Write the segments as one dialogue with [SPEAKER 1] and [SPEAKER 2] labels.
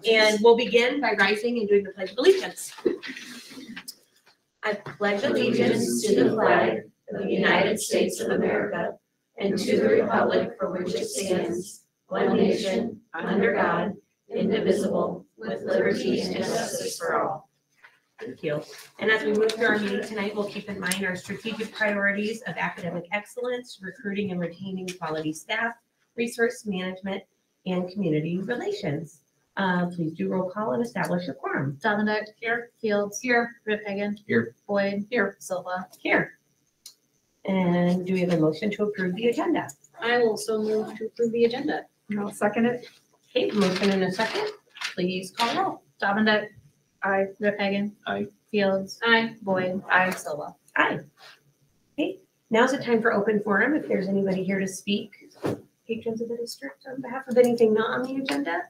[SPEAKER 1] And we'll begin by rising and doing the Pledge of Allegiance. I pledge allegiance to the flag of the United States of America and to the republic for which it stands, one nation, under God, indivisible, with liberty and justice for all. Thank you. And as we move through our meeting tonight, we'll keep in mind our strategic priorities of academic excellence, recruiting and retaining quality staff, resource management, and community relations. Please do roll call and establish a quorum.
[SPEAKER 2] Dominic. Here. Fields. Here. Riphagen.
[SPEAKER 3] Here.
[SPEAKER 2] Boyd. Here. Silva.
[SPEAKER 1] Here. And do we have a motion to approve the agenda?
[SPEAKER 2] I will so move to approve the agenda.
[SPEAKER 4] I'll second it.
[SPEAKER 1] Okay, motion and a second. Please call roll.
[SPEAKER 2] Dominic.
[SPEAKER 4] Aye.
[SPEAKER 2] Riphagen.
[SPEAKER 3] Aye.
[SPEAKER 2] Fields. Aye. Boyd. Aye. Silva.
[SPEAKER 1] Aye. Okay, now's the time for open forum. If there's anybody here to speak, patrons of the district, on behalf of anything not on the agenda.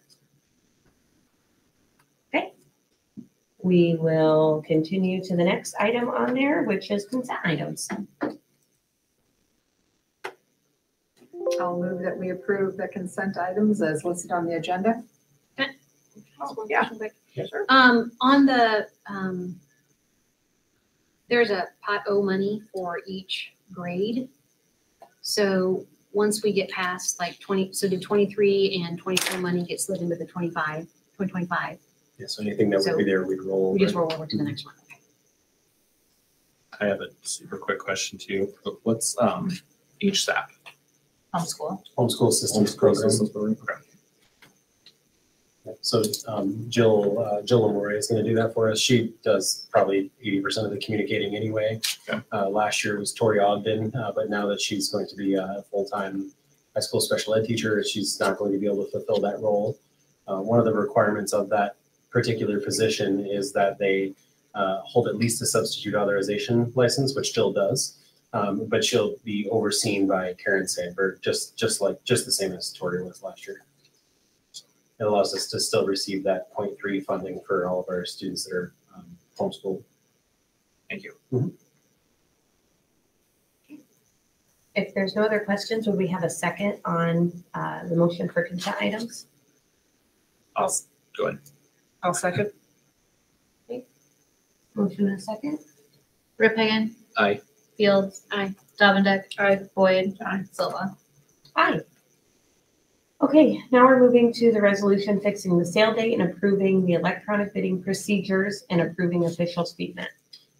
[SPEAKER 1] Okay, we will continue to the next item on there, which is consent items.
[SPEAKER 4] I'll move that we approve the consent items as listed on the agenda. Yeah.
[SPEAKER 1] Yes, sir.
[SPEAKER 2] On the, there's a pot O money for each grade. So once we get past like 20, so the 23 and 24 money gets slid into the 2025.
[SPEAKER 3] Yeah, so anything that would be there, we'd roll over.
[SPEAKER 2] We just roll over to the next one.
[SPEAKER 5] I have a super quick question too. What's HSAP?
[SPEAKER 2] Homeschool.
[SPEAKER 3] Homeschool systems program.
[SPEAKER 5] Okay.
[SPEAKER 3] So Jill Lamore is going to do that for us. She does probably 80% of the communicating anyway.
[SPEAKER 5] Okay.
[SPEAKER 3] Last year was Tori Ogden, but now that she's going to be a full-time high school special ed teacher, she's not going to be able to fulfill that role. One of the requirements of that particular position is that they hold at least a substitute authorization license, which Jill does. But she'll be overseen by Karen Sandberg, just the same as Tori was last year. It allows us to still receive that 0.3 funding for all of our students that are homeschooled.
[SPEAKER 5] Thank you.
[SPEAKER 3] Mm-hmm.
[SPEAKER 1] If there's no other questions, would we have a second on the motion for consent items?
[SPEAKER 5] Go ahead.
[SPEAKER 4] I'll second.
[SPEAKER 1] Motion and a second.
[SPEAKER 2] Riphagen.
[SPEAKER 5] Aye.
[SPEAKER 2] Fields. Aye. Dominic. Aye. Boyd.
[SPEAKER 4] Aye.
[SPEAKER 2] Silva.
[SPEAKER 1] Aye. Okay, now we're moving to the resolution fixing the sale date and approving the electronic bidding procedures and approving official statement.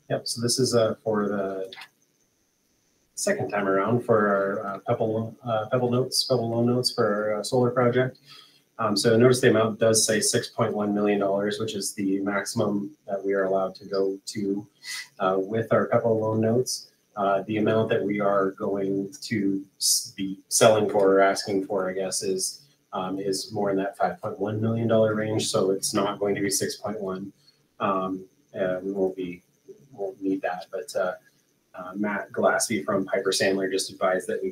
[SPEAKER 3] Yep, so this is for the second time around for our Pebble loan notes for our solar project. So notice the amount does say $6.1 million, which is the maximum that we are allowed to go to with our Pebble loan notes. The amount that we are going to be selling for or asking for, I guess, is more in that $5.1 million range. So it's not going to be 6.1. We won't need that. But Matt Glassy from Piper Sandler just advised that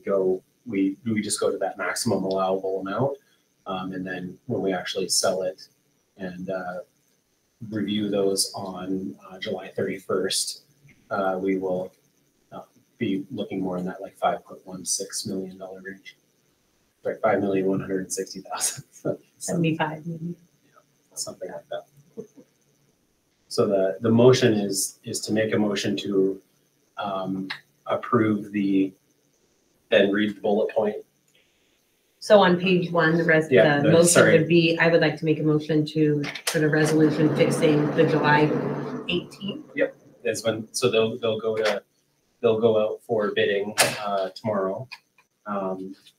[SPEAKER 3] we just go to that maximum allowable amount. And then when we actually sell it and review those on July 31st, we will be looking more in that like $5.16 million range. Right, 5,160,000.
[SPEAKER 1] 75 maybe.
[SPEAKER 3] Yeah, something like that. So the motion is to make a motion to approve then read the bullet point.
[SPEAKER 1] So on page one, the motion would be, I would like to make a motion for the resolution fixing the July 18th.
[SPEAKER 3] Yep, that's when, so they'll go out for bidding tomorrow.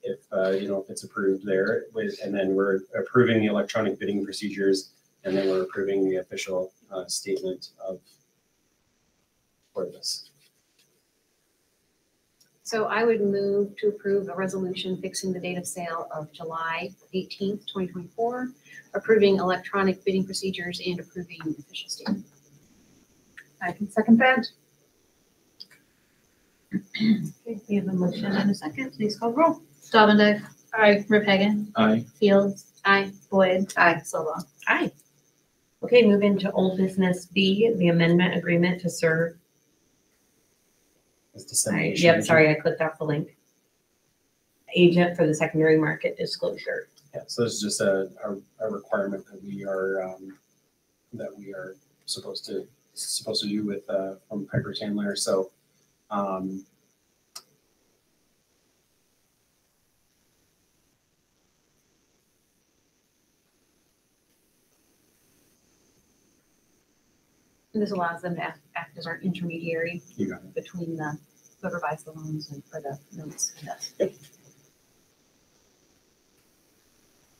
[SPEAKER 3] If it's approved there, and then we're approving the electronic bidding procedures, and then we're approving the official statement for this.
[SPEAKER 2] So I would move to approve a resolution fixing the date of sale of July 18th, 2024, approving electronic bidding procedures and approving official statement.
[SPEAKER 4] I can second that.
[SPEAKER 1] Okay, we have a motion and a second. Please call roll.
[SPEAKER 2] Dominic. Aye. Riphagen.
[SPEAKER 5] Aye.
[SPEAKER 2] Fields. Aye. Boyd.
[SPEAKER 4] Aye.
[SPEAKER 2] Silva.
[SPEAKER 1] Aye. Okay, move into old business B, the amendment agreement to serve.
[SPEAKER 3] Dissemination.
[SPEAKER 1] Yep, sorry, I clicked off the link. Agent for the secondary market disclosure.
[SPEAKER 3] Yeah, so this is just a requirement that we are supposed to do with from Piper Sandler. So
[SPEAKER 2] And this allows them to act as our intermediary
[SPEAKER 3] you got it.
[SPEAKER 2] between the whoever buys the loans and for the notes. And that's-
[SPEAKER 3] Yep.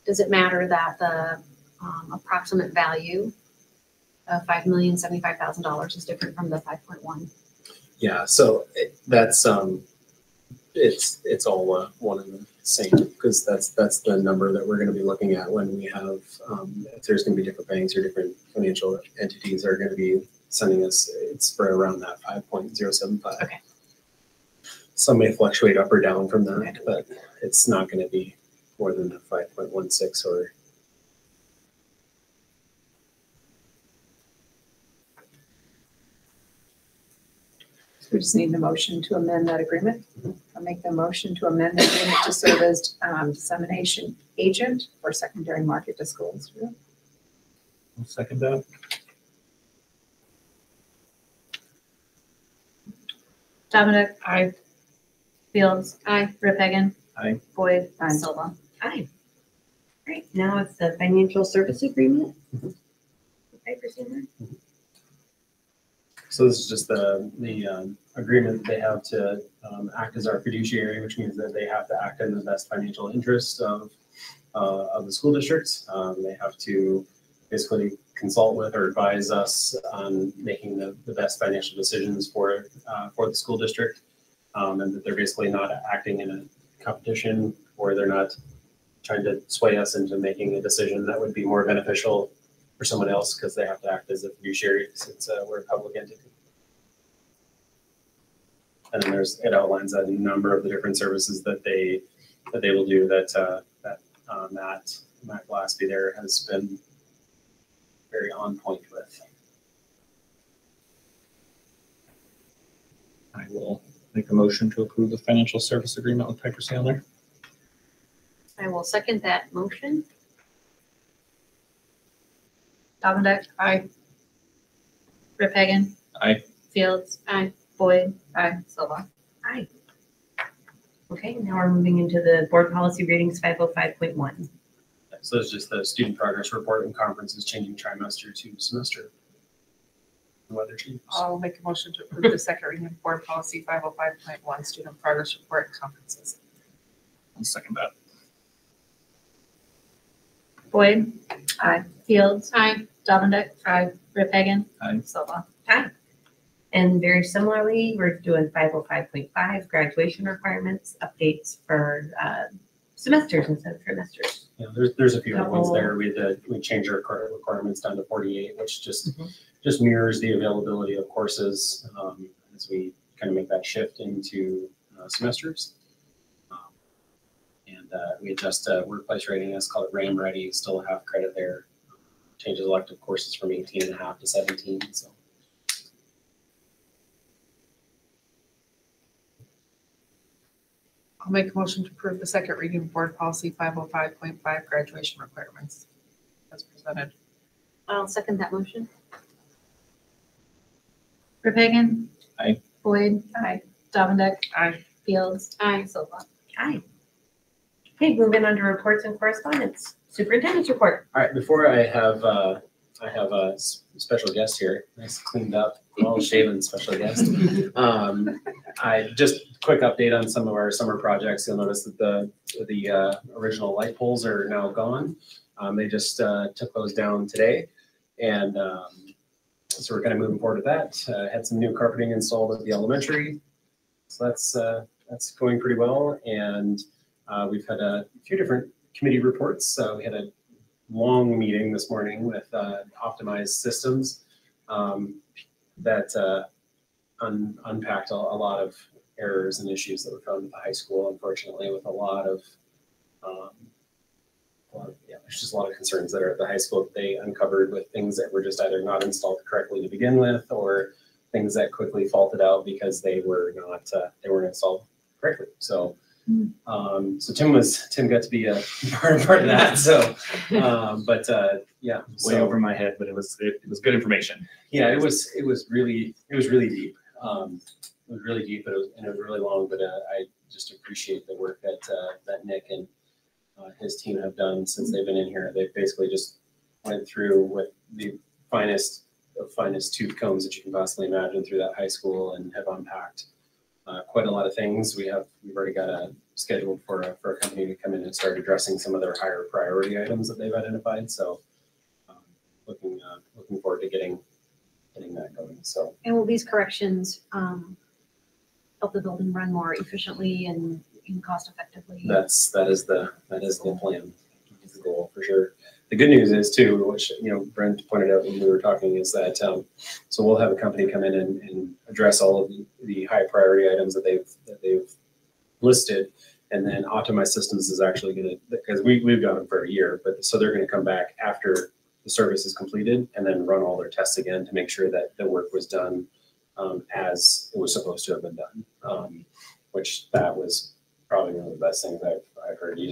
[SPEAKER 2] Does it matter that the approximate value of $5,075,000 is different from the 5.1?
[SPEAKER 3] Yeah, so that's it's all one and the same, because that's the number that we're going to be looking at when we have if there's going to be different banks or different financial entities that are going to be sending us. It's for around that 5.075.
[SPEAKER 2] Okay.
[SPEAKER 3] Some may fluctuate up or down from that, but it's not going to be more than the 5.16 or.
[SPEAKER 4] We just need a motion to amend that agreement. I'll make the motion to amend the agreement to serve as dissemination agent for secondary market to schools.
[SPEAKER 5] I'll second that.
[SPEAKER 1] Dominic. Aye. Fields.
[SPEAKER 2] Aye.
[SPEAKER 1] Ripphagen.
[SPEAKER 5] Aye.
[SPEAKER 1] Boyd.
[SPEAKER 4] Aye.
[SPEAKER 1] Silva. Aye. Great, now it's the financial service agreement. Piper Sandler.
[SPEAKER 3] So this is just the agreement they have to act as our fiduciary, which means that they have to act in the best financial interest of the school districts. They have to basically consult with or advise us on making the best financial decisions for the school district, and that they're basically not acting in a competition, or they're not trying to sway us into making a decision that would be more beneficial for someone else, because they have to act as a fiduciary since we're a public entity. And then it outlines a number of the different services that they will do that Matt Glaspie there has been very on point with.
[SPEAKER 5] I will make a motion to approve the financial service agreement with Piper Sandler.
[SPEAKER 2] I will second that motion.
[SPEAKER 1] Dominic. Aye. Ripphagen.
[SPEAKER 5] Aye.
[SPEAKER 1] Fields.
[SPEAKER 2] Aye.
[SPEAKER 1] Boyd.
[SPEAKER 4] Aye.
[SPEAKER 1] Silva. Aye. Okay, now we're moving into the board policy readings 505.1.
[SPEAKER 3] So it's just the student progress report and conferences changing trimester to semester. No other changes.
[SPEAKER 6] I'll make a motion to approve the second reading of board policy 505.1 student progress report and conferences.
[SPEAKER 5] I'll second that.
[SPEAKER 1] Boyd.
[SPEAKER 4] Aye.
[SPEAKER 1] Fields.
[SPEAKER 2] Aye.
[SPEAKER 1] Dominic. Aye. Ripphagen.
[SPEAKER 5] Aye.
[SPEAKER 1] Silva. Aye. And very similarly, we're doing 505.5 graduation requirements, updates for semesters instead of trimesters.
[SPEAKER 3] Yeah, there's a few other ones there. We changed our requirements down to 48, which just mirrors the availability of courses as we kind of make that shift into semesters. And we adjust workplace readiness, call it RAM ready, still half credit there. Changes elective courses from 18.5 to 17. So.
[SPEAKER 6] I'll make a motion to approve the second reading of board policy 505.5 graduation requirements as presented.
[SPEAKER 2] I'll second that motion.
[SPEAKER 1] Ripphagen.
[SPEAKER 5] Aye.
[SPEAKER 1] Boyd.
[SPEAKER 4] Aye.
[SPEAKER 1] Dominic.
[SPEAKER 6] Aye.
[SPEAKER 1] Fields.
[SPEAKER 2] Aye.
[SPEAKER 1] Silva. Aye. Okay, moving on to reports and correspondence. Superintendent's report.
[SPEAKER 3] All right, before I have a special guest here, nice cleaned up, well shaven special guest. I just quick update on some of our summer projects. You'll notice that the original light poles are now gone. They just took those down today, and so we're kind of moving forward with that. Had some new carpeting installed at the elementary, so that's going pretty well. And we've had a few different committee reports. We had a long meeting this morning with optimized systems that unpacked a lot of errors and issues that were found at the high school, unfortunately, with there's just a lot of concerns that are at the high school that they uncovered, with things that were just either not installed correctly to begin with, or things that quickly faulted out because they weren't installed correctly. So So Tim got to be a part of that. So, yeah,
[SPEAKER 5] Way over my head, but it was good information.
[SPEAKER 3] Yeah, it was really deep. It was really deep, but it was really long. But I just appreciate the work that Nick and his team have done since they've been in here. They basically just went through with the finest tooth combs that you can possibly imagine through that high school and have unpacked quite a lot of things. We've already got a scheduled for a company to come in and start addressing some of their higher priority items that they've identified. So looking forward to getting that going. So,
[SPEAKER 2] And will these corrections help the building run more efficiently and cost effectively?
[SPEAKER 3] that is the plan, the goal for sure. The good news is too, which Brent pointed out when we were talking, is that so we'll have a company come in and address all of the high priority items that they've listed, and then Optimized Systems is actually going to, because we've done them for a year, but so they're going to come back after the service is completed and then run all their tests again to make sure that the work was done as it was supposed to have been done, which that was probably one of the best things I've heard. You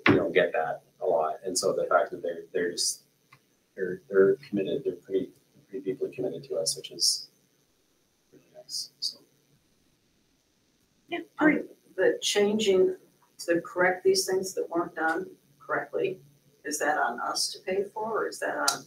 [SPEAKER 3] don't get that a lot, and so the fact that they're committed, they're pretty deeply committed to us, which is really nice. So
[SPEAKER 2] Yeah,
[SPEAKER 7] The changing to correct these things that weren't done correctly, is that on us to pay for, or is that on?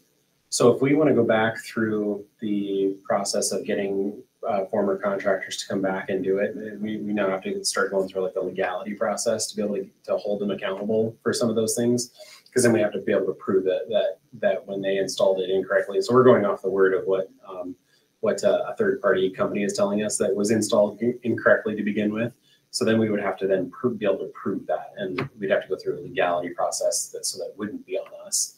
[SPEAKER 3] So if we want to go back through the process of getting former contractors to come back and do it, we now have to start going through like the legality process to be able to hold them accountable for some of those things, because then we have to be able to prove that when they installed it incorrectly. So we're going off the word of what a third party company is telling us that was installed incorrectly to begin with. So then we would have to then be able to prove that, and we'd have to go through a legality process so that wouldn't be on us,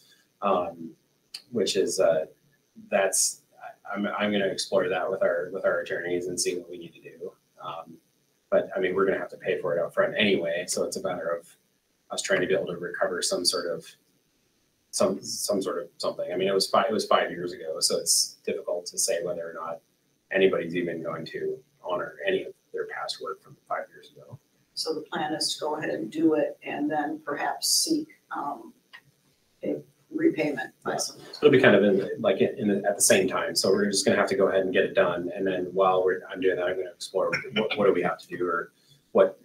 [SPEAKER 3] which is I'm going to explore that with our attorneys and see what we need to do. But I mean, we're going to have to pay for it out front anyway, so it's a matter of us trying to be able to recover some sort of something. I mean, it was 5 years ago, so it's difficult to say whether or not anybody's even going to honor any of their past work from 5 years ago.
[SPEAKER 7] So the plan is to go ahead and do it and then perhaps seek a repayment by someone.
[SPEAKER 3] It'll be kind of at the same time. So we're just going to have to go ahead and get it done. And then while I'm doing that, I'm going to explore what do we have to do, or what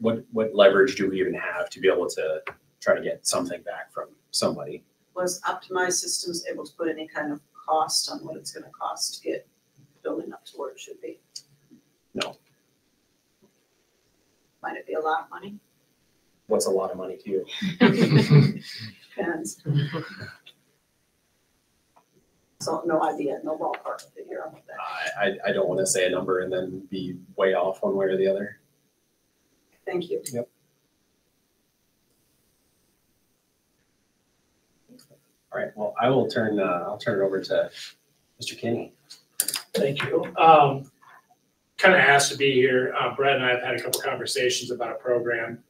[SPEAKER 3] leverage do we even have to be able to try to get something back from somebody.
[SPEAKER 7] Was Optimized Systems able to put any kind of cost on what it's going to cost to get the building up to where it should be?
[SPEAKER 3] No.
[SPEAKER 7] Might it be a lot of money?
[SPEAKER 3] What's a lot of money to you?
[SPEAKER 7] Depends. So no idea, no ballpark figure on that.
[SPEAKER 3] I don't want to say a number and then be way off one way or the other.
[SPEAKER 7] Thank you.
[SPEAKER 3] Yep. All right. Well, I'll turn it over to Mr. Kinney.
[SPEAKER 8] Thank you. Kind of asked to be here. Brett and I have had a couple conversations about a program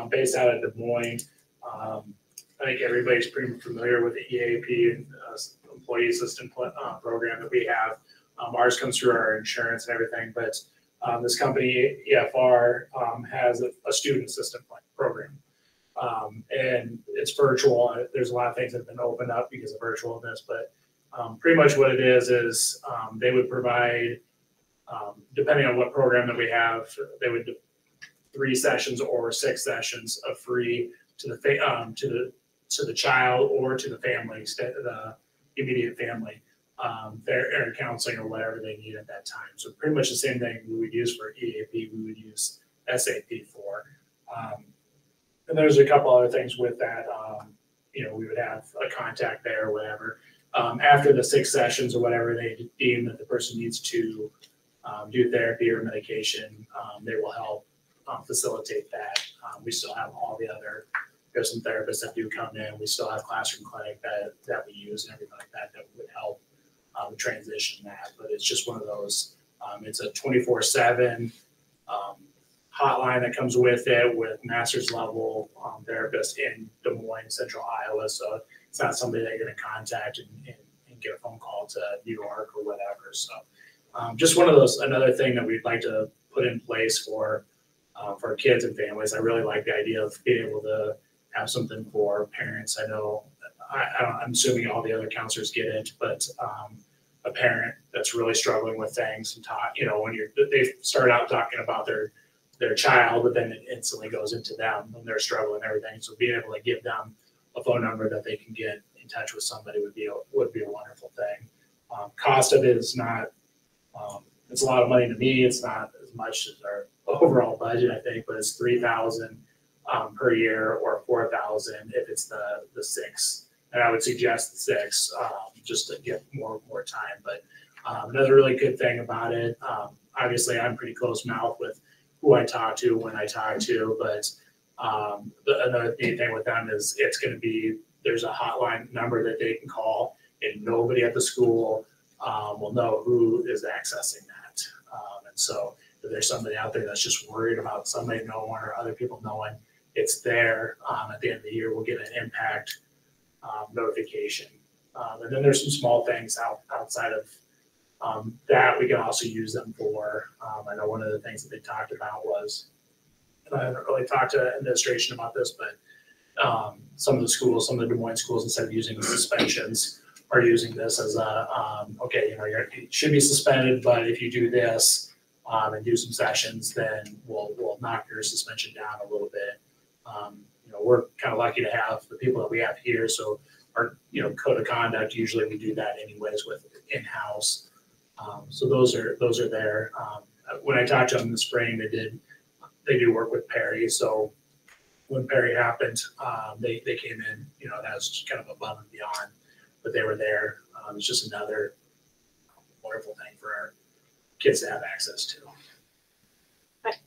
[SPEAKER 8] based out of Des Moines. I think everybody's pretty familiar with the EAP and Employee Assistance Program that we have. Ours comes through our insurance and everything, but this company, EFR, has a student assistant program. And it's virtual. There's a lot of things that have been opened up because of virtualness, but pretty much what it is they would provide, depending on what program that we have, they would do 3 sessions or 6 sessions of free to the child or to the family, the immediate family, their counseling or whatever they need at that time. So pretty much the same thing we would use for EAP, we would use SAP for. And there's a couple other things with that. We would have a contact there or whatever. After the 6 sessions or whatever they deem that the person needs to do therapy or medication, they will help facilitate that. We still have all the other, there's some therapists that do come in. We still have classroom clinic that we use and everything like that would help transition that. But it's just one of those, it's a 24/7 hotline that comes with it, with master's level therapists in Des Moines, Central Iowa. So it's not somebody that you're going to contact and get a phone call to New York or whatever. So just one of those, another thing that we'd like to put in place for for kids and families. I really like the idea of being able to have something for parents. I know, I'm assuming all the other counselors get it, but a parent that's really struggling with things and talk, when they start out talking about their child, but then it instantly goes into them when they're struggling and everything. So being able to give them a phone number that they can get in touch with somebody would be a wonderful thing. Cost of it is not, it's a lot of money to me. It's not as much as our overall budget, I think, but it's $3,000 per year or $4,000 if it's the 6. And I would suggest the 6 just to get more time. But another really good thing about it, obviously I'm pretty close mouth with who I talk to when I talk to, but another neat thing with them is it's going to be, there's a hotline number that they can call, and nobody at the school will know who is accessing that. And so if there's somebody out there that's just worried about somebody knowing or other people knowing, it's there. At the end of the year, we'll get an impact notification. And then there's some small things outside of that we can also use them for. I know one of the things that they talked about was, and I haven't really talked to administration about this, but some of the schools, some of the Des Moines schools, instead of using suspensions, are using this as a, okay, you should be suspended, but if you do this and do some sessions, then we'll knock your suspension down a little bit. We're kind of lucky to have the people that we have here. So our, code of conduct, usually we do that anyways with in-house. So those are there. When I talked to them in the spring, they do work with Perry. So when Perry happened, they came in, that was kind of above and beyond, but they were there. It's just another wonderful thing for our kids to have access to.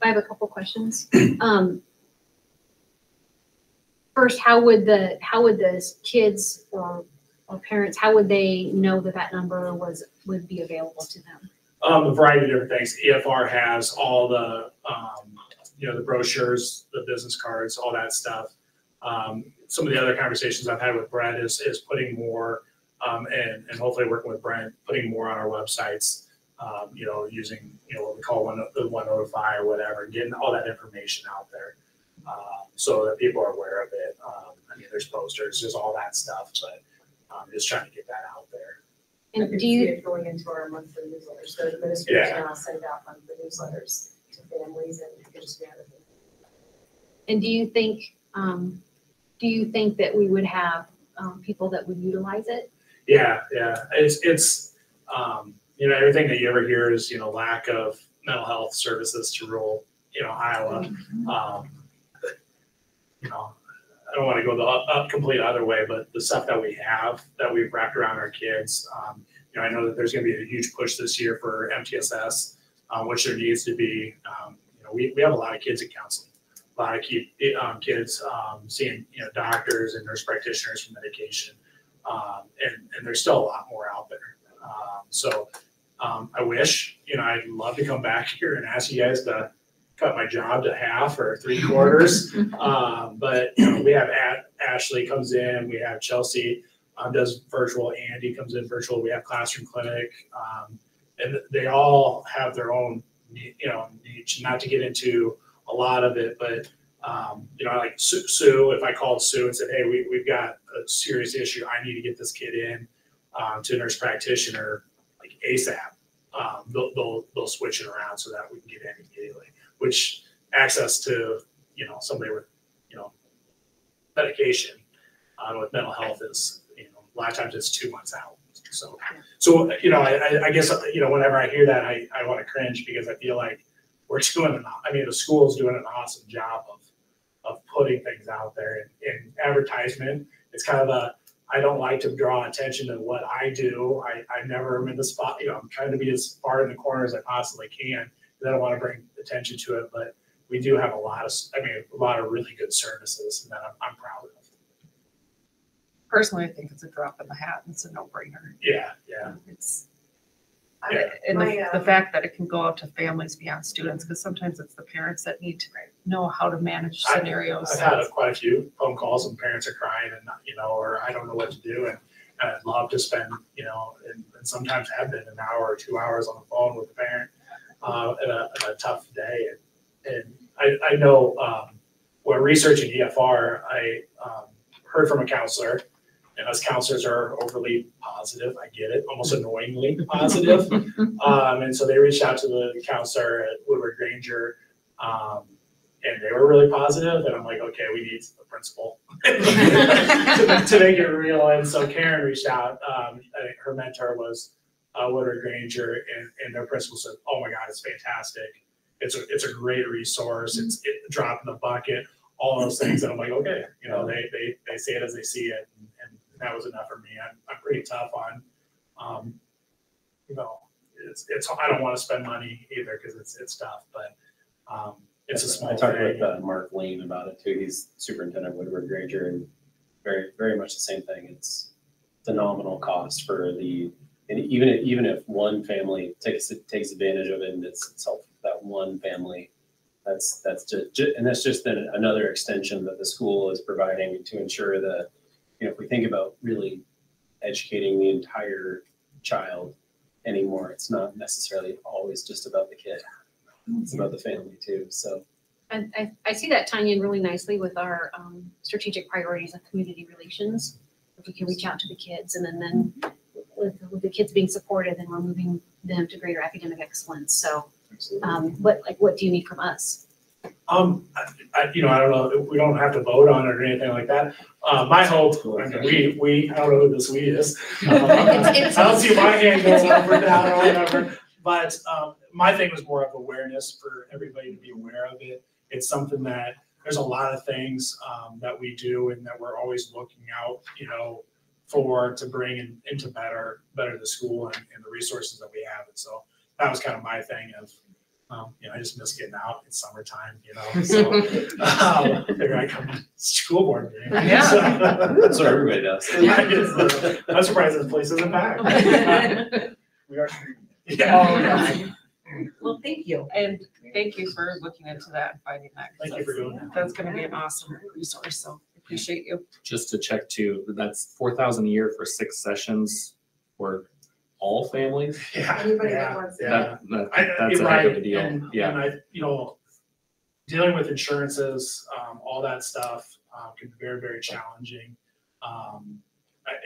[SPEAKER 2] I have a couple questions. First, how would the kids or parents, how would they know that number would be available to them?
[SPEAKER 8] A variety of different things. EFR has all the the brochures, the business cards, all that stuff. Some of the other conversations I've had with Brett is putting more, and hopefully working with Brent, putting more on our websites. Using what we call the 105 or whatever, getting all that information out there, so that people are aware of it. There's posters, there's all that stuff, but just trying to get that out there.
[SPEAKER 2] And do you
[SPEAKER 1] see it going into our monthly newsletters? The administration now send out monthly newsletters to families, and you can just be out of it.
[SPEAKER 2] And do you think that we would have people that would utilize it?
[SPEAKER 8] Yeah. It's everything that you ever hear is lack of mental health services to rural Iowa. I don't want to go the complete other way, but the stuff that we have that we've wrapped around our kids, I know that there's going to be a huge push this year for MTSS, which there needs to be. We have a lot of kids in counseling, a lot of kids seeing doctors and nurse practitioners for medication, and there's still a lot more out there. So I wish, I'd love to come back here and ask you guys to cut my job to half or 3/4. But we have Ashley comes in, we have Chelsea does virtual, Andy comes in virtual, we have Classroom Clinic, and they all have their own niche. Not to get into a lot of it, but like Sue, if I called Sue and said, hey, we've got a serious issue, I need to get this kid in to a nurse practitioner like ASAP, they'll switch it around so that we can get in immediately. Which access to somebody with medication with mental health is a lot of times it's 2 months out. So I guess whenever I hear that I want to cringe, because I feel like we're doing the school's doing an awesome job of putting things out there in advertisement. It's kind of I don't like to draw attention to what I do. I never am in the spot. I'm trying to be as far in the corner as I possibly can. I don't want to bring attention to it, but we do have a lot of really good services, and that I'm proud of.
[SPEAKER 6] Personally, I think it's a drop in the hat and it's a no-brainer.
[SPEAKER 8] Yeah.
[SPEAKER 6] And the fact that it can go out to families beyond students, because sometimes it's the parents that need to know how to manage scenarios.
[SPEAKER 8] I've had quite a few phone calls and parents are crying and or I don't know what to do, and I'd love to spend and sometimes have been an hour or 2 hours on the phone with the parent in a tough day, and I know, when researching EFR, I heard from a counselor, and us counselors are overly positive, I get it, almost annoyingly positive. And so they reached out to the counselor at Woodward Granger, and they were really positive, and I'm like, okay, we need a principal to make it real. And so Karen reached out, I think her mentor was Woodward Granger, and their principal said, oh my God, it's fantastic. It's a great resource. It's a drop in the bucket, all those things. And I'm like, okay, you know, they say it as they see it. And that was enough for me. I'm pretty tough on, you know, it's, I don't want to spend money either because it's tough, but, it's a small
[SPEAKER 3] I talked
[SPEAKER 8] thing.
[SPEAKER 3] with Mark Lane about it too. He's superintendent of Woodward Granger, and very, very much the same thing. It's the nominal cost for the, and even if one family takes advantage of it and it's itself that one family, that's just and that's just then another extension that the school is providing to ensure that, you know, if we think about really educating the entire child anymore, it's not necessarily always just about the kid. It's about the family too. So
[SPEAKER 2] I see that tying in really nicely with our strategic priorities of community relations. If we can reach out to the kids, and then with the kids being supported, then we're moving them to greater academic excellence. So what do you need from us?
[SPEAKER 8] You know, I don't know, we don't have to vote on it or anything like that. My hope, I mean, we, I don't know who this we is. I don't see my hand going up or down or whatever, but, my thing was more of awareness for everybody to be aware of it. It's something that there's a lot of things, that we do and that we're always looking out, you know, to bring into better the school and the resources that we have. And so that was kind of my thing of, you know, I just miss getting out. It's summertime, you know, so figure I come to school board meeting.
[SPEAKER 6] Yeah.
[SPEAKER 8] So,
[SPEAKER 3] that's what everybody does.
[SPEAKER 8] I'm surprised this place isn't packed. We are. Yeah.
[SPEAKER 1] Well, thank you.
[SPEAKER 6] And thank you for looking into that and finding that. 'Cause
[SPEAKER 8] Thank you for doing that.
[SPEAKER 6] That's gonna be an awesome resource, so appreciate you.
[SPEAKER 5] Just to check too, that's 4,000 a year for 6 sessions for all families.
[SPEAKER 8] Yeah.
[SPEAKER 1] Anybody that
[SPEAKER 8] Yeah.
[SPEAKER 1] wants it.
[SPEAKER 8] Yeah.
[SPEAKER 5] That's a heck of a deal.
[SPEAKER 8] And
[SPEAKER 5] Yeah.
[SPEAKER 8] I, you know, dealing with insurances, all that stuff, can be very, very challenging.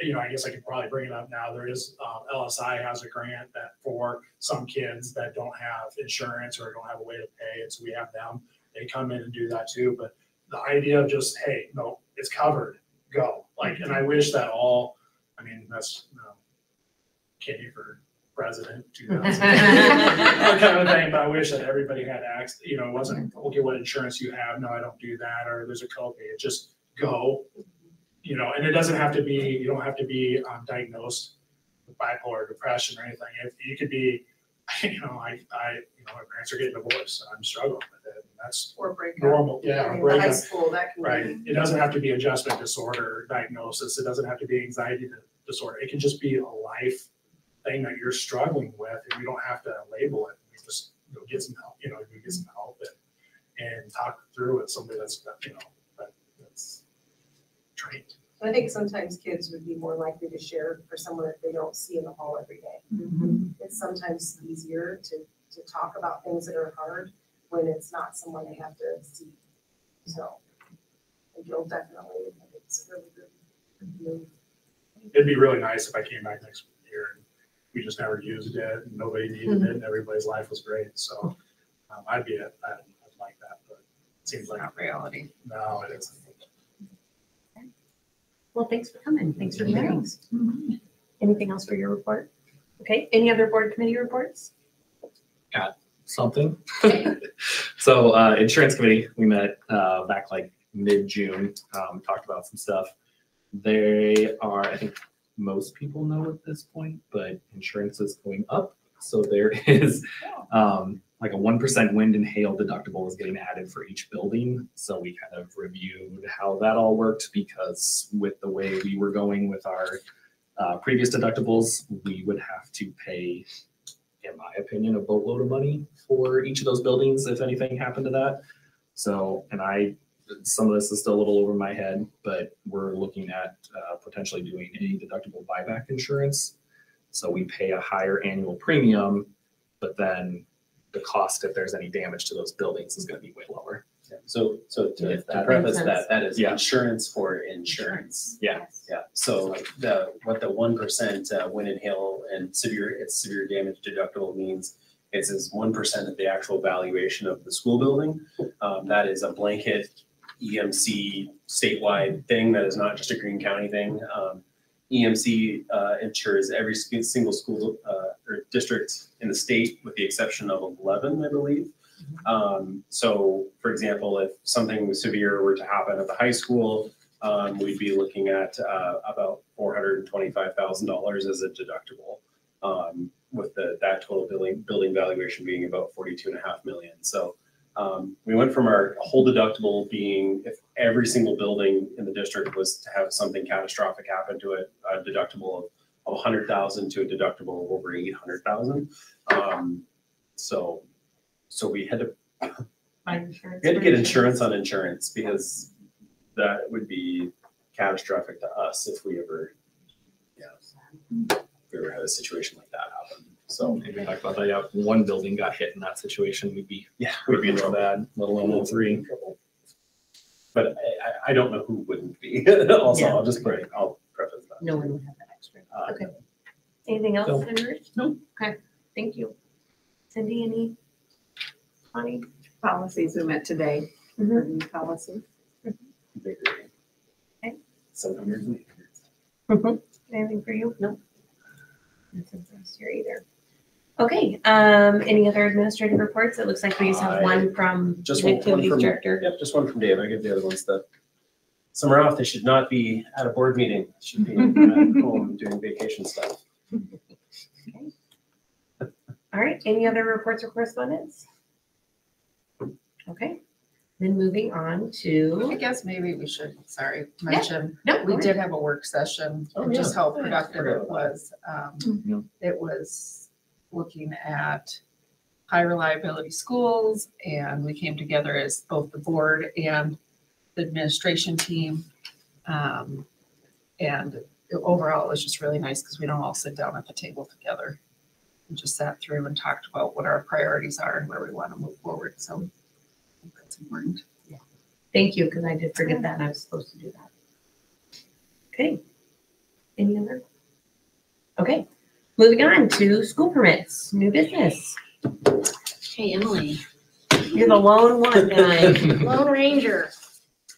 [SPEAKER 8] You know, I guess I could probably bring it up now. There is, LSI has a grant that for some kids that don't have insurance or don't have a way to pay, and so we have them, they come in and do that too. But the idea of just, hey, no, it's covered, go. Like, and I wish that all, I mean, that's, you know, Kenny for president, 2000, that kind of thing, but I wish that everybody had access, you know, it wasn't, okay, what insurance you have? No, I don't do that, or there's a copay. It just go, you know, and it doesn't have to be, you don't have to be diagnosed with bipolar depression or anything. If you could be, you know, my parents are getting divorced, and I'm struggling with it, and that's
[SPEAKER 7] Or breakup.
[SPEAKER 8] normal, yeah,
[SPEAKER 7] In
[SPEAKER 8] or
[SPEAKER 7] high
[SPEAKER 8] breakup.
[SPEAKER 7] school, that can be.
[SPEAKER 8] Right, it doesn't have to be adjustment disorder diagnosis, it doesn't have to be anxiety disorder, it can just be a life thing that you're struggling with, and you don't have to label it. You just get some help, you know, you get some help and talk through with somebody that's, you know, that's trained.
[SPEAKER 9] I think sometimes kids would be more likely to share for someone that they don't see in the hall every day. It's sometimes easier to talk about things that are hard when it's not someone they have to see. So I think you'll definitely, I think it's a really good move.
[SPEAKER 8] It'd be really nice if I came back next year and we just never used it and nobody needed it and everybody's life was great. So I'd like that, but it seems like
[SPEAKER 6] Not reality.
[SPEAKER 8] no, it isn't.
[SPEAKER 1] Well, thanks for coming. Thanks for sharing. Anything else for your report? Okay, any other board committee reports?
[SPEAKER 5] Something. So insurance committee, we met back like mid-June, talked about some stuff. They are, I think most people know at this point, but insurance is going up. So there is like a 1% wind and hail deductible is getting added for each building. So we kind of reviewed how that all worked, because with the way we were going with our previous deductibles, we would have to pay, in my opinion, a boatload of money for each of those buildings if anything happened to that. So, and some of this is still a little over my head, but we're looking at potentially doing a deductible buyback insurance. So we pay a higher annual premium, but then the cost if there's any damage to those buildings is going to be way lower.
[SPEAKER 3] So to
[SPEAKER 5] If that
[SPEAKER 3] preface
[SPEAKER 1] makes
[SPEAKER 3] that, that is
[SPEAKER 5] Yeah.
[SPEAKER 3] insurance for insurance.
[SPEAKER 5] Yeah.
[SPEAKER 3] Yeah, so what the 1% wind and hail and severe damage deductible means is 1% of the actual valuation of the school building. That is a blanket EMC statewide thing. That is not just a Greene County thing. EMC insures every single school or district in the state with the exception of 11, I believe. So for example, if something severe were to happen at the high school, we'd be looking at about $425,000 as a deductible, with that total building valuation being about 42.5 million. So we went from our whole deductible being, if every single building in the district was to have something catastrophic happen to it, a deductible of 100,000 to a deductible of over 800,000. So we had to get insurance on insurance because that would be catastrophic to us if we ever had a situation like that happen. So
[SPEAKER 5] We talked about that. Yeah, if one building got hit in that situation, we'd be
[SPEAKER 3] in
[SPEAKER 5] real
[SPEAKER 3] trouble.
[SPEAKER 5] bad, let alone all three.
[SPEAKER 3] But I don't know who wouldn't be. Also,
[SPEAKER 1] Yeah.
[SPEAKER 3] I'll preface that.
[SPEAKER 1] No one would have that extra.
[SPEAKER 3] Uh,
[SPEAKER 1] Okay. Anything else,
[SPEAKER 3] No.
[SPEAKER 1] Henry?
[SPEAKER 2] No.
[SPEAKER 1] Okay, thank you. Cindy, any? Connie?
[SPEAKER 4] Policies we met today,
[SPEAKER 1] Mhm.
[SPEAKER 4] new policy.
[SPEAKER 3] Bigger.
[SPEAKER 1] Okay.
[SPEAKER 3] 700 meters.
[SPEAKER 1] Anything for you? Nope. Nothing for us here either. Okay, any other administrative reports? It looks like we just have one from
[SPEAKER 3] Just
[SPEAKER 1] the
[SPEAKER 3] one
[SPEAKER 1] activities
[SPEAKER 3] from-
[SPEAKER 1] director.
[SPEAKER 3] Yep, just one from Dave. I give the other ones that some are off. They should not be at a board meeting. They should be at home doing vacation stuff.
[SPEAKER 1] All right, any other reports or correspondence? Okay, then moving on
[SPEAKER 6] I
[SPEAKER 1] to,
[SPEAKER 6] guess maybe we should, mention,
[SPEAKER 1] no,
[SPEAKER 6] we did have a work session
[SPEAKER 3] Oh,
[SPEAKER 6] and just
[SPEAKER 3] yeah.
[SPEAKER 6] how productive it was.
[SPEAKER 5] Yeah.
[SPEAKER 6] It was looking at high reliability schools, and we came together as both the board and the administration team. And overall, it was just really nice because we don't all sit down at the table together. We just sat through and talked about what our priorities are and where we want to move forward. So I think that's important.
[SPEAKER 1] thank you, because I did forget that and I was supposed to do that. Okay, any other? Okay, moving on to school permits, new business.
[SPEAKER 2] Hey, Emily.
[SPEAKER 1] You're the lone one tonight.
[SPEAKER 2] Lone Ranger.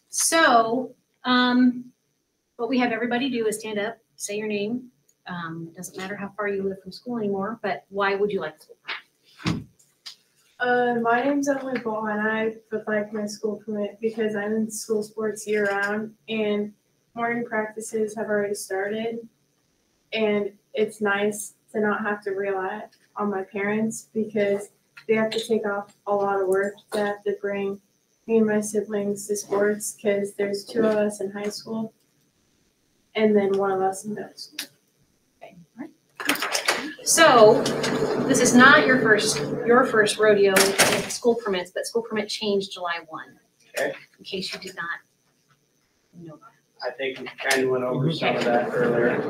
[SPEAKER 2] So, what we have everybody do is stand up, say your name. It doesn't matter how far you live from school anymore, but why would you like a school permit?
[SPEAKER 10] My name's Emily Ball and I would like my school permit because I'm in school sports year round and morning practices have already started. And it's nice to not have to rely on my parents because they have to take off a lot of work to have to bring me and my siblings to sports because there's 2 of us in high school and then 1 of us in middle school.
[SPEAKER 2] So, this is not your first rodeo with school permits, but school permit changed July 1.
[SPEAKER 11] Okay.
[SPEAKER 2] In case you did not know that.
[SPEAKER 11] I think we kind of went over some of that earlier.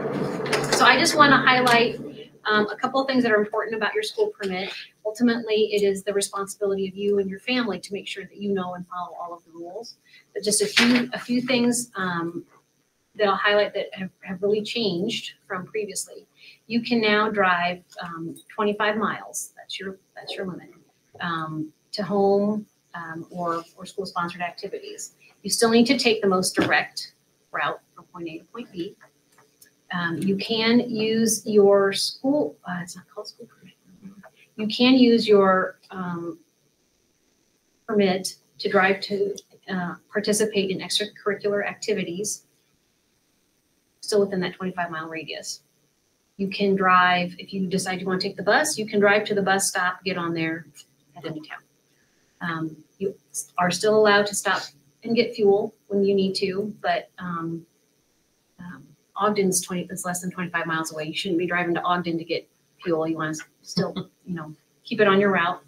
[SPEAKER 2] So I just want to highlight a couple of things that are important about your school permit. Ultimately, it is the responsibility of you and your family to make sure that you know and follow all of the rules. But just a few things that I'll highlight that have really changed from previously. You can now drive 25 miles. That's your limit to home or school-sponsored activities. You still need to take the most direct route from point A to point B. You can use your school, it's not called school permit. You can use your permit to drive to participate in extracurricular activities, still within that 25-mile radius. You can drive, if you decide you want to take the bus, you can drive to the bus stop, get on there, head into town. You are still allowed to stop and get fuel when you need to, but Ogden's it's less than 25 miles away. You shouldn't be driving to Ogden to get fuel. You want to still, keep it on your route.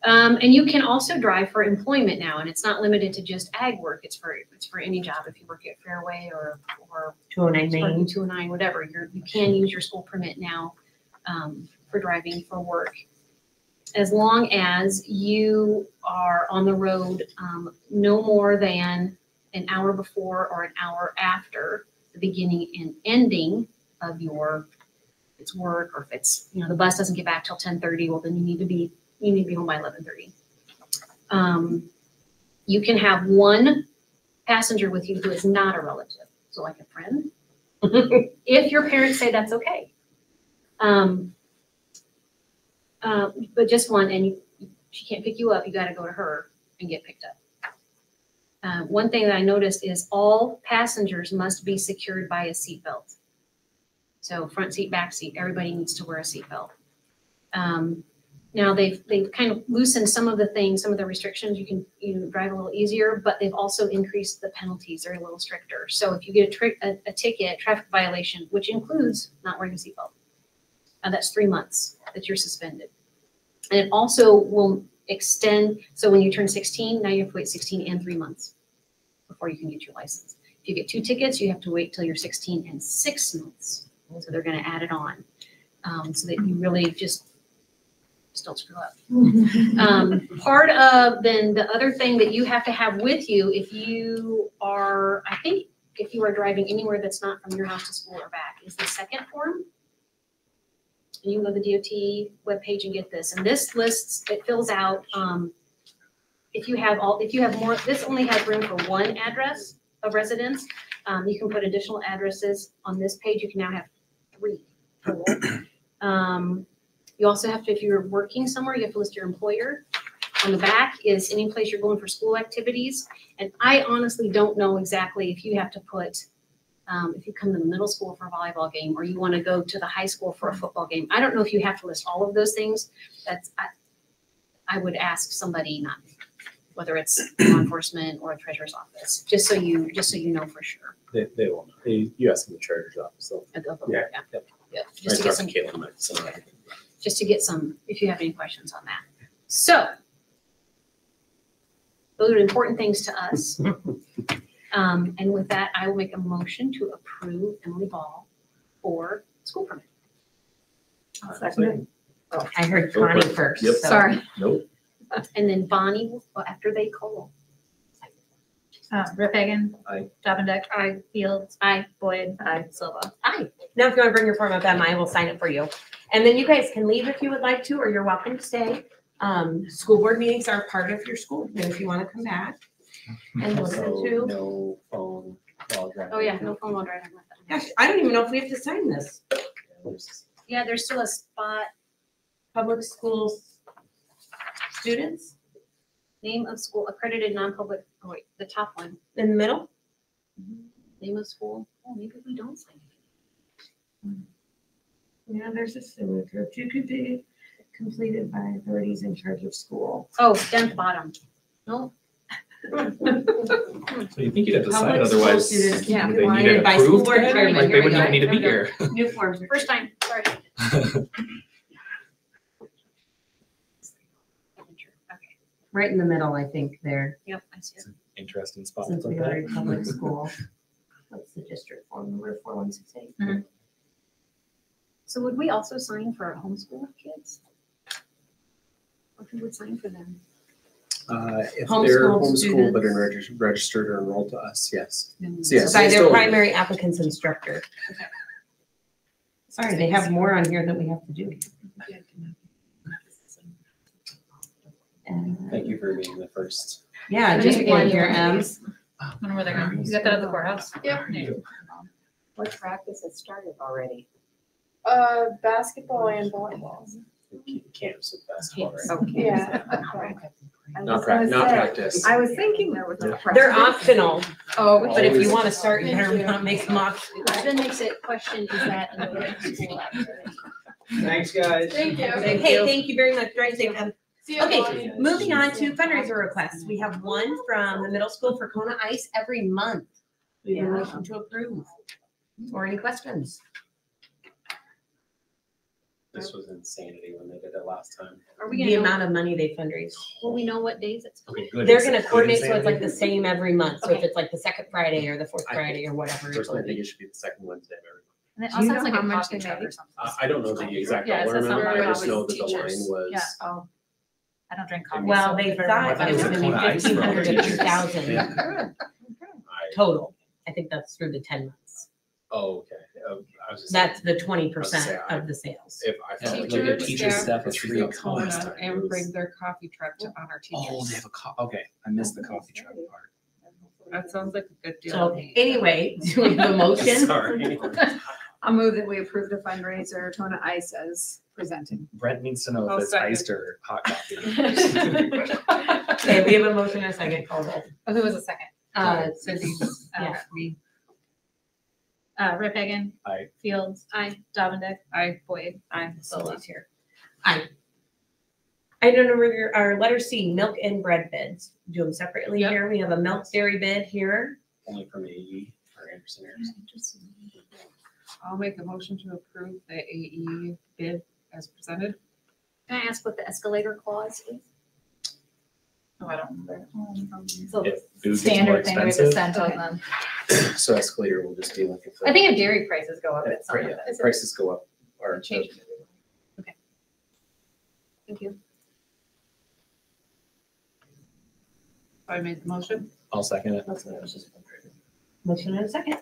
[SPEAKER 2] And you can also drive for employment now, and it's not limited to just ag work. It's for any job. If you work at Fairway or
[SPEAKER 1] 209 Main.
[SPEAKER 2] 209, whatever, you can use your school permit now for driving for work. as long as you are on the road no more than an hour before or an hour after the beginning and ending of your if it's work, or if it's, you know, the bus doesn't get back till 10:30, well, then you need to be home by 11:30. You can have one passenger with you who is not a relative, so like a friend, if your parents say that's okay. But just one, and she can't pick you up, you gotta go to her and get picked up. One thing that I noticed is all passengers must be secured by a seatbelt. So front seat, back seat, everybody needs to wear a seatbelt. Now they've kind of loosened some of the things, some of the restrictions. You can drive a little easier, but they've also increased the penalties. They're a little stricter. So if you get a ticket, traffic violation, which includes not wearing a seatbelt, that's 3 months that you're suspended. And it also will extend. So when you turn 16, now you have to wait 16 and 3 months before you can get your license. If you get 2 tickets, you have to wait till you're 16 and 6 months. So they're going to add it on so that you really just don't screw up. Part of then the other thing that you have to have with you if you are, I think if you are driving anywhere that's not from your house to school or back, is the second form. And you can go to the DOT webpage and get this. And this lists, it fills out if you have more, this only has room for 1 address of residence. You can put additional addresses on this page. You can now have 3 total. You also have to, if you're working somewhere, you have to list your employer. On the back is any place you're going for school activities. And I honestly don't know exactly if you have to put, if you come to the middle school for a volleyball game, or you want to go to the high school for a football game. I don't know if you have to list all of those things. I would ask somebody, not whether it's law enforcement or a treasurer's office, just so you know for sure.
[SPEAKER 5] They will know. You ask them the treasurer's office. So.
[SPEAKER 2] Yeah. Just to get some. Just to get some, if you have any questions on that. So those are important things to us. And with that, I will make a motion to approve Emily Ball for school permit.
[SPEAKER 4] Second.
[SPEAKER 12] Oh, I heard Connie first.
[SPEAKER 5] Yep.
[SPEAKER 12] So.
[SPEAKER 2] Sorry.
[SPEAKER 5] Nope.
[SPEAKER 2] And then Bonnie will, after they call.
[SPEAKER 13] Rick Hagan.
[SPEAKER 5] Aye.
[SPEAKER 13] Jovendick. Aye. Fields.
[SPEAKER 2] Aye.
[SPEAKER 13] Boyd.
[SPEAKER 4] Aye.
[SPEAKER 13] Silva.
[SPEAKER 12] Aye. Now, if you want to bring your form up, Emma, I will sign it for you. And then you guys can leave if you would like to, or you're welcome to stay. School board meetings are part of your school, and if you want to come back and listen to.
[SPEAKER 5] No phone while driving.
[SPEAKER 2] Oh yeah, no phone while driving.
[SPEAKER 12] Gosh, I don't even know if we have to sign this.
[SPEAKER 2] Yeah, there's still a spot.
[SPEAKER 12] Public schools students
[SPEAKER 2] Name of school, accredited non-public, oh wait, the top one.
[SPEAKER 12] in the middle.
[SPEAKER 2] Name of school. Oh, maybe we don't sign it.
[SPEAKER 12] Yeah, there's a signature. You could be completed by authorities in charge of school.
[SPEAKER 2] Oh, down at the bottom. No.
[SPEAKER 5] So you think you'd have to sign
[SPEAKER 12] Public
[SPEAKER 5] it,
[SPEAKER 12] school
[SPEAKER 5] otherwise
[SPEAKER 12] students
[SPEAKER 2] yeah,
[SPEAKER 5] they need
[SPEAKER 12] wanted
[SPEAKER 5] it
[SPEAKER 12] by school
[SPEAKER 5] approved
[SPEAKER 12] board
[SPEAKER 5] then?
[SPEAKER 12] chairman.
[SPEAKER 5] Like
[SPEAKER 12] Here
[SPEAKER 5] they
[SPEAKER 12] we
[SPEAKER 5] wouldn't
[SPEAKER 12] go.
[SPEAKER 5] even need to be
[SPEAKER 12] Here
[SPEAKER 5] here.
[SPEAKER 12] New forms.
[SPEAKER 2] First time, sorry. Okay.
[SPEAKER 12] Right in the middle, I think, there,
[SPEAKER 2] Yep, I see it.
[SPEAKER 5] Interesting spot.
[SPEAKER 12] since we are a public school. What's the district form number? 4168.
[SPEAKER 2] So would we also sign for homeschool kids? Or who would sign for them?
[SPEAKER 3] If they're
[SPEAKER 12] Homeschooled
[SPEAKER 3] homeschooled but
[SPEAKER 12] students.
[SPEAKER 3] registered or enrolled to us, yes.
[SPEAKER 2] Then-
[SPEAKER 3] So yes,
[SPEAKER 12] By
[SPEAKER 3] they
[SPEAKER 12] their
[SPEAKER 3] still-
[SPEAKER 12] primary applicant's instructor.
[SPEAKER 2] Okay.
[SPEAKER 12] Sorry, they have more on here than we have to do.
[SPEAKER 3] Thank you for being the first.
[SPEAKER 12] Yeah, just one here,
[SPEAKER 13] I wonder where they're going. You got that at the courthouse?
[SPEAKER 10] Yep.
[SPEAKER 4] What practice has started already?
[SPEAKER 10] Basketball and volleyball.
[SPEAKER 3] Camps with basketball, right?
[SPEAKER 4] Okay.
[SPEAKER 10] Yeah.
[SPEAKER 3] Not practice.
[SPEAKER 4] I was thinking there was a practice.
[SPEAKER 12] They're optional,
[SPEAKER 10] Oh,
[SPEAKER 12] but if you
[SPEAKER 3] Always.
[SPEAKER 12] want to start, you better
[SPEAKER 10] Thank you.
[SPEAKER 12] not make them optional.
[SPEAKER 2] Which then makes it question, is that a school activity?
[SPEAKER 11] Thanks, guys.
[SPEAKER 10] Thank you.
[SPEAKER 12] Hey, thank you very much. Drive safe.
[SPEAKER 10] See you,
[SPEAKER 12] Okay,
[SPEAKER 10] Bonnie.
[SPEAKER 12] moving on to fundraiser requests. We have one from the middle school for Kona Ice every month. We have a motion to approve. Or any questions?
[SPEAKER 3] This was insanity when they did it last time.
[SPEAKER 2] Are we
[SPEAKER 12] The
[SPEAKER 2] gonna know,
[SPEAKER 12] amount of money they fundraise.
[SPEAKER 2] will we know what days it's?
[SPEAKER 5] Okay, good.
[SPEAKER 12] They're
[SPEAKER 5] Is
[SPEAKER 12] gonna
[SPEAKER 5] it good
[SPEAKER 12] coordinate so it's
[SPEAKER 5] insanity?
[SPEAKER 12] like the same every month. So if
[SPEAKER 2] Okay.
[SPEAKER 12] it's like the second Friday or the fourth
[SPEAKER 3] I
[SPEAKER 12] Friday or whatever. it's
[SPEAKER 3] Personally, I
[SPEAKER 12] gonna
[SPEAKER 3] think
[SPEAKER 12] be.
[SPEAKER 3] it should be the second Wednesday of every month.
[SPEAKER 13] And it
[SPEAKER 4] Do you
[SPEAKER 13] also
[SPEAKER 4] know
[SPEAKER 13] has like
[SPEAKER 4] how
[SPEAKER 13] a
[SPEAKER 4] much
[SPEAKER 13] coffee
[SPEAKER 4] they
[SPEAKER 13] truck
[SPEAKER 4] made?
[SPEAKER 13] or something.
[SPEAKER 3] I don't know the exact
[SPEAKER 13] Yeah,
[SPEAKER 3] dollar
[SPEAKER 13] so
[SPEAKER 3] amount,
[SPEAKER 13] some
[SPEAKER 3] I just
[SPEAKER 13] probably
[SPEAKER 3] know that the
[SPEAKER 13] teachers.
[SPEAKER 3] line was
[SPEAKER 13] Yeah.
[SPEAKER 4] Oh,
[SPEAKER 13] I don't drink coffee.
[SPEAKER 12] Well,
[SPEAKER 13] so
[SPEAKER 12] they
[SPEAKER 13] if I
[SPEAKER 12] thought
[SPEAKER 13] remember
[SPEAKER 12] it was
[SPEAKER 5] Kona
[SPEAKER 12] gonna be
[SPEAKER 5] Ice for all
[SPEAKER 12] 1,500
[SPEAKER 5] the
[SPEAKER 12] to
[SPEAKER 5] teachers.
[SPEAKER 12] 2,000
[SPEAKER 5] Yeah.
[SPEAKER 12] total. I think that's through the 10 months.
[SPEAKER 3] Oh, okay. I was just.
[SPEAKER 12] That's the
[SPEAKER 3] I
[SPEAKER 12] 20%
[SPEAKER 3] was gonna say,
[SPEAKER 12] of the sales.
[SPEAKER 3] If I felt like
[SPEAKER 6] Teachers,
[SPEAKER 3] it
[SPEAKER 5] teachers,
[SPEAKER 6] staff
[SPEAKER 5] staff is
[SPEAKER 6] free
[SPEAKER 5] free
[SPEAKER 6] Kona
[SPEAKER 5] Kona.
[SPEAKER 6] and bring their coffee truck to honor teachers.
[SPEAKER 5] Oh, they have a okay. I missed the coffee truck part.
[SPEAKER 6] That sounds like a good deal.
[SPEAKER 12] So
[SPEAKER 6] to me.
[SPEAKER 12] anyway, do we have a motion?
[SPEAKER 3] Sorry.
[SPEAKER 4] I'll move that we approve the fundraiser Kona Ice as presented.
[SPEAKER 5] Brent needs to know
[SPEAKER 6] I'll
[SPEAKER 5] if it's
[SPEAKER 6] second.
[SPEAKER 5] iced or hot coffee.
[SPEAKER 12] Okay, we have a motion and a second call roll.
[SPEAKER 13] Oh, who was the second?
[SPEAKER 6] Cindy,
[SPEAKER 12] yeah.
[SPEAKER 6] me,
[SPEAKER 13] Rick Hagan.
[SPEAKER 5] Aye.
[SPEAKER 13] Fields. Aye. Dominic.
[SPEAKER 6] Aye.
[SPEAKER 13] Boyd. Aye.
[SPEAKER 12] Solis here. Aye. Item number, our letter C, milk and bread bids. Do them separately
[SPEAKER 6] Yep.
[SPEAKER 12] here. We have a milk dairy bid here.
[SPEAKER 3] Only from AE or Anderson Harris.
[SPEAKER 6] I'll make a motion to approve the AE bid as presented.
[SPEAKER 2] Can I ask what the escalator clause is?
[SPEAKER 6] Oh, I don't remember.
[SPEAKER 13] So
[SPEAKER 5] If food gets more
[SPEAKER 13] standard thing we just
[SPEAKER 5] expensive,
[SPEAKER 13] sent on them.
[SPEAKER 3] So escalator will just be like if.
[SPEAKER 13] I think if dairy prices go up, it's something.
[SPEAKER 3] Yeah, prices go up or
[SPEAKER 13] Change.
[SPEAKER 2] Thank you.
[SPEAKER 6] I made the motion.
[SPEAKER 5] I'll second it.
[SPEAKER 12] Motion and a second.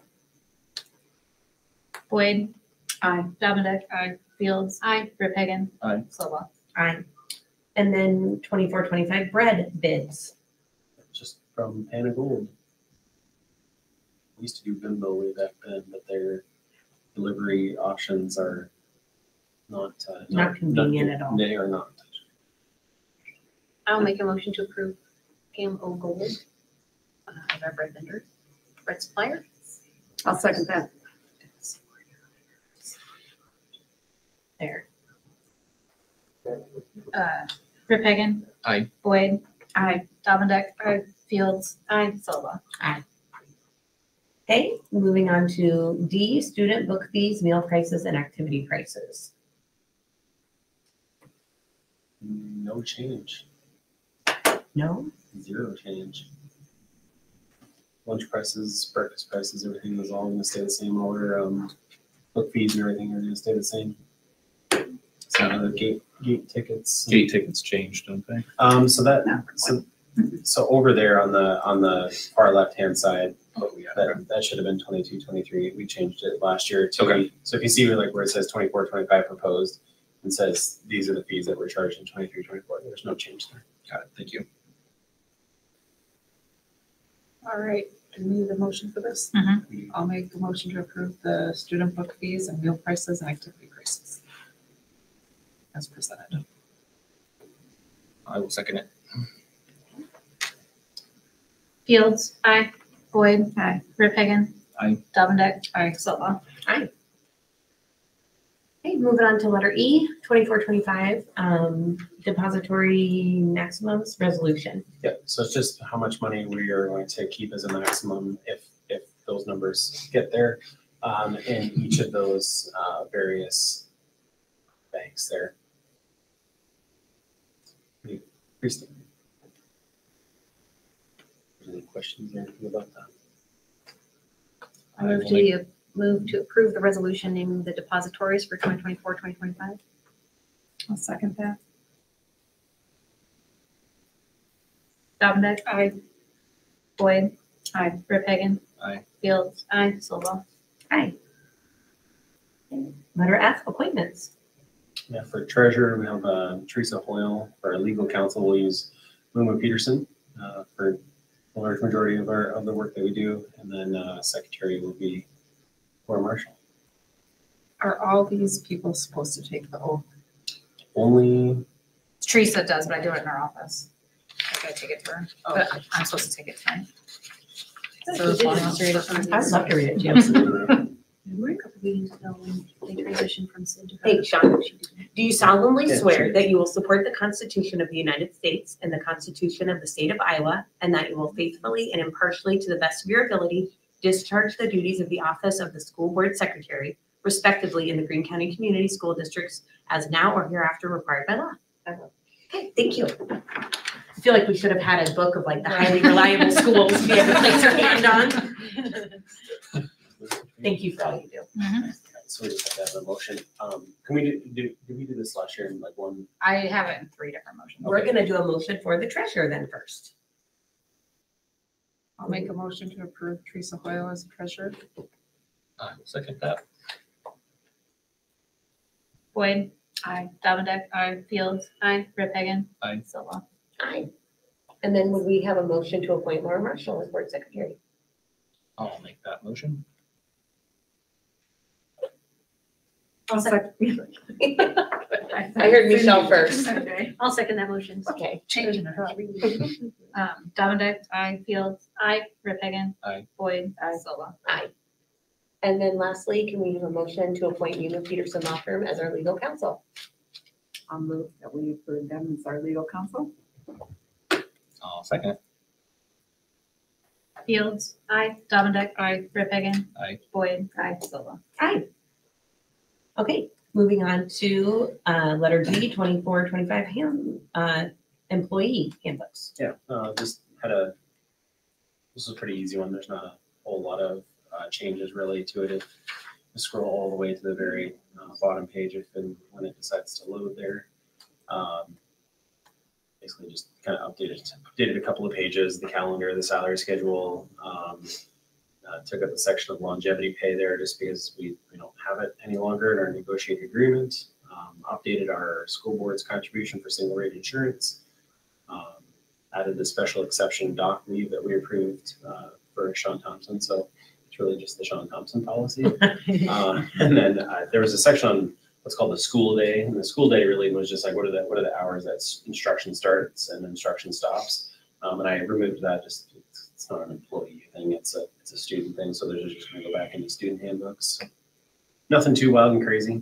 [SPEAKER 13] Boyd.
[SPEAKER 4] Aye.
[SPEAKER 13] Dominic.
[SPEAKER 6] Aye.
[SPEAKER 13] Fields. Aye. Rick Hagan.
[SPEAKER 5] Aye.
[SPEAKER 13] Silva.
[SPEAKER 12] Aye. And then 24-25 bread bids.
[SPEAKER 3] Just from Pan Gold. We used to do Bimbo way back then, but their delivery options are not.
[SPEAKER 12] Not convenient at all.
[SPEAKER 3] They are not.
[SPEAKER 2] I'll make a motion to approve Pam O. Gold, our bread vendor, bread supplier.
[SPEAKER 4] I'll second that.
[SPEAKER 12] There.
[SPEAKER 13] Rick Hagan.
[SPEAKER 5] Aye.
[SPEAKER 13] Boyd.
[SPEAKER 4] Aye.
[SPEAKER 13] Dominic. Aye. Fields. Aye. Silva.
[SPEAKER 12] Okay, moving on to D, student book fees, meal prices, and activity prices.
[SPEAKER 3] No change.
[SPEAKER 12] No?
[SPEAKER 3] Zero change. Lunch prices, breakfast prices, everything is all gonna stay the same. All our book fees and everything are gonna stay the same. So the gate tickets.
[SPEAKER 5] Gate tickets changed, don't they?
[SPEAKER 3] So over there on the far left-hand side, that should have been 22, 23. We changed it last year to.
[SPEAKER 5] Okay.
[SPEAKER 3] So if you see where it says 24, 25 proposed, and says these are the fees that we're charging 23, 24, there's no change there.
[SPEAKER 5] Got it. Thank you.
[SPEAKER 6] All right, do we need a motion for this?
[SPEAKER 13] Mhm.
[SPEAKER 6] I'll make the motion to approve the student book fees and meal prices and activity prices as presented.
[SPEAKER 5] I will second it.
[SPEAKER 13] Fields. Aye. Boyd.
[SPEAKER 4] Aye.
[SPEAKER 13] Rick Hagan.
[SPEAKER 5] Aye.
[SPEAKER 13] Dominic.
[SPEAKER 6] Aye.
[SPEAKER 13] Silva.
[SPEAKER 12] Okay, moving on to letter E, 24-25, depository maximums resolution.
[SPEAKER 3] Yeah, so it's just how much money we are going to keep as a maximum if those numbers get there, in each of those various banks there. Pretty standard. Any questions or anything about that?
[SPEAKER 2] I move to approve the resolution naming the depositories for 2024, 2025.
[SPEAKER 4] I'll second that.
[SPEAKER 13] Dominic. Aye. Boyd.
[SPEAKER 4] Aye.
[SPEAKER 13] Rick Hagan.
[SPEAKER 5] Aye.
[SPEAKER 13] Fields. Aye. Silva.
[SPEAKER 12] Aye. Letter F, appointments.
[SPEAKER 3] Yeah, for treasurer, we have Teresa Hoyle. For our legal counsel, we'll use Luma Peterson for the large majority of the work that we do. And then secretary will be Laura Marshall.
[SPEAKER 6] Are all these people supposed to take the oath?
[SPEAKER 3] Only,
[SPEAKER 13] Teresa does, but I do it in our office. I gotta take it for her, but I'm supposed to take it tonight. So as long as you read it from
[SPEAKER 12] I'd love to read it, Jim.
[SPEAKER 2] We were a couple meetings ago when they transitioned from Sid to her.
[SPEAKER 12] Hey, Sean, do you solemnly
[SPEAKER 3] Yeah,
[SPEAKER 12] swear
[SPEAKER 3] sure.
[SPEAKER 12] that you will support the Constitution of the United States and the Constitution of the State of Iowa, and that you will faithfully and impartially, to the best of your ability, discharge the duties of the office of the school board secretary, respectively, in the Greene County Community School Districts as now or hereafter required by law? Okay, thank you. I feel like we should have had a book of like the highly reliable schools we have to place our hand on. Thank you for all you do.
[SPEAKER 3] So we just have to have a motion. Can we did we do this last year in like one?
[SPEAKER 13] I have it in 3 different motions.
[SPEAKER 12] We're gonna do a motion for the treasurer then first.
[SPEAKER 6] I'll make a motion to approve Teresa Hoyle as treasurer.
[SPEAKER 5] I will second that.
[SPEAKER 2] Boyd.
[SPEAKER 6] Aye.
[SPEAKER 2] Dominic. Aye. Fields. Aye. Rip Hagan.
[SPEAKER 5] Aye.
[SPEAKER 2] Silva.
[SPEAKER 12] Aye. And then would we have a motion to appoint Laura Marshall as board secretary?
[SPEAKER 5] I'll make that motion.
[SPEAKER 10] I'll second.
[SPEAKER 12] I heard Michelle first.
[SPEAKER 10] Okay.
[SPEAKER 2] I'll second that motion.
[SPEAKER 12] Okay.
[SPEAKER 6] Changing it up.
[SPEAKER 2] Dominic. Aye. Fields. Aye. Rip Hagan.
[SPEAKER 5] Aye.
[SPEAKER 2] Boyd. Silva.
[SPEAKER 12] Aye. And then lastly, can we have a motion to appoint Nina Peterson Law Firm as our legal counsel?
[SPEAKER 4] I'll move that we approve them as our legal counsel.
[SPEAKER 5] I'll second it.
[SPEAKER 2] Fields. Aye. Dominic. Aye. Rip Hagan.
[SPEAKER 5] Aye.
[SPEAKER 2] Boyd. Silva.
[SPEAKER 12] Aye. Okay, moving on to letter G, 24-25 employee handbooks.
[SPEAKER 3] Yeah, just this is a pretty easy one. There's not a whole lot of changes really to it. If you scroll all the way to the very bottom page, when it decides to load there. Basically just kind of updated a couple of pages, the calendar, the salary schedule, took up the section of longevity pay there just because we don't have it any longer in our negotiated agreement. Updated our school board's contribution for single rate insurance. Added the special exception doc leave that we approved for Sean Thompson. So it's really just the Sean Thompson policy. And then there was a section on what's called the school day. And the school day really was just like, what are the hours that instruction starts and instruction stops? And I removed that just, it's not an employee thing, it's a student thing. So there's just gonna go back into student handbooks. Nothing too wild and crazy.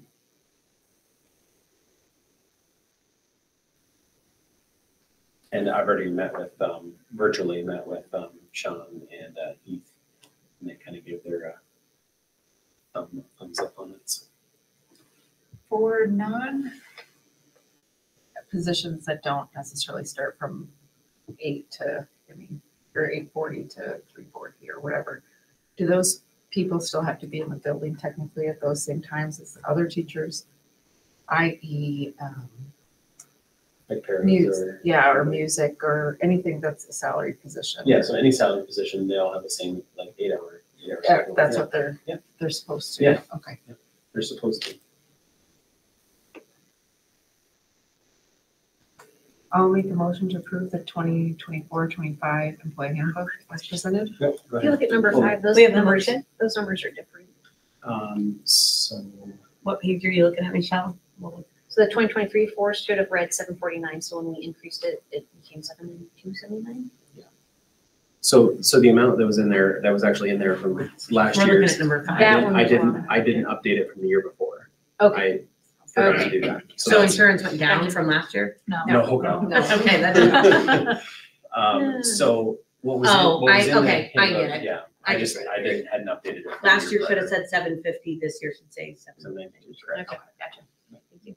[SPEAKER 3] And I've already virtually met with Sean and Heath, and they kind of gave their thumbs up on it. So.
[SPEAKER 6] For non-positions that don't necessarily start from 8 to, or 8:40 to 3:40 or whatever, do those people still have to be in the building technically at those same times as other teachers? I.e.,
[SPEAKER 3] like parents
[SPEAKER 6] or music or anything that's a salaried position.
[SPEAKER 3] Yeah, so any salary position, they all have the same like 8 hour.
[SPEAKER 6] That's what they're supposed to.
[SPEAKER 3] Yeah.
[SPEAKER 6] Okay.
[SPEAKER 3] Yeah. They're supposed to.
[SPEAKER 6] I'll make a motion to approve the 2024-25 employee handbook as presented.
[SPEAKER 3] Yep, go
[SPEAKER 2] If you
[SPEAKER 3] ahead.
[SPEAKER 2] look at number 5, those
[SPEAKER 12] We have the
[SPEAKER 2] numbers,
[SPEAKER 12] motion?
[SPEAKER 2] those numbers are different.
[SPEAKER 3] So
[SPEAKER 12] What page are you looking at, Michelle?
[SPEAKER 2] So the 2023 4 should have read 749. So when we increased it, it became 779.
[SPEAKER 3] So the amount that was in there, that was actually in there from last
[SPEAKER 12] We're looking
[SPEAKER 3] year's.
[SPEAKER 12] at number 5.
[SPEAKER 2] That one
[SPEAKER 3] I
[SPEAKER 2] was
[SPEAKER 3] didn't
[SPEAKER 2] wrong.
[SPEAKER 3] update it from the year before.
[SPEAKER 2] Okay.
[SPEAKER 3] I forgot
[SPEAKER 2] Okay.
[SPEAKER 3] to do that.
[SPEAKER 12] So
[SPEAKER 3] that's-
[SPEAKER 12] insurance went down from last year?
[SPEAKER 13] No.
[SPEAKER 3] No, no.
[SPEAKER 12] Okay, that didn't.
[SPEAKER 3] So what was
[SPEAKER 12] Oh,
[SPEAKER 3] what was in
[SPEAKER 12] okay,
[SPEAKER 3] the
[SPEAKER 12] I
[SPEAKER 3] handbook,
[SPEAKER 12] get it.
[SPEAKER 3] Yeah,
[SPEAKER 12] I
[SPEAKER 3] I
[SPEAKER 12] just-
[SPEAKER 3] hadn't updated it.
[SPEAKER 12] Last year should have said 750, this year should say 750.
[SPEAKER 3] Correct.
[SPEAKER 12] Okay, gotcha. Thank you.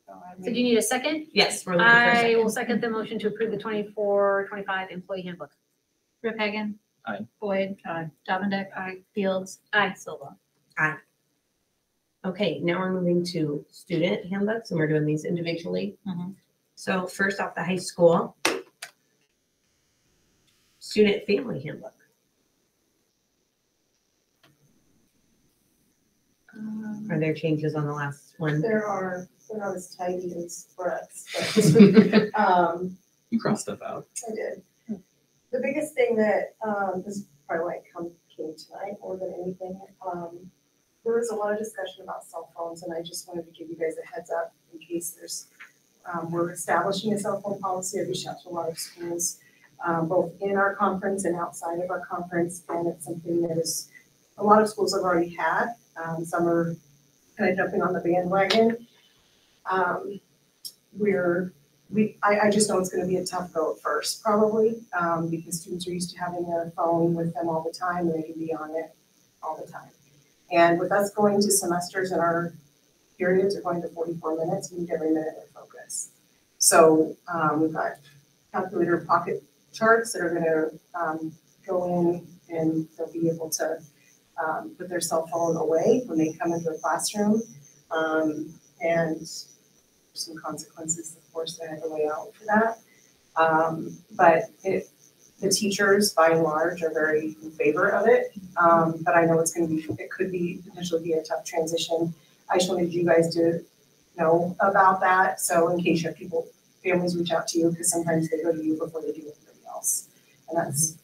[SPEAKER 2] So do you need a second?
[SPEAKER 12] Yes, we're looking for a
[SPEAKER 2] I will
[SPEAKER 12] second.
[SPEAKER 2] second the motion to approve the 24-25 employee handbook. Rip Hagan.
[SPEAKER 5] Aye.
[SPEAKER 2] Boyd. Aye. Dominic. Aye. Fields. Aye. Silva.
[SPEAKER 12] Okay, now we're moving to student handbooks and we're doing these individually.
[SPEAKER 2] Mhm.
[SPEAKER 12] So first off, the high school. Student family handbook. Are there changes on the last one?
[SPEAKER 9] They're not as tidy as for us, but,
[SPEAKER 5] You cross stuff out.
[SPEAKER 9] I did. The biggest thing that, this is probably why it came tonight more than anything, there was a lot of discussion about cell phones, and I just wanted to give you guys a heads up in case we're establishing a cell phone policy. I reached out to a lot of schools, both in our conference and outside of our conference, and it's something that a lot of schools have already had. Some are kind of jumping on the bandwagon. I just know it's going to be a tough go at first, probably, because students are used to having their phone with them all the time, and they can be on it all the time. And with us going to semesters and our periods are going to 44 minutes, we need every minute of focus. So we've got calculator pocket charts that are going to go in, and they'll be able to put their cell phone away when they come into the classroom. And some consequences, of course, that I had to lay out for that. But the teachers, by and large, are very in favor of it. But I know it could potentially be a tough transition. I just wanted you guys to know about that. So in case you have families reach out to you, because sometimes they go to you before they do anybody else. And that's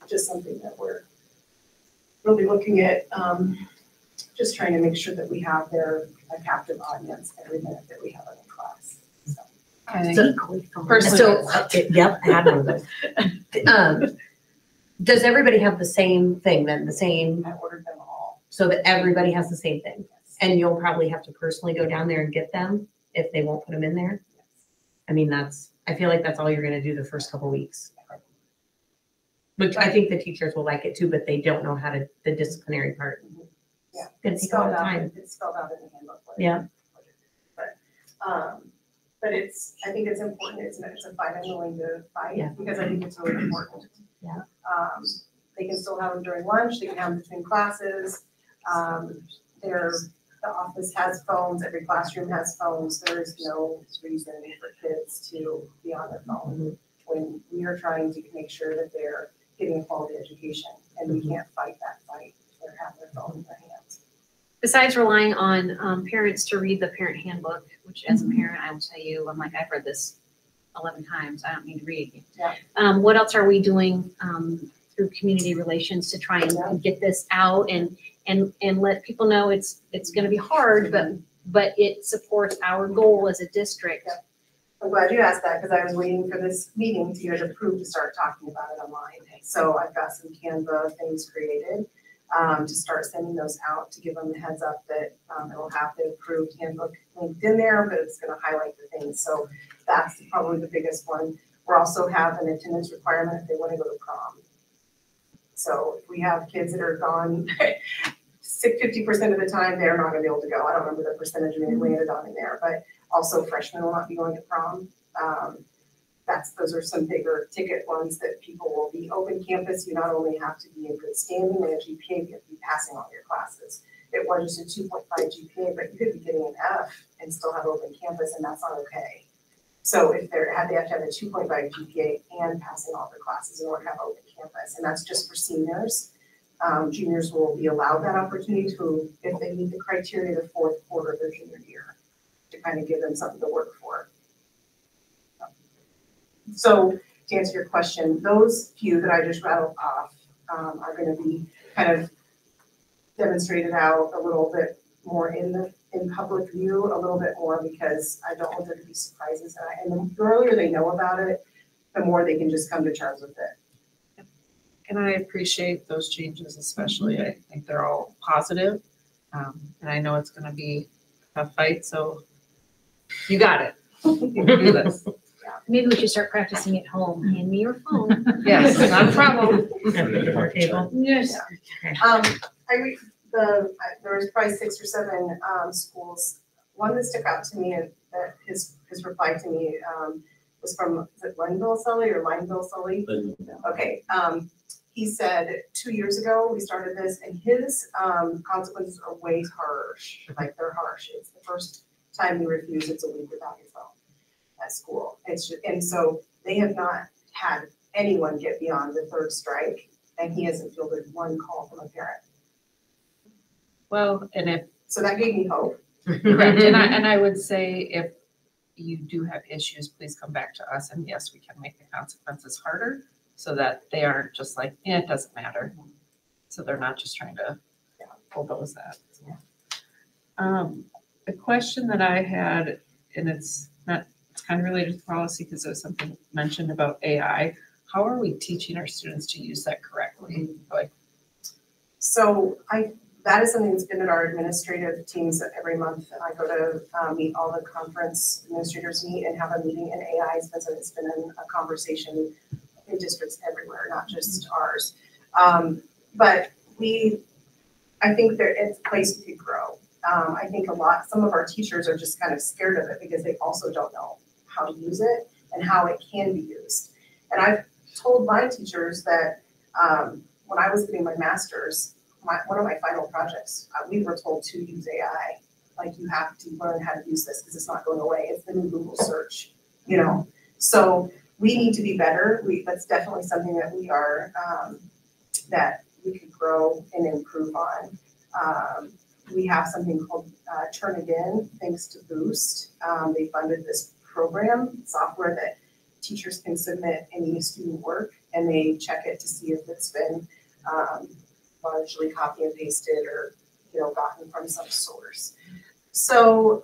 [SPEAKER 9] just something that we're really looking at, just trying to make sure that we have a captive audience every minute that we have in class. So.
[SPEAKER 6] I
[SPEAKER 1] So-
[SPEAKER 6] think personally,
[SPEAKER 1] Yep, I had one of those. Does everybody have the same thing then,
[SPEAKER 9] I ordered them all.
[SPEAKER 1] so that everybody has the same thing? And you'll probably have to personally go down there and get them if they won't put them in there? I mean, I feel like that's all you're gonna do the first couple weeks. Which I think the teachers will like it too, but they don't know the disciplinary part.
[SPEAKER 9] Yeah.
[SPEAKER 1] Gonna take a lot of time.
[SPEAKER 9] It's spelled out in the handbook.
[SPEAKER 1] Yeah.
[SPEAKER 9] But I think it's important, it's a fight I'm willing to fight,
[SPEAKER 1] Yeah.
[SPEAKER 9] because I think it's really important.
[SPEAKER 1] Yeah.
[SPEAKER 9] They can still have them during lunch, they can have them between classes. The office has phones, every classroom has phones, there is no reason for kids to be on their phone when we are trying to make sure that they're getting a quality education, and we can't fight that fight, or have their phone in their hands.
[SPEAKER 2] Besides relying on parents to read the parent handbook, which as a parent, I will tell you, I'm like, I've read this 11 times. I don't need to read.
[SPEAKER 9] Yeah.
[SPEAKER 2] What else are we doing through community relations to try and get this out and let people know it's going to be hard, but it supports our goal as a district.
[SPEAKER 9] Yeah. I'm glad you asked that, because I was waiting for this meeting to get approved to start talking about it online. So I've got some Canva things created to start sending those out, to give them the heads up that it'll have the approved handbook linked in there, but it's going to highlight the things. So that's probably the biggest one. We also have an attendance requirement if they want to go to prom. So if we have kids that are gone 50% of the time, they're not going to be able to go. I don't remember the percentage we landed on in there, but also freshmen will not be going to prom. Those are some bigger ticket ones that people will be open campus. You not only have to be in good standing and a GPA, you have to be passing all your classes. It was just a 2.5 GPA, but you could be getting an F and still have open campus, and that's not okay. So if they have to have a 2.5 GPA and passing all their classes in order to have open campus, and that's just for seniors. Juniors will be allowed that opportunity to, if they meet the criteria, the fourth quarter of their junior year, to kind of give them something to work for. So to answer your question, those few that I just rattled off are going to be kind of demonstrated out a little bit more in public view, a little bit more, because I don't want there to be surprises. And the earlier they know about it, the more they can just come to terms with it.
[SPEAKER 6] and I appreciate those changes especially. I think they're all positive. And I know it's gonna be a fight, so you got it. You can do this.
[SPEAKER 2] Maybe we should start practicing at home. Hand me your phone.
[SPEAKER 6] Yes, not a problem.
[SPEAKER 2] Yes.
[SPEAKER 9] There was probably 6 or 7 schools. One that stuck out to me, and that his reply to me was from, is it Lineville Sully or Lineville Sully? Okay. He said 2 years ago we started this, and his consequences are way harsh. Like, they're harsh. It's the first time you refuse, it's a week without your phone at school. It's just, and so they have not had anyone get beyond the 3rd strike, and he hasn't fielded one call from a parent.
[SPEAKER 6] Well, and
[SPEAKER 9] So that gave me hope.
[SPEAKER 6] correct, and I would say if you do have issues, please come back to us, and yes, we can make the consequences harder so that they aren't just like, it doesn't matter. So they're not just trying to bulldoze that. A question that I had, and it's kind of related to policy because there was something mentioned about AI. How are we teaching our students to use that correctly?
[SPEAKER 9] So that is something that's been at our administrative teams every month. I go to meet all the conference administrators meet and have a meeting in AI. It's been a conversation in districts everywhere, not just ours. But I think it's a place to grow. I think some of our teachers are just kind of scared of it because they also don't know how to use it and how it can be used. And I've told my teachers that when I was getting my master's, one of my final projects, we were told to use AI. Like, you have to learn how to use this because it's not going away. It's the new Google search, you know? So we need to be better. That's definitely something that we are, that we could grow and improve on. We have something called Turn It In, thanks to Boost. They funded this program, software that teachers can submit any student work, and they check it to see if it's been largely copy and pasted or, you know, gotten from some source. So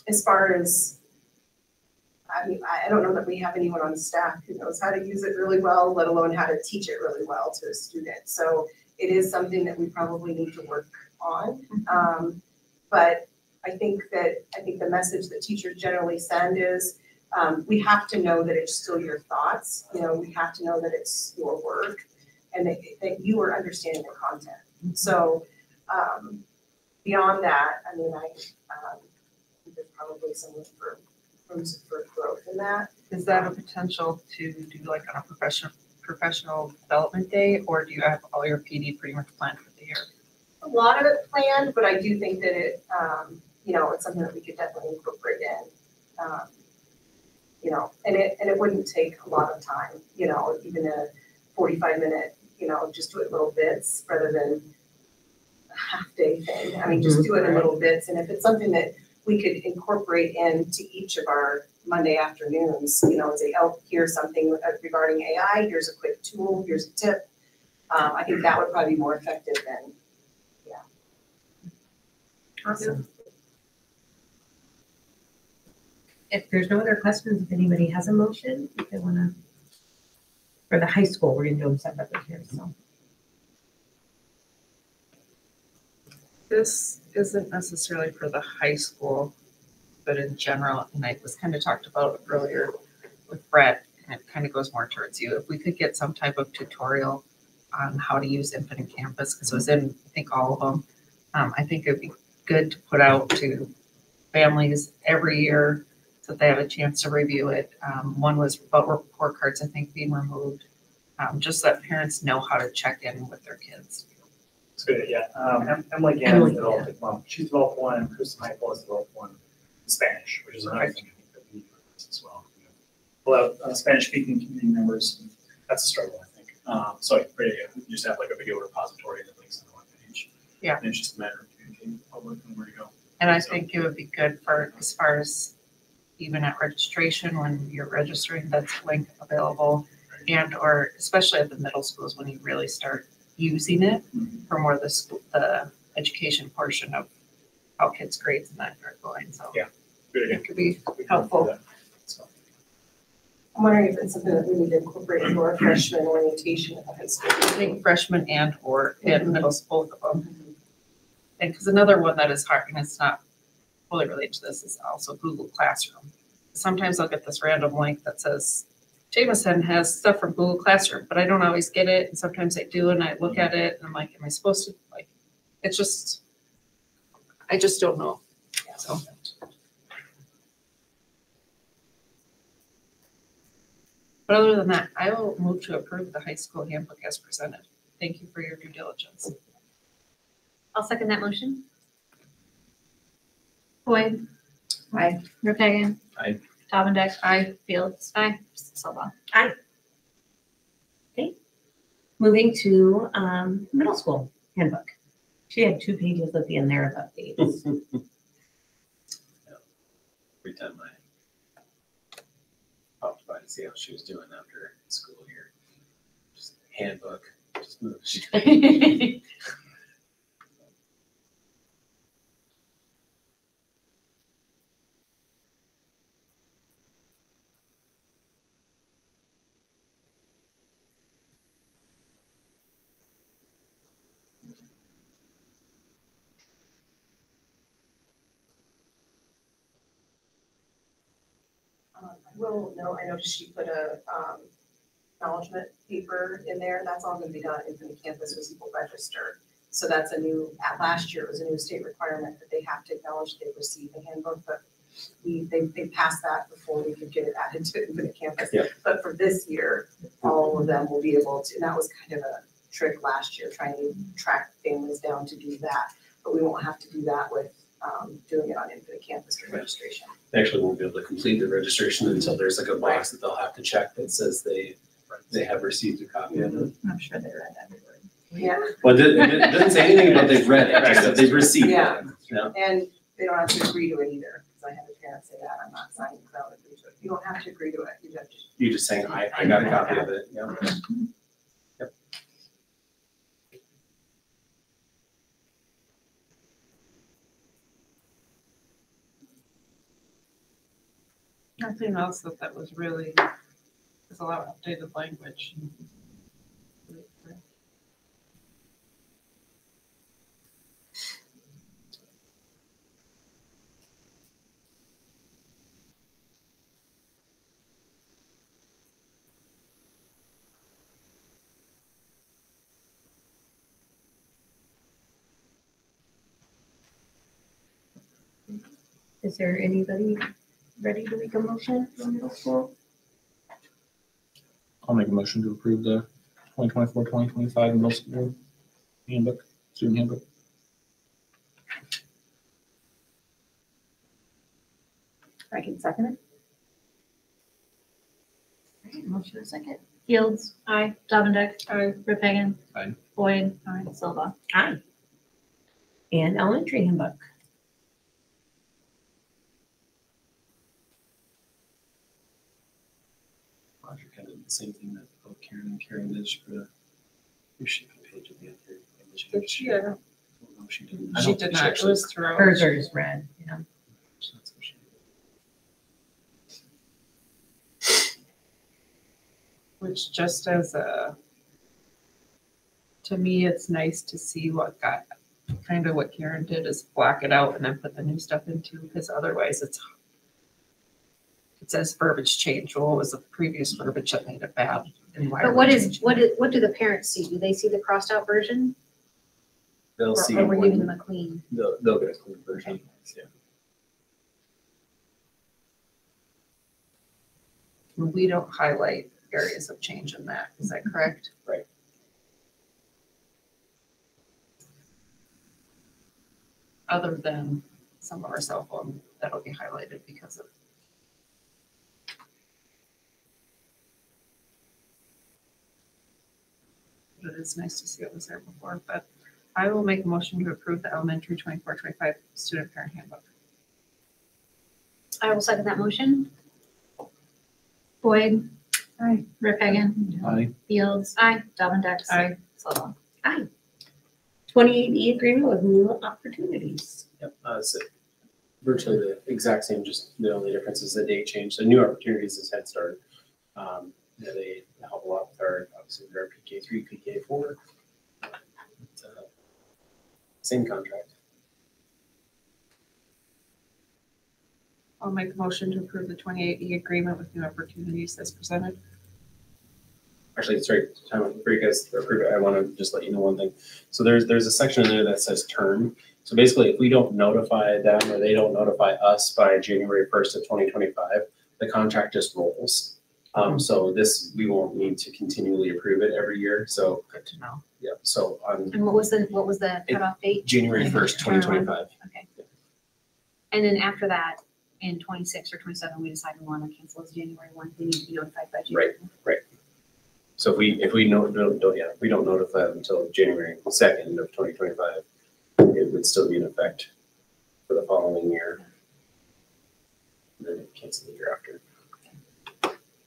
[SPEAKER 9] as far as, I mean, I don't know that we have anyone on staff who knows how to use it really well, let alone how to teach it really well to a student. So it is something that we probably need to work on. But I think the message that teachers generally send is, we have to know that it's still your thoughts. You know, we have to know that it's your work and that you are understanding the content. So beyond that, I mean, I think there's probably some room for growth in that.
[SPEAKER 6] Is that a potential to do like on a professional development day, or do you have all your PD pretty much planned for the year?
[SPEAKER 9] A lot of it planned, but I do think that it, you know, it's something that we could definitely incorporate in. You know, and it wouldn't take a lot of time, you know, even a 45-minute, you know, just do it little bits rather than a half-day thing. I mean, just do it in little bits. And if it's something that we could incorporate into each of our Monday afternoons, you know, and say, oh, here's something regarding AI, here's a quick tool, here's a tip. I think that would probably be more effective than, yeah.
[SPEAKER 12] Awesome. If there's no other questions, if anybody has a motion, if they want to, for the high school, we're going to do them separately here, so.
[SPEAKER 6] This isn't necessarily for the high school, but in general, and I was kind of talked about earlier with Brett, and it kind of goes more towards you. If we could get some type of tutorial on how to use Infinite Campus, because it was in, I think, all of them. I think it'd be good to put out to families every year so that they have a chance to review it. One was about report cards, I think, being removed, just so that parents know how to check in with their kids.
[SPEAKER 11] It's good, yeah. Emily Gannon developed one. She's developed one, and Chris Michael has developed one in Spanish, which is another thing I think that we need for this as well. We'll have Spanish-speaking community members. That's a struggle, I think. So you just have like a video repository that links to the web page.
[SPEAKER 6] Yeah.
[SPEAKER 11] And it's just a matter of communicating with the public and where to go.
[SPEAKER 6] And I think it would be good for, as far as even at registration, when you're registering, that's link available, and or especially at the middle schools when you really start using it for more of the education portion of how kids' grades and that are going. So
[SPEAKER 11] Yeah. Good idea.
[SPEAKER 6] it could be helpful.
[SPEAKER 11] So.
[SPEAKER 9] I'm wondering if it's something that we need to incorporate into our freshman orientation at the high school.
[SPEAKER 6] I think freshmen and or in middle school, both of them. And because another one that is hard, and it's not fully related to this, is also Google Classroom. Sometimes I'll get this random link that says Jameson has stuff from Google Classroom, but I don't always get it. And sometimes I do, and I look at it and I'm like, am I supposed to? Like, it's just, I just don't know. So. But other than that, I will move to approve the high school handbook as presented. Thank you for your due diligence.
[SPEAKER 2] I'll second that motion. Boyd.
[SPEAKER 4] Aye.
[SPEAKER 2] Verpagan.
[SPEAKER 5] Aye.
[SPEAKER 2] Davendek.
[SPEAKER 6] Aye.
[SPEAKER 2] Fields. Aye. Silva.
[SPEAKER 12] Moving to middle school handbook. She had 2 pages at the end there of updates.
[SPEAKER 3] Every time I popped by to see how she was doing after school year. Just handbook, just move.
[SPEAKER 9] I noticed she put a acknowledgement paper in there. That's all going to be done in the campus as people register. So that's a new, last year it was a new state requirement that they have to acknowledge they received the handbook, but they passed that before we could get it added to Infinite Campus.
[SPEAKER 3] Yep.
[SPEAKER 9] But for this year, all of them will be able to, and that was kind of a trick last year, trying to track families down to do that. But we won't have to do that with doing it on Infinite Campus for registration.
[SPEAKER 3] They actually won't be able to complete the registration until there's like a box that they'll have to check that says they have received a copy of it.
[SPEAKER 13] I'm sure they read every word.
[SPEAKER 9] Yeah.
[SPEAKER 3] Well, it doesn't say anything about they've read it, just that they've received it.
[SPEAKER 9] Yeah.
[SPEAKER 3] Yeah.
[SPEAKER 9] And they don't have to agree to it either, because I had a parent say that, I'm not signing because I don't agree to it. You don't have to agree to it, you just.
[SPEAKER 3] You just saying, I got a copy of it, yeah. Yep.
[SPEAKER 6] Nothing else that was really, there's a lot of updated language.
[SPEAKER 1] Is there anybody ready to make a motion for middle school?
[SPEAKER 5] I'll make a motion to approve the 2024-2025 middle school handbook, student handbook.
[SPEAKER 4] I can second it.
[SPEAKER 1] All right, motion and second.
[SPEAKER 2] Fields. Aye. Dominic. Aye. Ripagan.
[SPEAKER 5] Aye.
[SPEAKER 2] Boyd. Aye. Silva.
[SPEAKER 1] Aye. And elementary handbook.
[SPEAKER 3] Roger kind of did the same thing that both Karen did for the shipping page at the end here.
[SPEAKER 6] Did she? I don't-
[SPEAKER 3] No, she didn't. I
[SPEAKER 6] She
[SPEAKER 3] don't
[SPEAKER 6] did
[SPEAKER 3] think
[SPEAKER 6] not, it
[SPEAKER 3] actually-
[SPEAKER 6] was throughout.
[SPEAKER 1] Hers is red, yeah.
[SPEAKER 3] That's what she did.
[SPEAKER 6] Which just as a, to me, it's nice to see what got, kind of what Karen did is black it out and then put the new stuff into, because otherwise it says verbiage change. Well, it was the previous verbiage that made it bad. And why are
[SPEAKER 2] But what
[SPEAKER 6] we
[SPEAKER 2] is,
[SPEAKER 6] changing
[SPEAKER 2] what do the parents see? Do they see the crossed out version?
[SPEAKER 3] They'll
[SPEAKER 2] Or
[SPEAKER 3] see
[SPEAKER 2] are we giving
[SPEAKER 3] when,
[SPEAKER 2] them a clean?
[SPEAKER 3] they'll get a clean version, yeah.
[SPEAKER 6] it? We don't highlight areas of change in that. Is that correct?
[SPEAKER 3] Right.
[SPEAKER 6] Other than some of our cell phone, that'll be highlighted because of. But it is nice to see it was there before, but I will make a motion to approve the elementary 24-25 student parent handbook.
[SPEAKER 2] I will second that motion. Boyd.
[SPEAKER 4] Aye.
[SPEAKER 2] Ripagan.
[SPEAKER 5] Aye.
[SPEAKER 2] Fields. Aye. Dominic.
[SPEAKER 6] Aye.
[SPEAKER 2] Silva.
[SPEAKER 1] 28E agreement with new opportunities.
[SPEAKER 3] Yep, so virtually the exact same, just the only difference is the date change. So new opportunities is Head Start. They help a lot with our, obviously, our PK3, PK4. It's, same contract.
[SPEAKER 6] I'll make a motion to approve the 28E agreement with new opportunities as presented.
[SPEAKER 3] Actually, sorry, for you guys to approve it, I want to just let you know one thing. So there's a section in there that says term. So basically, if we don't notify them or they don't notify us by January 1st of 2025, the contract just rolls. So this, we won't need to continually approve it every year. So
[SPEAKER 6] Good to know.
[SPEAKER 3] yeah, so on
[SPEAKER 2] And what was the cutoff date?
[SPEAKER 3] January 1st, 2025.
[SPEAKER 2] Okay. And then after that, in 26 or 27, we decide we want to cancel as January 1, they need to be notified by January.
[SPEAKER 3] Right. So if we we don't notify them until January 2nd of 2025, it would still be in effect for the following year. And then it cancel the year after.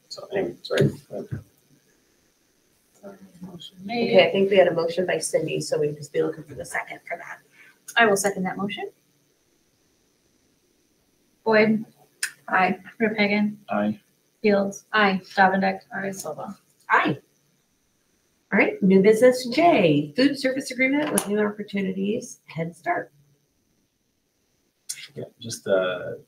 [SPEAKER 3] So anyway, sorry.
[SPEAKER 6] Motion made.
[SPEAKER 1] Okay, I think we had a motion by Cindy, so we'd just be looking for the second for that.
[SPEAKER 2] I will second that motion. Boyd.
[SPEAKER 4] Aye.
[SPEAKER 2] Ripagan.
[SPEAKER 5] Aye.
[SPEAKER 2] Fields. Aye. Dominic. Aye. Silva.
[SPEAKER 1] Aye. All right, new business J, food service agreement with new opportunities, Head Start.
[SPEAKER 3] Yeah, just the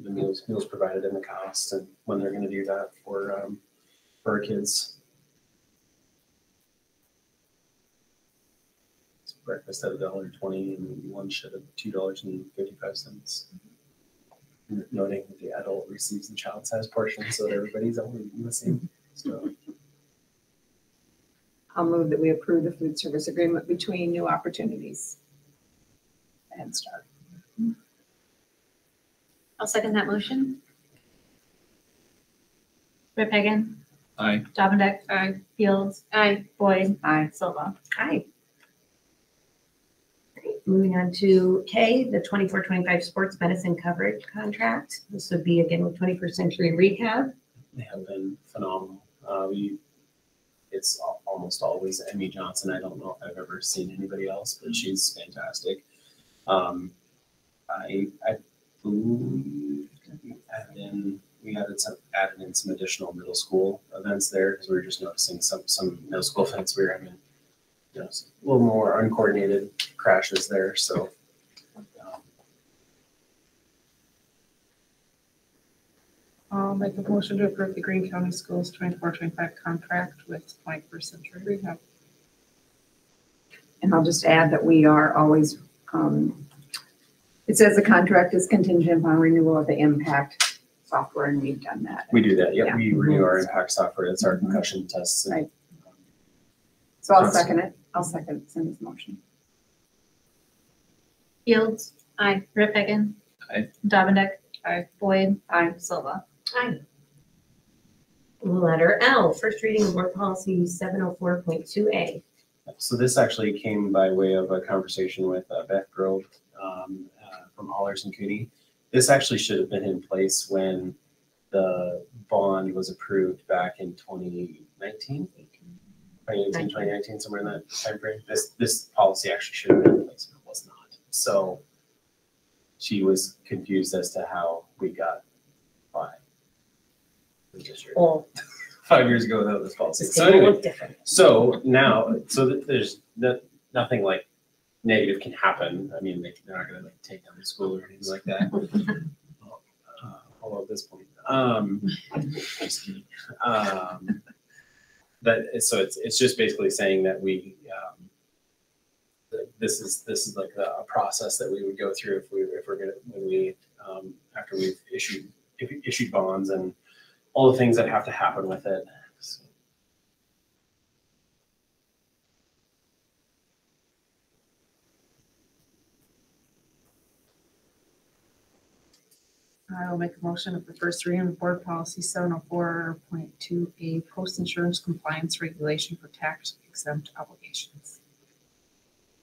[SPEAKER 3] meals provided in the cost and when they're going to do that for our kids. It's breakfast at $1.20 and lunch at $2.55. Noting that the adult receives the child size portion, so that everybody's only eating the same. So
[SPEAKER 4] I'll move that we approve the food service agreement between New Opportunities and Start.
[SPEAKER 2] I'll second that motion. Rip Hagan.
[SPEAKER 5] Aye.
[SPEAKER 2] Davendek. Aye. Fields. Aye. Boyd.
[SPEAKER 4] Aye.
[SPEAKER 2] Silva.
[SPEAKER 12] Aye. Great. Moving on to K, the 24-25 sports medicine coverage contract. This would be again with 21st Century Rehab.
[SPEAKER 3] They have been phenomenal. It's almost always Emmy Johnson. I don't know if I've ever seen anybody else, but she's fantastic. I believe we added in some additional middle school events there because we were just noticing some middle school events we were having, a little more uncoordinated crashes there. So.
[SPEAKER 6] I'll make a motion to approve the Greene County Schools 24-25 contract with 21st Century Rehab.
[SPEAKER 4] And I'll just add that we are always, it says the contract is contingent upon renewal of the impact software, and we've done that.
[SPEAKER 3] We do that. Yep.
[SPEAKER 4] Yeah.
[SPEAKER 3] We renew our impact software. That's our concussion tests.
[SPEAKER 4] Right. So I'll second it. I'll second Cindy's motion.
[SPEAKER 2] Fields. Aye. Rip Hagan.
[SPEAKER 5] Aye.
[SPEAKER 2] Davendek.
[SPEAKER 6] Aye.
[SPEAKER 2] Boyd.
[SPEAKER 4] Aye.
[SPEAKER 2] Silva.
[SPEAKER 12] Aye. Letter L, first reading of board policy 704.2A.
[SPEAKER 3] So this actually came by way of a conversation with Beth Grove from Allers and Cooney. This actually should have been in place when the bond was approved back in 2019, 2019, somewhere in that time frame. This policy actually should have been in place, but it was not. So she was confused as to how we got by.
[SPEAKER 12] Well,
[SPEAKER 3] 5 years ago without this policy.
[SPEAKER 12] it's
[SPEAKER 3] So
[SPEAKER 12] gonna
[SPEAKER 3] anyway,
[SPEAKER 12] look different.
[SPEAKER 3] so now, there's nothing like negative can happen. I mean, they're not gonna take down the school or anything like that. Although at this point, just kidding. So it's just basically saying that we, this is like a process that we would go through if we're gonna, after we've issued bonds and all the things that have to happen with it. So.
[SPEAKER 6] I will make a motion of the first reading of board policy 704.2A post-insurance compliance regulation for tax exempt obligations.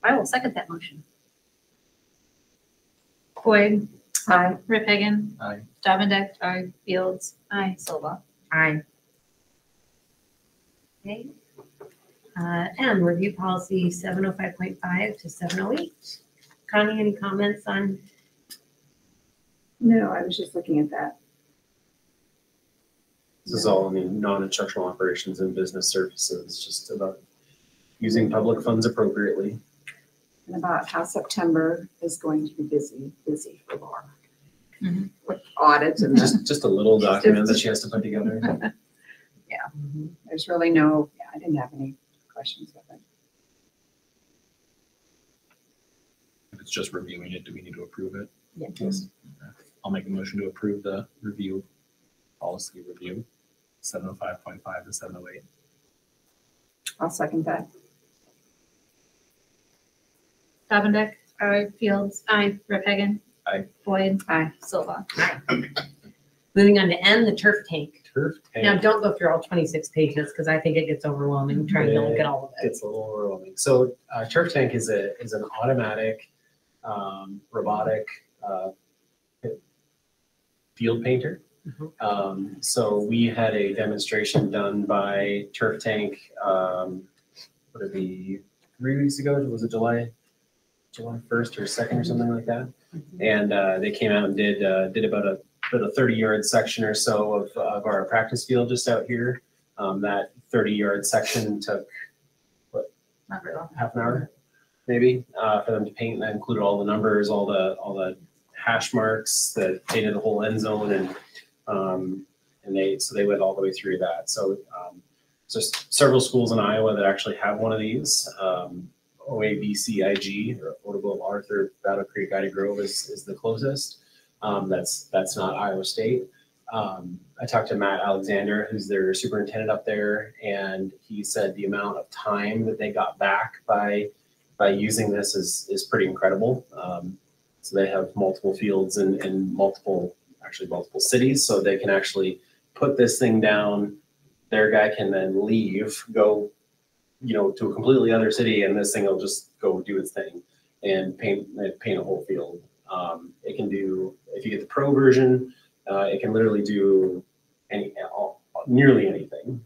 [SPEAKER 2] I will second that motion. Boyd.
[SPEAKER 4] Aye.
[SPEAKER 2] Rip Hagan.
[SPEAKER 5] Aye.
[SPEAKER 2] Davendek. Aye. Fields. Aye. Silva.
[SPEAKER 12] Aye. Okay. M, review policy 705.5 to 708. Connie, any comments on?
[SPEAKER 4] No, I was just looking at that.
[SPEAKER 3] This is all, non-instructional operations and business services, just about using public funds appropriately.
[SPEAKER 4] And about how September is going to be busy for Laura.
[SPEAKER 2] Mhm.
[SPEAKER 4] With audits and
[SPEAKER 3] Just a little document that she has to put together.
[SPEAKER 4] there's really no, I didn't have any questions with it.
[SPEAKER 5] If it's just reviewing it, do we need to approve it?
[SPEAKER 12] Yes.
[SPEAKER 5] I'll make a motion to approve the policy review, 705.5 to 708.
[SPEAKER 4] I'll second that.
[SPEAKER 2] Davendek. Aye. Fields. Aye. Rip Hagan.
[SPEAKER 5] Aye.
[SPEAKER 2] Boyd.
[SPEAKER 4] Aye.
[SPEAKER 2] Silva.
[SPEAKER 12] Moving on to M, the turf tank.
[SPEAKER 3] Turf tank.
[SPEAKER 12] Now, don't go through all 26 pages because I think it gets overwhelming trying to look at all of it.
[SPEAKER 3] It's a little overwhelming. So turf tank is an automatic robotic field painter. So we had a demonstration done by Turf Tank, would it be 3 weeks ago? Was it July 1st or 2nd or something like that? And they came out and did about a 30-yard section or so of our practice field just out here. That 30-yard section took,
[SPEAKER 2] Not very long.
[SPEAKER 3] half an hour maybe for them to paint. That included all the numbers, all the hash marks that painted the whole end zone, and they went all the way through that. So just several schools in Iowa that actually have one of these. OABCIG, or Otago, Arthur, Battle Creek, Ida Grove is the closest. That's not Iowa State. I talked to Matt Alexander, who's their superintendent up there, and he said the amount of time that they got back by using this is pretty incredible. So they have multiple fields in multiple cities, so they can actually put this thing down. Their guy can then leave, go, to a completely other city, and this thing will just go do its thing and paint a whole field. It can do, if you get the pro version, it can literally do nearly anything,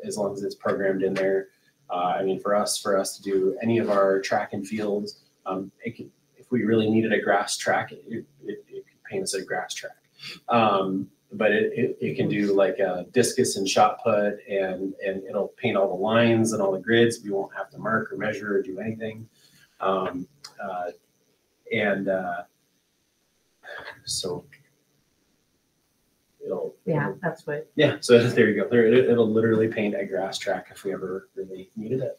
[SPEAKER 3] as long as it's programmed in there. For us to do any of our track and fields, if we really needed a grass track, it could paint us a grass track. But it can do like a discus and shot put, and it'll paint all the lines and all the grids. We won't have to mark or measure or do anything. So
[SPEAKER 12] that's what.
[SPEAKER 3] Yeah, so there you go. It'll literally paint a grass track if we ever really needed it.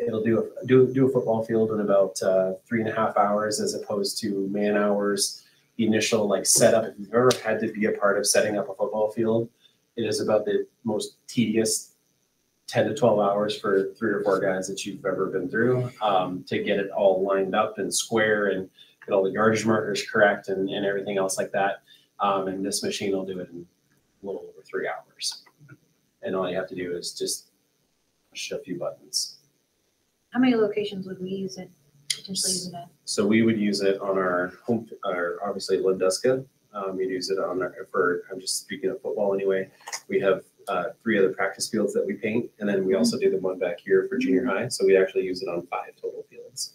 [SPEAKER 3] It'll do a football field in about 3.5 hours, as opposed to man hours. The initial setup. If you've ever had to be a part of setting up a football field, it is about the most tedious 10 to 12 hours for 3 or 4 guys that you've ever been through, to get it all lined up and square and get all the yardage markers correct and everything else like that. And this machine will do it in a little over 3 hours. And all you have to do is just push a few buttons.
[SPEAKER 2] How many locations would we potentially use it at?
[SPEAKER 3] So we would use it on our obviously Linduska. We'd use it on I'm just speaking of football anyway. We have 3 other practice fields that we paint, and then we also do the one back here for junior high. So we actually use it on 5 total fields.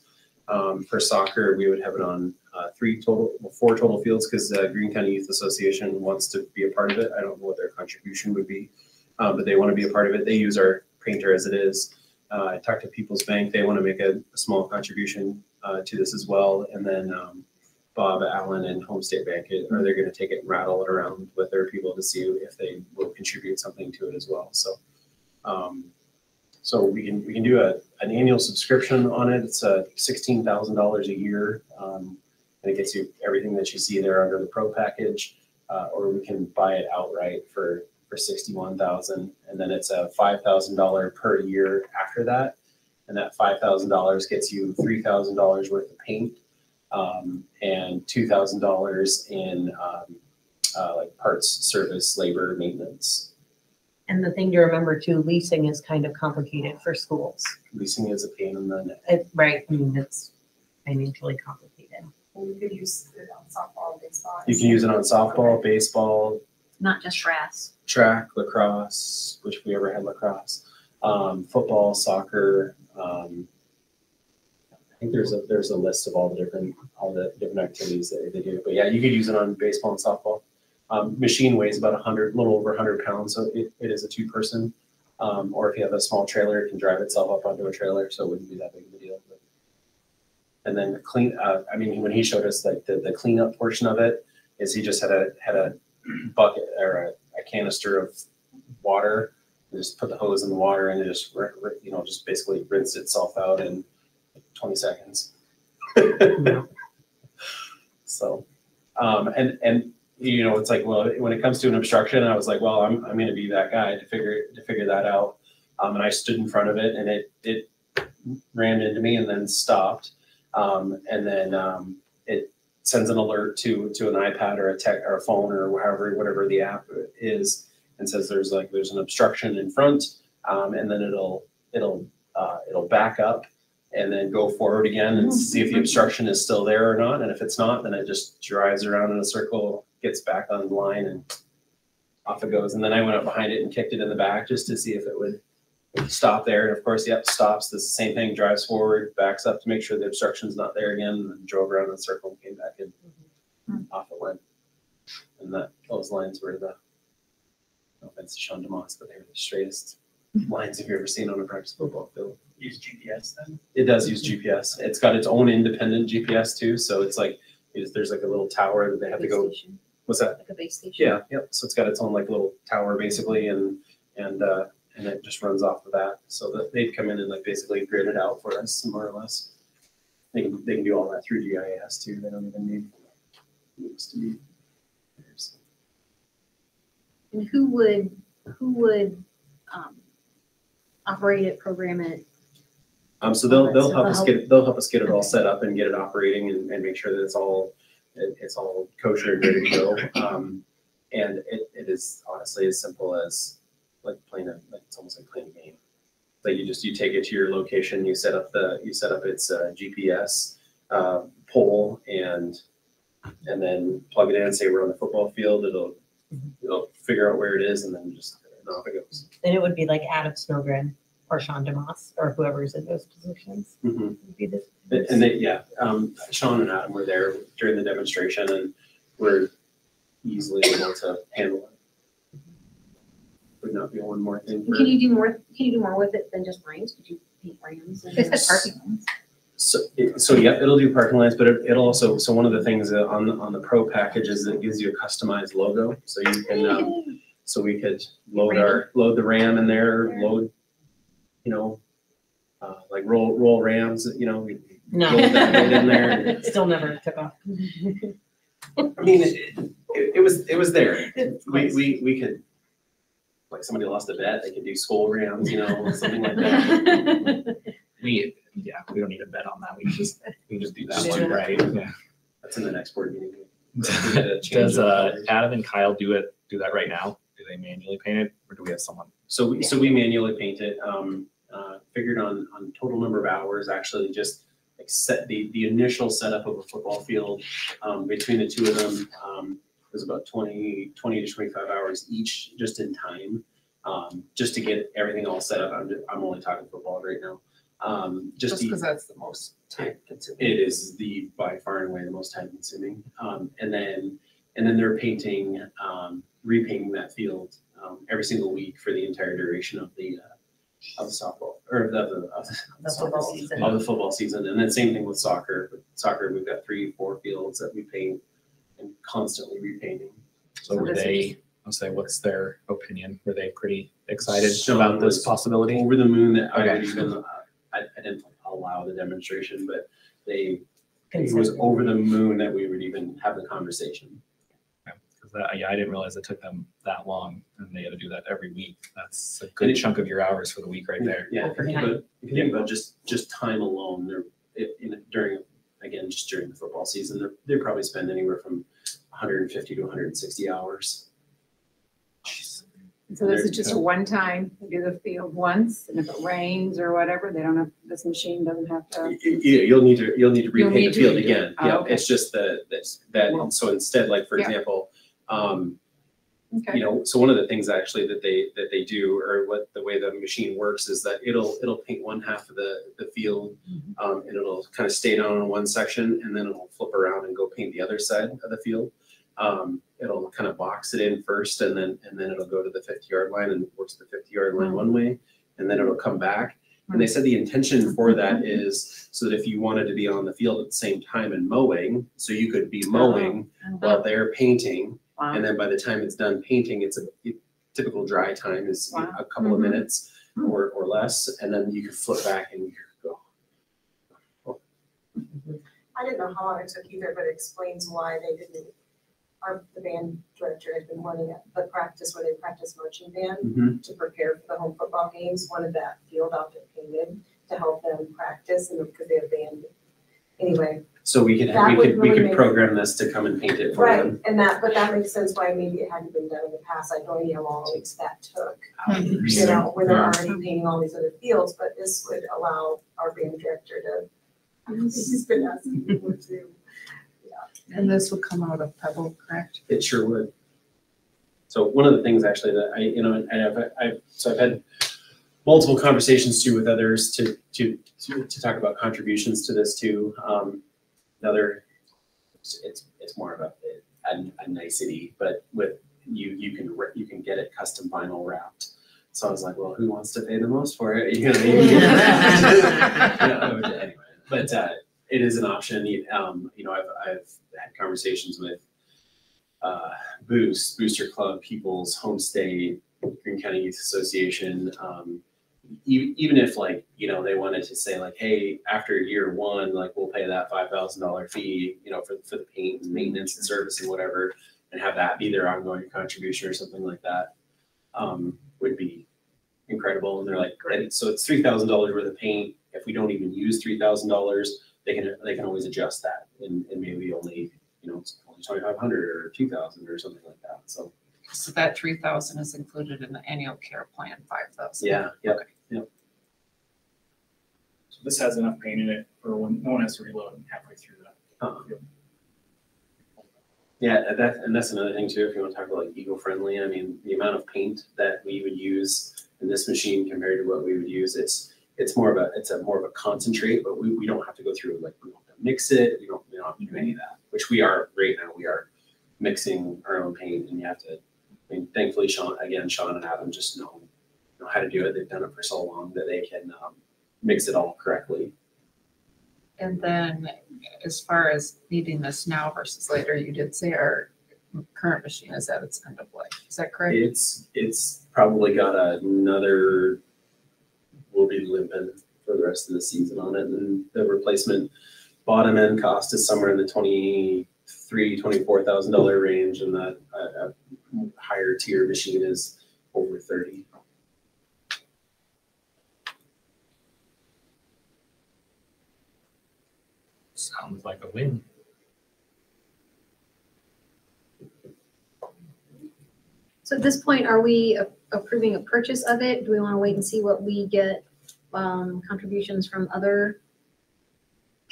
[SPEAKER 3] For soccer, we would have it on 4 total fields, because Greene County Youth Association wants to be a part of it. I don't know what their contribution would be, but they want to be a part of it. They use our painter as it is. I talked to People's Bank. They want to make a small contribution to this as well. And then Bob Allen and Home State Bank, are they going to take it and rattle it around with their people to see if they will contribute something to it as well. So so we can do an annual subscription on it. It's $16,000 a year, and it gets you everything that you see there under the pro package, or we can buy it outright for $61,000, and then it's a $5,000 per year after that, and that $5,000 gets you $3,000 worth of paint, and $2,000 in parts, service, labor, maintenance.
[SPEAKER 12] And the thing to remember too, leasing is kind of complicated for schools.
[SPEAKER 3] Leasing is a pain in the neck.
[SPEAKER 12] Right, it's financially complicated.
[SPEAKER 9] And you could use it on softball, baseball.
[SPEAKER 3] You can use it on softball, baseball,
[SPEAKER 2] Not just grass.
[SPEAKER 3] track, lacrosse, which we ever had lacrosse, football, soccer. I think there's a list of all the different activities that they do. But yeah, you could use it on baseball and softball. Machine weighs about a little over 100 pounds, so it is a 2-person. Or if you have a small trailer, it can drive itself up onto a trailer, so it wouldn't be that big of a deal. And then when he showed us the cleanup portion of it, is he just had a bucket or a canister of water, and just put the hose in the water, and it just basically rinsed itself out in 20 seconds. So, it's like, well, when it comes to an obstruction, I was like, well, I'm going to be that guy to figure that out. And I stood in front of it, and it ran into me and then stopped. And then it sends an alert to an iPad or a phone or whatever the app is, and says there's an obstruction in front, and then it'll back up and then go forward again and see if the obstruction is still there or not. And if it's not, then it just drives around in a circle, gets back on the line, and off it goes. And then I went up behind it and kicked it in the back just to see if it would stop there. And of course, yep, stops. The same thing, drives forward, backs up to make sure the obstruction's not there again, and then drove around in a circle and came back and off it went. And those lines were no offense to Sean DeMoss, but they were the straightest lines you've ever seen on a practice football field.
[SPEAKER 11] Use GPS then?
[SPEAKER 3] It does use GPS. It's got its own independent GPS too. So it's there's a little tower that they have to go.
[SPEAKER 2] Station.
[SPEAKER 3] What's that?
[SPEAKER 2] Like a base station.
[SPEAKER 3] Yeah, yep. So it's got its own little tower basically, and it just runs off of that. So that they'd come in and basically grid it out for us more or less. They can do all that through GIS too. They don't even need needs to be.
[SPEAKER 2] And who would operate it, program it?
[SPEAKER 3] So they'll
[SPEAKER 2] So
[SPEAKER 3] help us get it all set up and get it operating and make sure that it's all kosher and ready to go. And it is honestly as simple as like it's almost like playing a game. Like you take it to your location, you set up its GPS pole and then plug it in and say we're on the football field. It'll figure out where it is and then just off it goes.
[SPEAKER 12] Then it would be like Adam Snowgren or Sean DeMoss or whoever's in those positions.
[SPEAKER 3] Mm-hmm.
[SPEAKER 12] Would be the-
[SPEAKER 3] And Sean and Adam were there during the demonstration and were easily able to handle it. Would not be one more thing.
[SPEAKER 2] Can you do more with it than just lines? Could you paint lines?
[SPEAKER 13] They said parking lots.
[SPEAKER 3] So yeah, it'll do parking lines, but it'll also, so one of the things on the pro package is it gives you a customized logo. So you can, so we could load the Ram in there, load, like roll Rams, we load that in there. And,
[SPEAKER 12] Still never took off.
[SPEAKER 3] I mean, it was there. We could, like somebody lost a bet, they could do skull Rams, something like that.
[SPEAKER 5] We don't need a bet on that. We just do that
[SPEAKER 12] Just
[SPEAKER 5] one,
[SPEAKER 12] do it.
[SPEAKER 5] right? Yeah.
[SPEAKER 3] That's in the next board meeting.
[SPEAKER 5] Does Adam and Kyle do that right now? Do they manually paint it, or do we have someone?
[SPEAKER 3] So we manually paint it. Figured on total number of hours, actually just like set the initial setup of a football field between the two of them was about 20 to 25 hours each, just in time, just to get everything all set up. I'm only talking football right now.
[SPEAKER 6] Just because that's the most time consuming.
[SPEAKER 3] It is by far and away the most time consuming. And then they're painting, repainting that field every single week for the entire duration of the softball or the football season. And then same thing with soccer. With soccer, we've got 3-4 fields that we paint and constantly repainting.
[SPEAKER 5] So were they? I'll say, what's their opinion? Were they pretty excited
[SPEAKER 3] Sean
[SPEAKER 5] about this
[SPEAKER 3] was
[SPEAKER 5] possibility?
[SPEAKER 3] Over the moon that I
[SPEAKER 5] Okay.
[SPEAKER 3] would even. I didn't allow the demonstration, but it was over the moon that we would even have the conversation.
[SPEAKER 5] I didn't realize it took them that long, and they had to do that every week. That's a good chunk of your hours for the week right there.
[SPEAKER 3] Yeah, if you think about just time alone, during the football season, they probably spend anywhere from 150 to 160 hours.
[SPEAKER 4] So this is just a one time, they do the field once, and if it rains or whatever, this machine doesn't have to.
[SPEAKER 3] You'll need to repaint the field again.
[SPEAKER 4] Oh,
[SPEAKER 3] Yeah,
[SPEAKER 4] okay.
[SPEAKER 3] it's just that. So instead, like for example,
[SPEAKER 4] Okay.
[SPEAKER 3] so one of the things actually that they do, or the way the machine works, is that it'll paint one half of the field, and it'll kind of stay down on one section, and then it'll flip around and go paint the other side of the field. It'll kind of box it in first, and then it'll go to the 50-yard line and works the 50-yard line one way, and then it'll come back. And they said the intention for that is so that if you wanted to be on the field at the same time and mowing, so you could be mowing while they're painting.
[SPEAKER 4] Wow.
[SPEAKER 3] And then by the time it's done painting, it's a typical dry time is
[SPEAKER 4] Wow.
[SPEAKER 3] a couple of minutes or less, and then you can flip back and you go.
[SPEAKER 9] I didn't know how long it took either, but it explains why they didn't, the band director had been wanting the practice where they practice marching band to prepare for the home football games, wanted that field out there painted to help them practice and because they have band. Anyway.
[SPEAKER 3] So we could program this to come and paint it for them.
[SPEAKER 9] Right, but that makes sense why maybe it hadn't been done in the past. I have no idea how long weeks that took. When they're already painting all these other fields, but this would allow our band director to, he's been asking people to.
[SPEAKER 6] And this would come out of Pebble, correct?
[SPEAKER 3] It sure would. So one of the things actually that I've had multiple conversations too with others to talk about contributions to this too. It's more of a nicety, but with you can get it custom vinyl wrapped. So I was like, well, who wants to pay the most for it? You know what I mean? Anyway, but it is an option. I've had conversations with Booster Club, People's Home State, Greene County Youth Association, even if like, you know, they wanted to say like, hey, after year one, like we'll pay that $5,000 fee, you know, for the paint and maintenance and service and whatever, and have that be their ongoing contribution or something like that, would be incredible. And they're like, great, so it's $3,000 worth of paint. If we don't even use $3,000, they can always adjust that and maybe only, you know, it's only 2,500 or 2,000 or something like that. So
[SPEAKER 6] that 3,000 is included in the annual care plan, 5,000.
[SPEAKER 3] yeah, yep,
[SPEAKER 6] Okay.
[SPEAKER 3] yep.
[SPEAKER 11] So this has enough paint in it for when no one has to reload halfway through that.
[SPEAKER 3] Yeah, that's another thing too. If you want to talk about like eco-friendly, I mean, the amount of paint that we would use in this machine compared to what we would use, it's more of a concentrate, but we don't have to go through, like, we don't have to mix it. We don't have to do any of that, which we are right now. We are mixing our own paint, and you have to. I mean, thankfully, Sean and Adam just know how to do it. They've done it for so long that they can mix it all correctly.
[SPEAKER 6] And then as far as needing this now versus later, you did say our current machine is at its end of life. Is that correct?
[SPEAKER 3] It's probably got another, we'll be limping for the rest of the season on it. And the replacement bottom end cost is somewhere in the $24,000 range, and that a higher tier machine is over 30.
[SPEAKER 5] Sounds like a win.
[SPEAKER 2] So at this point, are we approving a purchase of it? Do we want to wait and see what we get, contributions from other?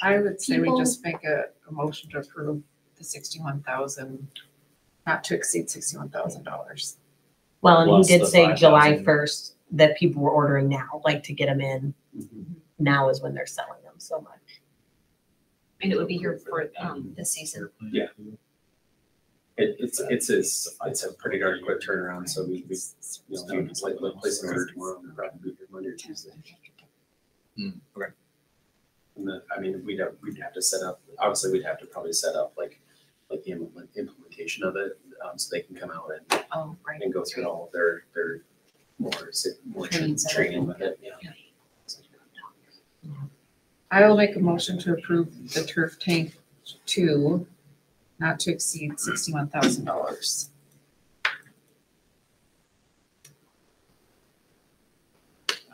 [SPEAKER 6] I would say we
[SPEAKER 2] people?
[SPEAKER 6] just make a motion to approve the 61,000, not to exceed $61,000.
[SPEAKER 12] Well, and
[SPEAKER 5] Plus
[SPEAKER 12] he did
[SPEAKER 5] the
[SPEAKER 12] say July
[SPEAKER 5] 5,000.
[SPEAKER 12] 1st that people were ordering now, like to get them in.
[SPEAKER 3] Mhm.
[SPEAKER 12] Now is when they're selling them so much.
[SPEAKER 2] And it would be here for, this season.
[SPEAKER 3] Yeah. It's a pretty darn quick turnaround, so we you know, it's like place an order tomorrow and probably be here Monday or Tuesday.
[SPEAKER 5] Okay.
[SPEAKER 3] And I mean, we'd have to set up, obviously we'd have to probably set up like the implementation of it, so they can come out
[SPEAKER 6] Oh, right.
[SPEAKER 3] and go through all of their more training with it, yeah.
[SPEAKER 6] I will make a motion to approve the turf tank 2, not to exceed $61,000.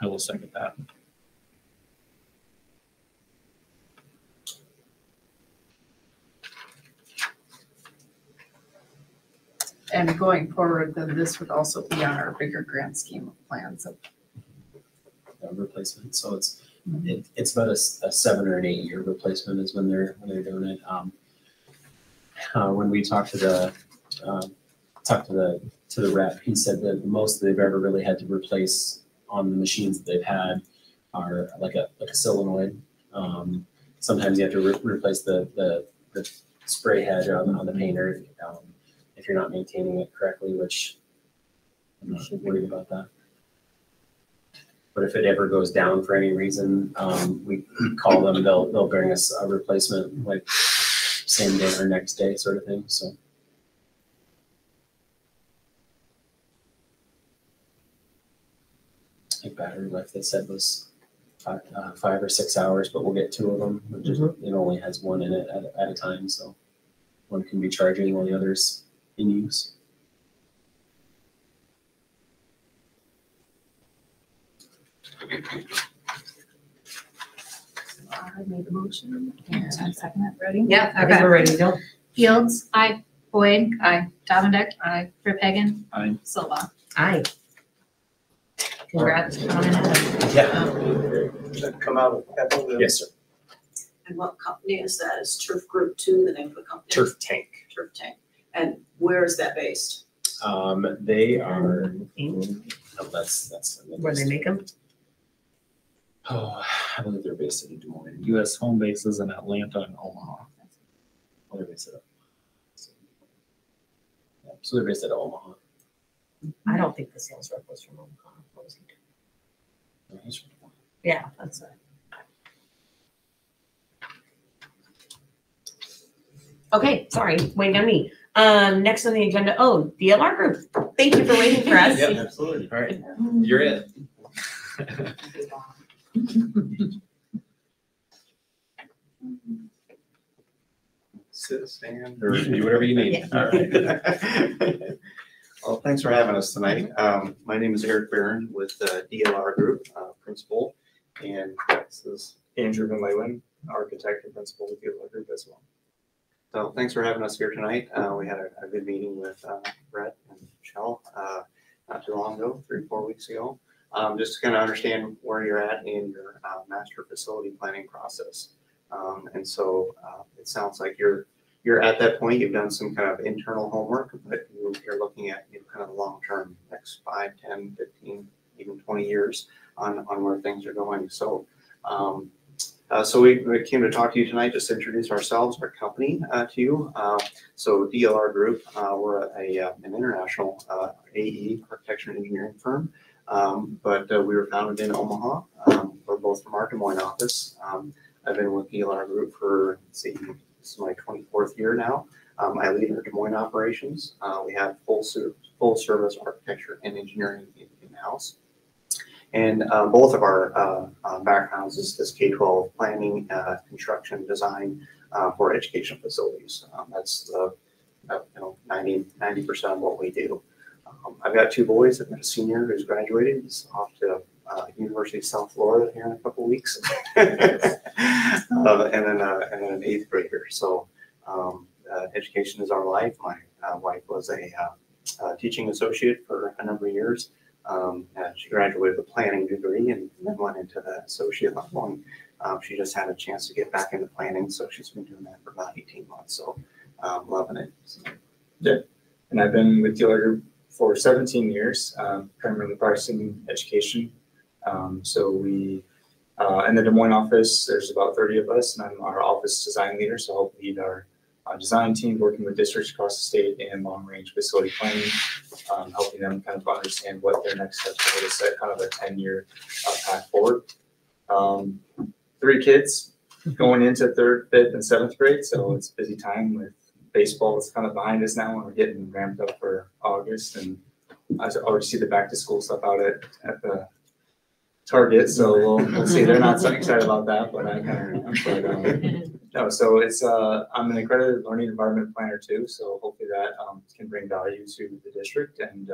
[SPEAKER 5] I will second that.
[SPEAKER 6] And going forward, then this would also be on our bigger grand scheme of plans of
[SPEAKER 3] Replacement, so it's about a 7 or an 8 year replacement is when they're doing it. When we talked to the rep, he said that the most they've ever really had to replace on the machines that they've had are like a solenoid. Sometimes you have to replace the spray head on the painter if you're not maintaining it correctly, which I'm not worried about that. But if it ever goes down for any reason, we call them, they'll bring us a replacement like same day or next day sort of thing, so. I think battery life they said was 5 or 6 hours, but we'll get 2 of them. It only has 1 in it at a time, so one can be charging while the other's in use.
[SPEAKER 2] I made the motion.
[SPEAKER 13] And second it, ready?
[SPEAKER 12] Yeah, I think we're ready to go.
[SPEAKER 2] Fields. Aye. Boyd.
[SPEAKER 13] Aye.
[SPEAKER 2] Davendeck.
[SPEAKER 6] Aye.
[SPEAKER 2] Verpagen.
[SPEAKER 5] Aye.
[SPEAKER 2] Silva.
[SPEAKER 12] Aye. Congrats, Sean and Adam.
[SPEAKER 3] Yeah.
[SPEAKER 11] Come out of Pebble.
[SPEAKER 3] Yes, sir.
[SPEAKER 7] And what company is that? Is Turf Group 2 the name of the company?
[SPEAKER 3] Turf Tank.
[SPEAKER 7] Turf Tank. And where is that based?
[SPEAKER 3] They are, that's.
[SPEAKER 12] Where they make them?
[SPEAKER 3] Oh, I believe they're based in Des Moines.
[SPEAKER 5] U.S. home bases in Atlanta and Omaha.
[SPEAKER 3] Oh, they're based at. Yeah, so they're based at Omaha.
[SPEAKER 12] I don't think the sales rep was from Omaha. What was he doing? Yeah, that's it. Okay, sorry, waiting on me. Next on the agenda, DLR group. Thank you for waiting for us.
[SPEAKER 3] Yep, absolutely. All right, you're it.
[SPEAKER 14] Sit, stand,
[SPEAKER 3] You can do whatever you need.
[SPEAKER 14] All right. Well, thanks for having us tonight. My name is Eric Barron with DLR Group, principal, and this is
[SPEAKER 11] Andrew Van Leeuwen, architect and principal with DLR Group as well.
[SPEAKER 14] so thanks for having us here tonight. We had a good meeting with Brett and Michelle not too long ago, 3-4 weeks ago, just to kind of understand where you're at in your master facility planning process. And so it sounds like you're at that point. You've done some kind of internal homework, but you're looking at kind of the long term, next 5, 10, 15, even 20 years on where things are going. So so we came to talk to you tonight, just to introduce ourselves, our company to you. So DLR Group, we're an international AE, architecture and engineering firm, but we were founded in Omaha. We're both from our Des Moines office. I've been with DLR Group for, let's see, this is my 24th year now. I lead our Des Moines operations. We have full service architecture and engineering in-house. And both of our backgrounds is this K-12 planning, construction, design for educational facilities. That's 90% of what we do. I've got 2 boys. I've got a senior who's graduated. He's off to University of South Florida here in a couple of weeks, and then an 8th grader. So education is our life. My wife was a teaching associate for a number of years. She graduated with a planning degree and then went into the associate level. And she just had a chance to get back into planning, so she's been doing that for about 18 months. So loving it. So.
[SPEAKER 11] Yeah, and I've been with DLR Group for 17 years, primarily practicing education. So we, in the Des Moines office, there's about 30 of us, and I'm our office design leader. So I'll lead our design team, working with districts across the state and long-range facility planning, helping them kind of understand what their next steps are to set kind of a 10-year path forward. 3 kids going into 3rd, 5th, and 7th grade, so it's a busy time with baseball. It's kind of behind us now, and we're getting ramped up for August. And I already see the back-to-school stuff out at the Target, so we'll see. They're not so excited about that, but I kind of am. No, so it's I'm an accredited learning environment planner too, so hopefully that can bring value to the district and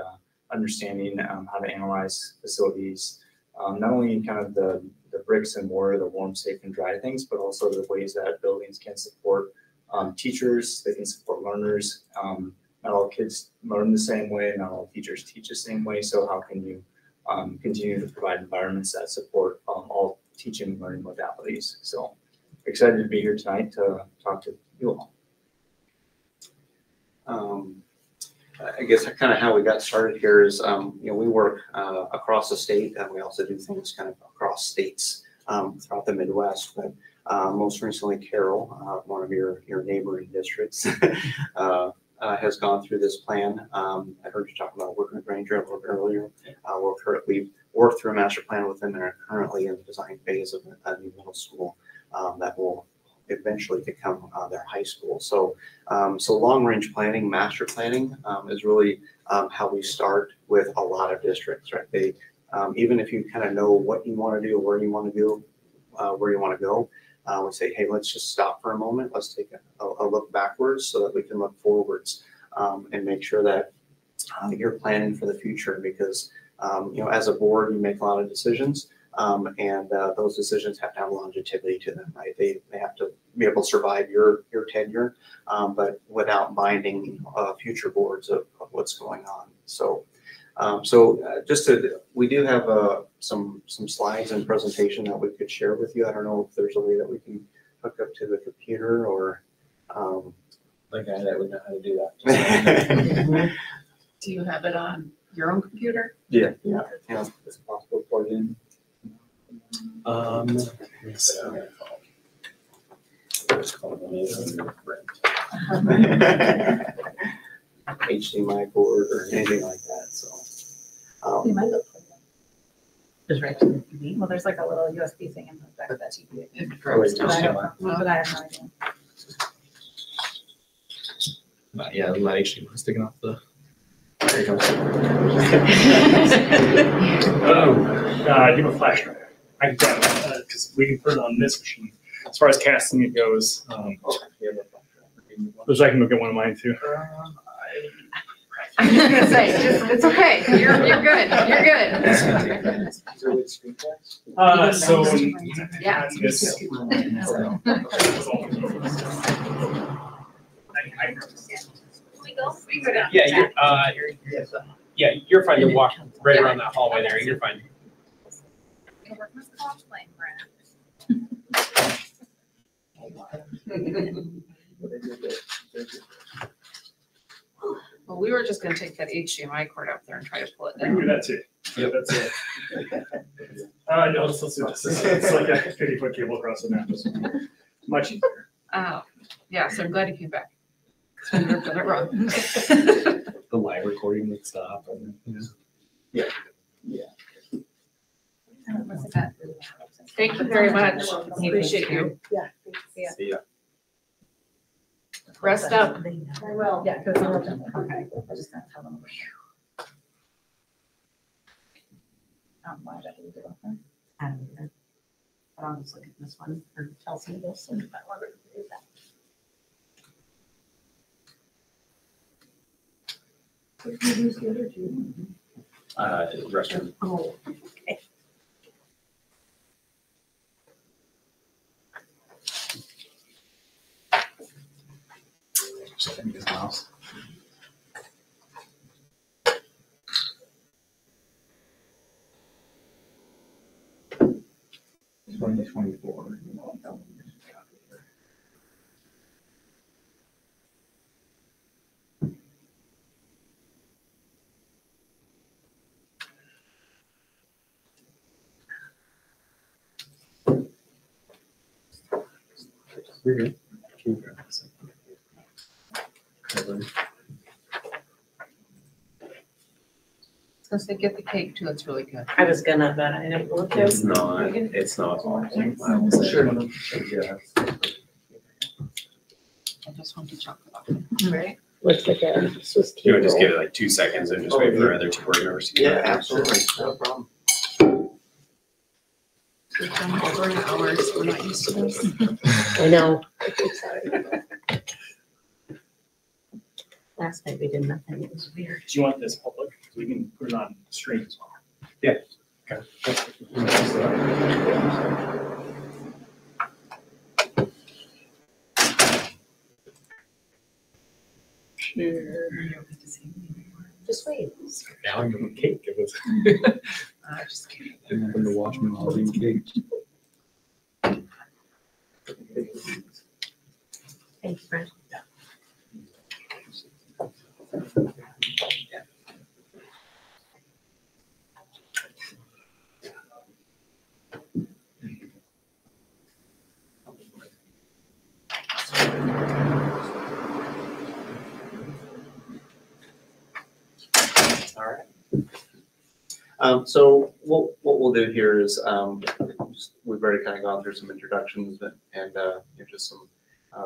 [SPEAKER 11] understanding how to analyze facilities, not only kind of the bricks and mortar, the warm, safe, and dry things, but also the ways that buildings can support teachers, they can support learners. Not all kids learn the same way, not all teachers teach the same way, so how can you continue to provide environments that support all teaching and learning modalities. So excited to be here tonight to talk to you all.
[SPEAKER 14] I guess kind of how we got started here is, we work across the state, and we also do things kind of across states throughout the Midwest. But most recently, Carroll, one of your neighboring districts, has gone through this plan. I heard you talk about working with Granger a little bit earlier. We've worked through a master plan with them and are currently in the design phase of a new middle school that will eventually become their high school. So, long-range planning, master planning is really how we start with a lot of districts, right? They, even if you kind of know what you want to do, where you want to do, where you want to go, we say, hey, let's just stop for a moment. Let's take a look backwards so that we can look forwards and make sure that you're planning for the future, because as a board, you make a lot of decisions. And those decisions have to have longevity to them, right? They have to be able to survive your tenure, but without binding future boards of what's going on. So, we do have some slides and presentation that we could share with you. I don't know if there's a way that we can hook up to the computer or
[SPEAKER 3] the guy that would know how to do that.
[SPEAKER 6] Do you have it on your own computer?
[SPEAKER 11] Yeah. It's possible to plug in.
[SPEAKER 14] HDMI cord or anything like that. So,
[SPEAKER 13] You might look just right to the TV. Well, there's like a little USB thing in the back of that TV. But I have no idea.
[SPEAKER 5] Yeah, the light actually was sticking off the.
[SPEAKER 11] Do you have a flash drive? I can grab it, because we can put it on this machine. As far as casting it goes, wish I can go get one of mine too.
[SPEAKER 13] I was gonna say, it's okay, you're good, you're good.
[SPEAKER 11] So.
[SPEAKER 13] Yeah.
[SPEAKER 11] This.
[SPEAKER 2] We go down.
[SPEAKER 3] Yeah, you're fine to walk right around that hallway there. You're fine.
[SPEAKER 6] Well, we were just gonna take that HDMI cord out there and try to pull it
[SPEAKER 11] We can do
[SPEAKER 6] down.
[SPEAKER 11] that too. Yep. That's it. No, let's do this. It's like a 50-foot cable across the map. It's much easier.
[SPEAKER 6] Oh, yeah, so I'm glad you came back. 'Cause we would've done it wrong.
[SPEAKER 5] The live recording would stop.
[SPEAKER 11] Yeah.
[SPEAKER 6] Thank you very much. Appreciate you.
[SPEAKER 9] Yeah.
[SPEAKER 3] See ya.
[SPEAKER 6] Rest up.
[SPEAKER 9] I will.
[SPEAKER 13] Yeah, because okay, I just gotta tell them. Why did I do it?
[SPEAKER 12] I don't know. But I'll just look at this one for Chelsea this and if I want to do that.
[SPEAKER 3] Restroom.
[SPEAKER 12] Oh, okay.
[SPEAKER 5] Mouse. 2024.
[SPEAKER 3] You're good. Can you grab this? Cover.
[SPEAKER 6] I was gonna say, get the cake too, it's really good.
[SPEAKER 12] I was gonna, but I didn't want to.
[SPEAKER 3] It's not awful. I will say.
[SPEAKER 11] Sure.
[SPEAKER 3] Yeah.
[SPEAKER 6] I just want to chocolate.
[SPEAKER 12] Right. Looks like a Swiss
[SPEAKER 3] You would just
[SPEAKER 12] roll.
[SPEAKER 3] give it like 2 seconds and just wait for other two board members to get
[SPEAKER 14] Yeah,
[SPEAKER 3] back.
[SPEAKER 14] absolutely, no problem.
[SPEAKER 6] We've done over an hour, so we're not used to this.
[SPEAKER 12] I know. Last night we did nothing. It was weird.
[SPEAKER 11] Do you want this public? We can put it on stream as well.
[SPEAKER 3] Yeah.
[SPEAKER 12] Just wait.
[SPEAKER 5] Now I'm giving cake. It was.
[SPEAKER 6] Just kidding.
[SPEAKER 5] Didn't happen to watch me while eating cake.
[SPEAKER 12] Thanks, Brent.
[SPEAKER 14] All right. So what we'll do here is we've already kind of gone through some introductions and just some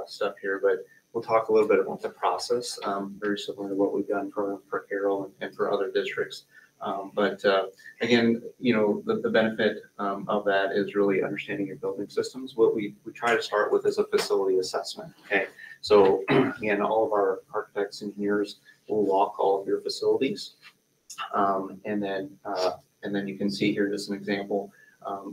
[SPEAKER 14] stuff here, but we'll talk a little bit about the process, very similar to what we've done for Carroll and for other districts. But again, the benefit of that is really understanding your building systems. What we try to start with is a facility assessment. Okay, so again, all of our architects, engineers will walk all of your facilities. And then you can see here just an example,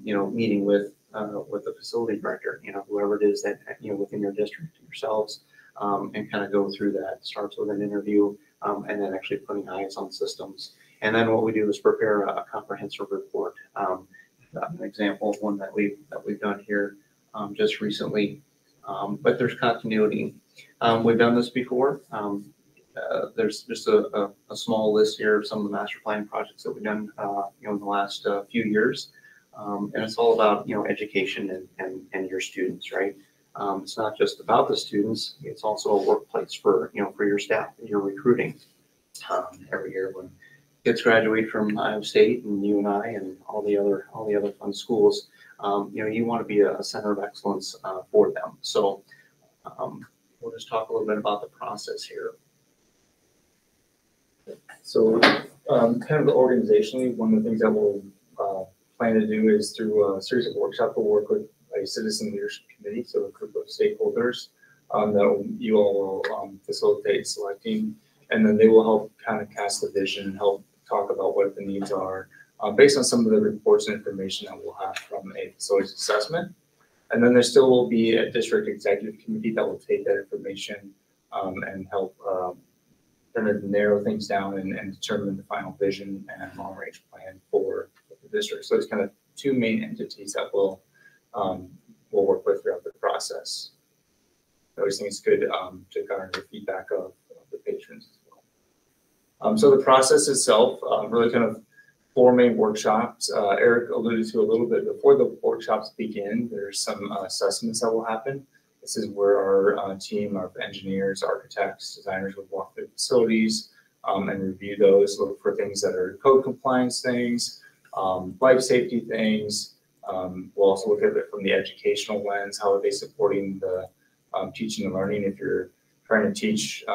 [SPEAKER 14] meeting with the facility director, whoever it is that, within your district yourselves, and kind of go through that. Starts with an interview, and then actually putting eyes on systems. And then what we do is prepare a comprehensive report. An example of one that we've done here just recently, but there's continuity. We've done this before. There's just a small list here of some of the master plan projects that we've done, in the last few years. And it's all about, education and your students, right? It's not just about the students, it's also a workplace for your staff that you're recruiting. Every year when kids graduate from Iowa State and UNI and all the other fun schools, you want to be a center of excellence for them. So we'll just talk a little bit about the process here.
[SPEAKER 15] So, kind of organizationally, one of the things that we'll plan to do is through a series of workshops, we'll work with a citizen leadership committee, so a group of stakeholders that you all will facilitate selecting, and then they will help kind of cast the vision and help talk about what the needs are based on some of the reports and information that we'll have from a facilities assessment. And then there still will be a district executive committee that will take that information and help kind of narrow things down and determine the final vision and long range plan for the district. So it's kind of two main entities that we'll work with throughout the process. I always think it's good to garner the feedback of the patrons as well. So the process itself, really kind of 4 main workshops. Eric alluded to a little bit before the workshops begin. There's some assessments that will happen. This is where our team of engineers, architects, designers will walk through facilities and review those, look for things that are code compliance things, life safety things. We'll also look at it from the educational lens. How are they supporting the teaching and learning? If you're trying to teach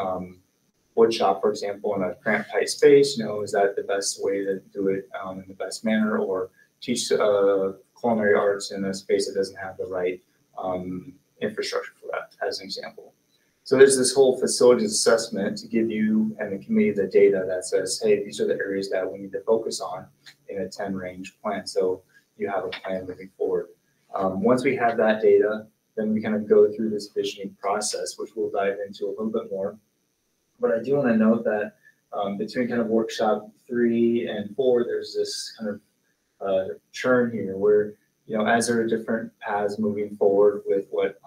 [SPEAKER 15] woodshop, for example, in a cramped, tight space, is that the best way to do it in the best manner? Or teach culinary arts in a space that doesn't have the right infrastructure for that, as an example. So there's this whole facilities assessment to give you and the committee the data that says, hey, these are the areas that we need to focus on in a 10 range plan. So you have a plan moving forward. Once we have that data, then we kind of go through this visioning process, which we'll dive into a little bit more. But I do want to note that between kind of workshop 3 and 4, there's this kind of churn here where, as there are different paths moving forward with what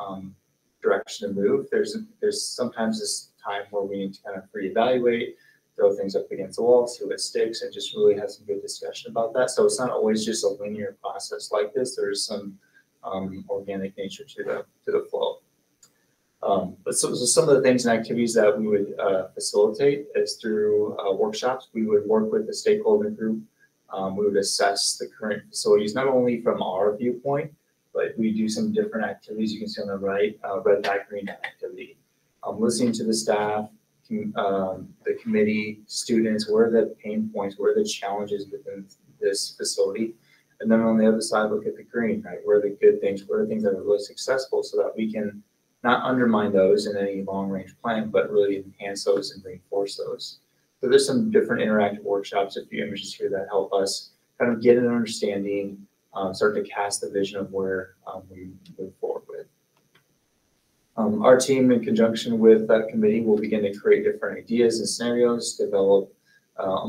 [SPEAKER 15] direction to move, there's sometimes this time where we need to kind of reevaluate, throw things up against the wall, see what sticks, and just really have some good discussion about that. So it's not always just a linear process like this. There's some organic nature to the flow. But so some of the things and activities that we would facilitate is through workshops. We would work with the stakeholder group. We would assess the current facilities, not only from our viewpoint, but we do some different activities. You can see on the right, red, black, green activity. Listening to the staff, the committee, students, where are the pain points, where are the challenges within this facility? And then on the other side, look at the green, right? Where are the good things? Where are the things that are really successful so that we can not undermine those in any long range plan, but really enhance those and reinforce those. So there's some different interactive workshops, a few images here that help us kind of get an understanding, start to cast the vision of where we move forward with. Our team, in conjunction with that committee, will begin to create different ideas and scenarios, develop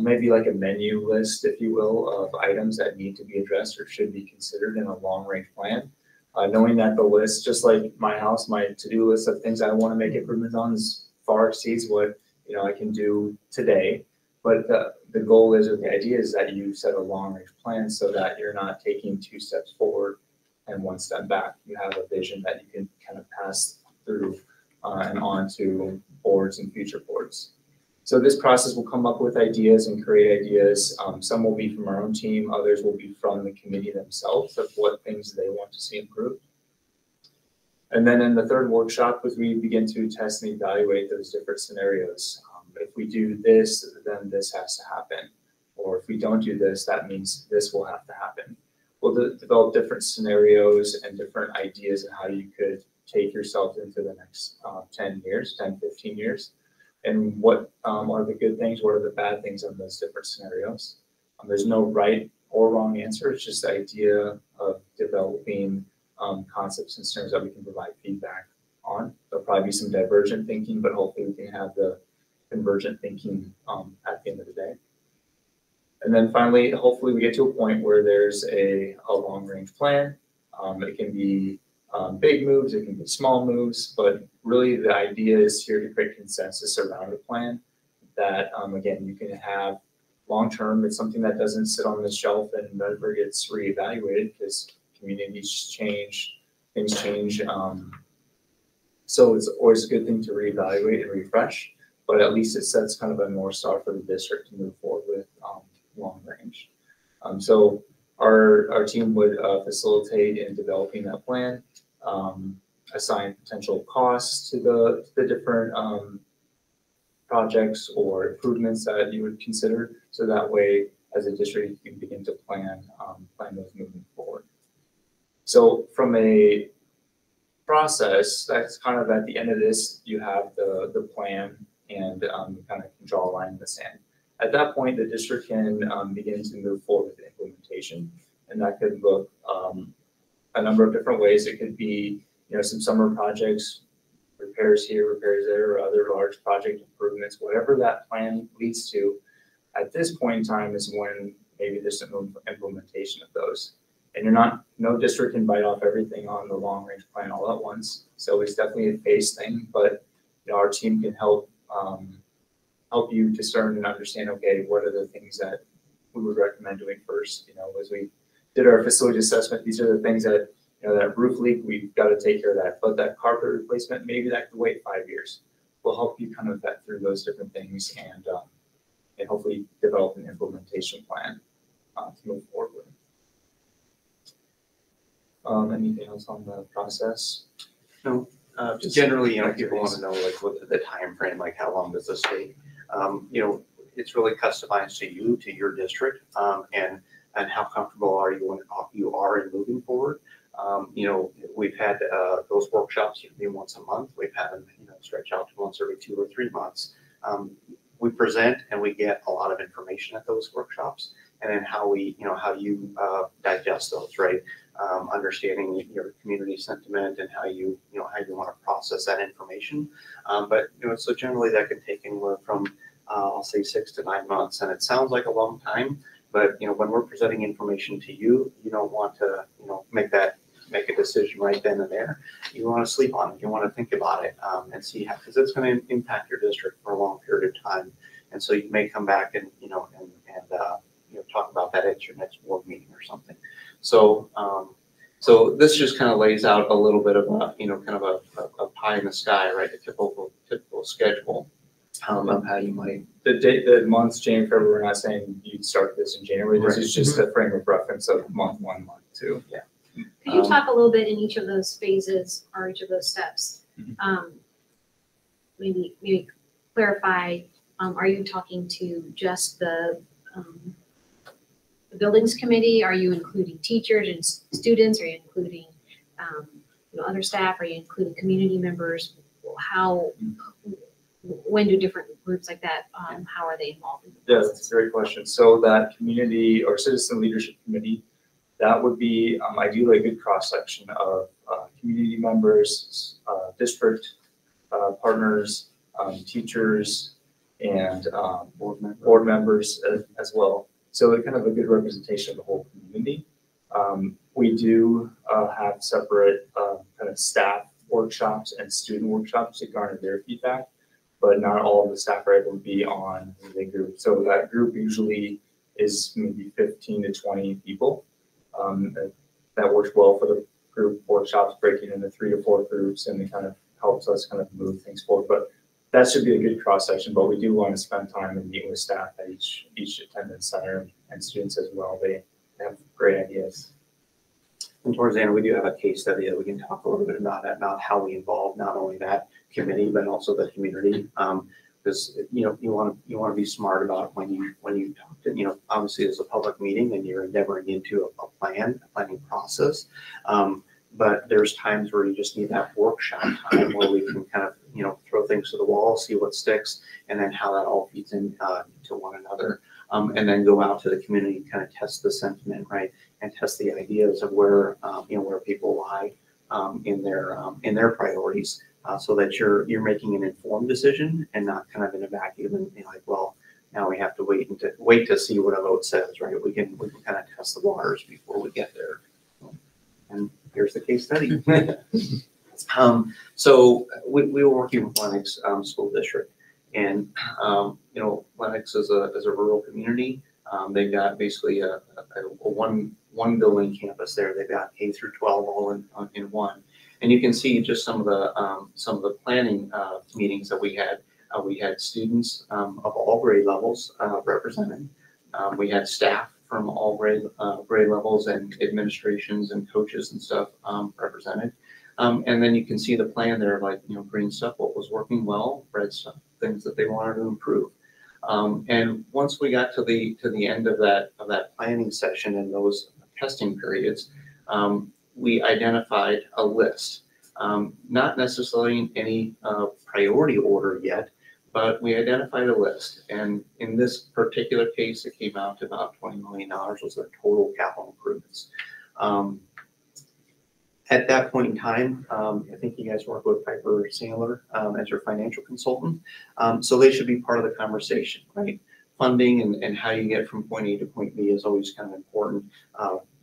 [SPEAKER 15] maybe like a menu list, if you will, of items that need to be addressed or should be considered in a long range plan. Knowing that the list, just like my house, my to-do list of things I want to make improvements on far exceeds what I can do today. But the goal is, or the idea is, that you set a long-range plan so that you're not taking 2 steps forward and 1 step back. You have a vision that you can kind of pass through and on to boards and future boards. So this process will come up with ideas and create ideas. Some will be from our own team, others will be from the committee themselves of what things they want to see improved. And then in the third workshop, as we begin to test and evaluate those different scenarios. If we do this, then this has to happen. Or if we don't do this, that means this will have to happen. We'll develop different scenarios and different ideas on how you could take yourself into the next 10 years, 10, 15 years. And what are the good things, what are the bad things in those different scenarios. There's no right or wrong answer. It's just the idea of developing concepts and scenarios that we can provide feedback on. There'll probably be some divergent thinking, but hopefully we can have the convergent thinking at the end of the day. And then finally, hopefully we get to a point where there's a long range plan. It can be big moves, it can be small moves, but really the idea is here to create consensus around a plan that, again, you can have long-term. It's something that doesn't sit on the shelf and never gets reevaluated because communities change, things change. So it's always a good thing to reevaluate and refresh, but at least it sets kind of a North Star for the district to move forward with long range. So our team would facilitate in developing that plan, assign potential costs to the different projects or improvements that you would consider. So that way, as a district, you can begin to plan those moving forward. So from a process, that's kind of at the end of this, you have the plan and kind of can draw a line in the sand. At that point, the district can begin to move forward with implementation, and that could look a number of different ways. It could be, some summer projects, repairs here, repairs there, or other large project improvements, whatever that plan leads to. At this point in time is when maybe there's some implementation of those. And no district can bite off everything on the long range plan all at once. So it's definitely a phase thing, but our team can help you discern and understand, okay, what are the things that we would recommend doing first? As we did our facility assessment, these are the things that, that roof leak, we've got to take care of that. But that carpet replacement, maybe that could wait 5 years. We'll help you kind of vet through those different things and hopefully develop an implementation plan to move forward with. Anything else on the process?
[SPEAKER 14] No, generally, people want to know like what the time frame, like how long does this take? It's really customized to you, to your district, and how comfortable are you in moving forward. We've had those workshops maybe once a month. We've had them, stretch out to once every 2 or 3 months. We present and we get a lot of information at those workshops, and then how you digest those, right? Understanding your community sentiment and how you want to process that information. But so generally that can take anywhere from I'll say 6 to 9 months, and it sounds like a long time, but when we're presenting information to you, you don't want to make a decision right then and there. You want to sleep on it. You want to think about it and see how, because it's going to impact your district for a long period of time. And so you may come back and talk about that at your next board meeting or something. So so this just kind of lays out a little bit of a pie in the sky, right? A typical schedule of how you might.
[SPEAKER 15] The months, January, February, we're not saying you'd start this in January. This is just a frame of reference of month 1, month 2.
[SPEAKER 14] Yeah.
[SPEAKER 2] Could you talk a little bit in each of those phases or each of those steps? Maybe clarify, are you talking to just the buildings committee? Are you including teachers and students? Are you including other staff? Are you including community members? When do different groups like that, how are they involved in the process?
[SPEAKER 15] Yeah, that's a great question. So that community or citizen leadership committee, that would be ideally a good cross-section of community members, district partners, teachers, and board members as well. So they're kind of a good representation of the whole community. We do have separate kind of staff workshops and student workshops to garner their feedback, but not all of the staff are able to be on the group. So that group usually is maybe 15 to 20 people. That works well for the group workshops, breaking into 3 to 4 groups, and it kind of helps us kind of move things forward. But that should be a good cross section, but we do want to spend time and meet with staff at each attendance center and students as well. They have great ideas.
[SPEAKER 14] And towards the end, we do have a case study that we can talk a little bit about how we involve not only that committee, but also the community. Because you want to be smart about when you talk to, obviously it's a public meeting and you're endeavoring into a planning process. But there's times where you just need that workshop time where we can kind of, throw things to the wall, see what sticks, and then how that all feeds in to one another. And then go out to the community and kind of test the sentiment, right? And test the ideas of where people lie in their priorities, so that you're making an informed decision and not kind of in a vacuum and be like, well, now we have to wait to see what a vote says, right? We can kind of test the waters before we get there. And here's the case study. So we were working with Lenox School District, and Lenox is a rural community. They've got basically a one building campus there. They've got K through 12 all in one, and you can see just some of the planning meetings that we had. We had students of all grade levels represented. We had staff from all grade levels and administrations and coaches and stuff represented. And then you can see the plan there, like, green stuff, what was working well, red stuff, things that they wanted to improve. And once we got to the end of that planning session and those testing periods, we identified a list. Not necessarily in any priority order yet, but we identified a list. And in this particular case, it came out to about $20 million was their total capital improvements. At that point in time, I think you guys work with Piper Sandler as your financial consultant. So they should be part of the conversation, right? Funding and how you get from point A to point B is always kind of important,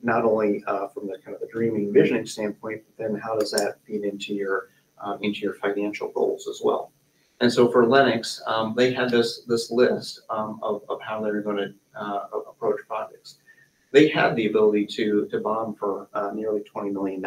[SPEAKER 14] not only from the kind of the dreaming, visioning standpoint, but then how does that feed into your financial goals as well. And so for Lennox, they had this list of how they're going to approach projects. They had the ability to bond for nearly $20 million.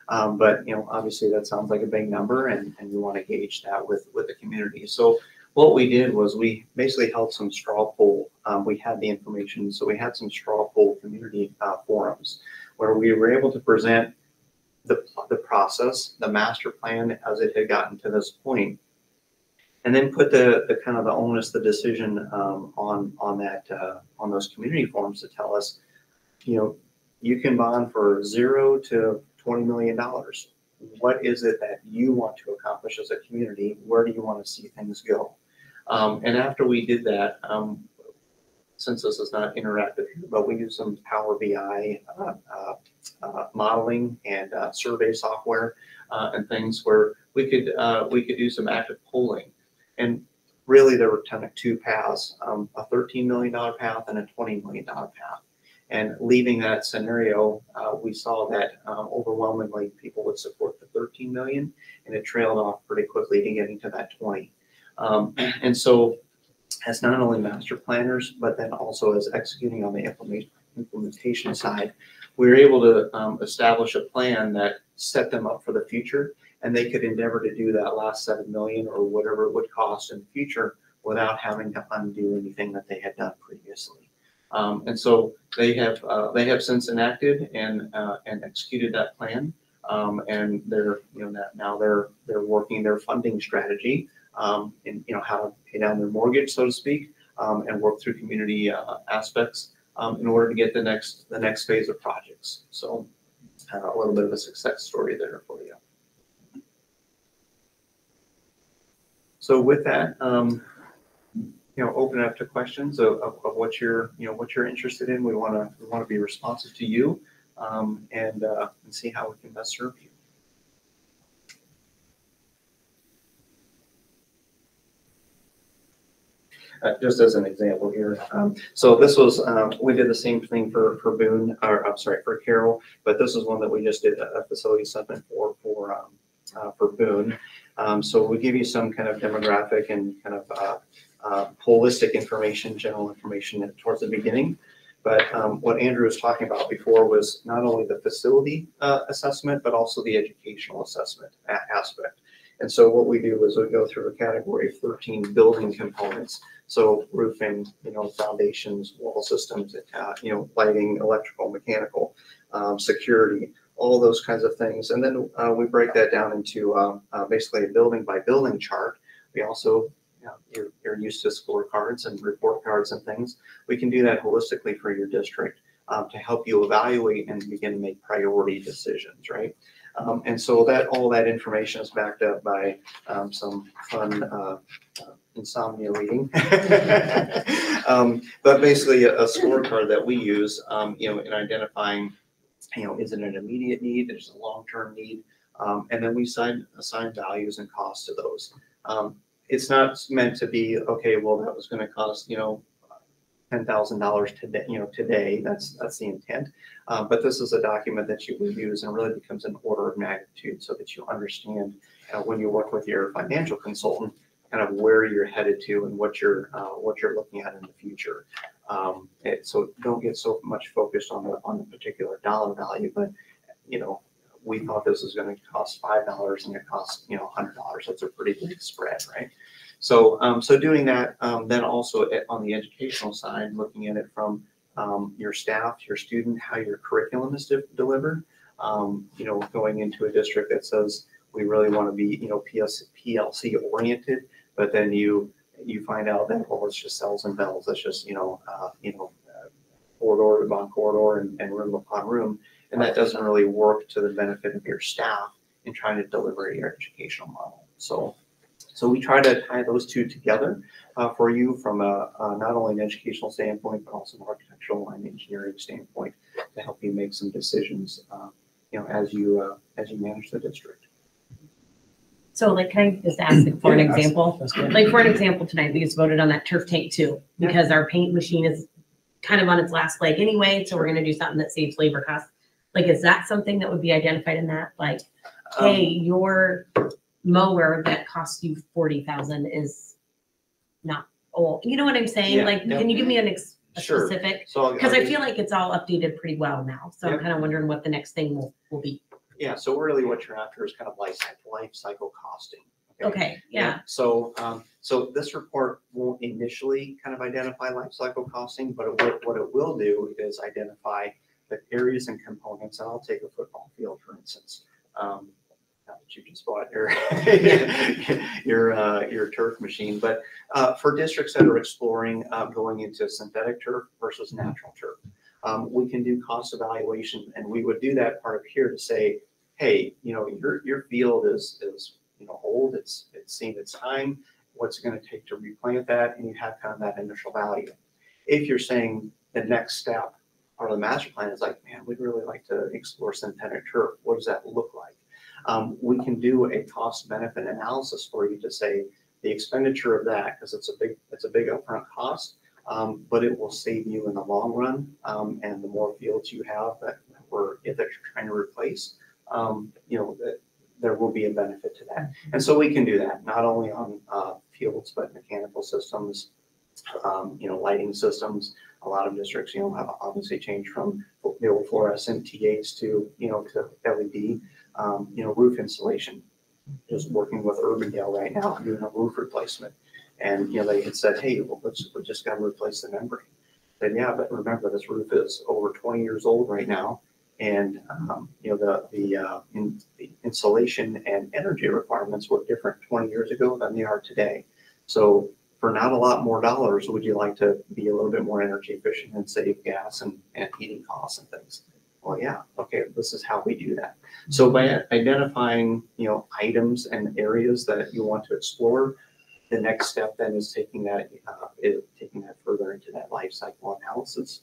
[SPEAKER 14] But obviously that sounds like a big number, and you want to gauge that with the community. So what we did was we basically held some straw poll. We had the information, so we had some straw poll community forums where we were able to present the process, the master plan as it had gotten to this point, and then put the kind of the onus, the decision on those community forums to tell us, you can bond for $0 to $20 million. What is it that you want to accomplish as a community? Where do you want to see things go? And after we did that, since this is not interactive here, but we use some Power BI modeling and survey software and things where we could do some active polling. And really there were kind of two paths, a $13 million path and a $20 million path. And leaving that scenario, we saw that overwhelmingly people would support the 13 million, and it trailed off pretty quickly to getting to that 20. And so as not only master planners, but then also as executing on the implementation side, we were able to establish a plan that set them up for the future, and they could endeavor to do that last 7 million or whatever it would cost in the future without having to undo anything that they had done previously. And so they have since enacted and executed that plan, and they're now they're working their funding strategy, and how to pay down their mortgage, so to speak, and work through community aspects in order to get the next phase of projects. So a little bit of a success story there for you. So with that, open it up to questions of what you're interested in. We want to be responsive to you, and see how we can best serve you. Just as an example here, so this was we did the same thing for Boone, or I'm sorry, for Carroll, but this is one that we just did a facility assessment for Boone. So we give you some kind of demographic and kind of holistic information, general information towards the beginning. But what Andrew was talking about before was not only the facility assessment, but also the educational assessment aspect. And so what we do is we go through a category of 13 building components. So roofing, foundations, wall systems, lighting, electrical, mechanical, security, all those kinds of things. And then we break that down into basically a building by building chart. We also, you're used to scorecards and report cards and things. We can do that holistically for your district to help you evaluate and begin to make priority decisions, right? And so all that information is backed up by some fun insomnia reading. But basically a scorecard that we use, in identifying, is it an immediate need, there's a long-term need, and then we assign values and costs to those. It's not meant to be, okay, well, that was going to cost, $10,000 today, today, that's the intent. But this is a document that you will use and really becomes an order of magnitude so that you understand when you work with your financial consultant, kind of where you're headed to and what you're looking at in the future. So don't get so much focused on the particular dollar value, but we thought this was going to cost $5 and it costs $100. That's a pretty big spread, right? So doing that, then also on the educational side, looking at it from your staff, your student, how your curriculum is delivered, going into a district that says we really want to be, PLC oriented, but then you find out that, well, it's just cells and bells. It's just, corridor upon corridor and room upon room. And that doesn't really work to the benefit of your staff in trying to deliver your educational model. So we try to tie those two together for you from not only an educational standpoint, but also an architectural and engineering standpoint to help you make some decisions, as you manage the district.
[SPEAKER 12] So like, can I just ask for an example? Like for an example tonight, we just voted on that turf tank too, because our paint machine is kind of on its last leg anyway. So we're going to do something that saves labor costs. Like, is that something that would be identified in that? Like, hey, your mower that costs you $40,000 is not old. You know what I'm saying?
[SPEAKER 14] Yeah,
[SPEAKER 12] like, can you give me a
[SPEAKER 14] Sure.
[SPEAKER 12] specific?
[SPEAKER 14] So
[SPEAKER 12] Because I feel like it's all updated pretty well now. So I'm kind of wondering what the next thing will be.
[SPEAKER 14] Yeah. So really, what you're after is kind of life cycle costing.
[SPEAKER 12] Okay. Yeah.
[SPEAKER 14] So this report won't initially kind of identify life cycle costing, but what it will do is identify the areas and components. And I'll take a football field, for instance. Not that you just bought your turf machine, but for districts that are exploring going into synthetic turf versus natural turf, we can do cost evaluation, and we would do that part of here to say, hey, your field is old, it's seen its time, what's it going to take to replant that, and you have kind of that initial value. If you're saying the next step part of the master plan is like, man, we'd really like to explore synthetic turf, what does that look like? We can do a cost benefit analysis for you to say the expenditure of that, because it's a big upfront cost, but it will save you in the long run. And the more fields you have that you're trying to replace, there will be a benefit to that. And so we can do that not only on fields, but mechanical systems, lighting systems. A lot of districts, have obviously changed from the old fluorescent T8s to LED. Roof insulation. Just working with Urbandale right now, doing a roof replacement. And, they had said, hey, we just got to replace the membrane. Then, yeah, but remember, this roof is over 20 years old right now. And, the insulation and energy requirements were different 20 years ago than they are today. So for not a lot more dollars, would you like to be a little bit more energy efficient and save gas and heating costs and things? Well, yeah, okay, this is how we do that. So by identifying, items and areas that you want to explore, the next step then is taking that further into that life cycle analysis,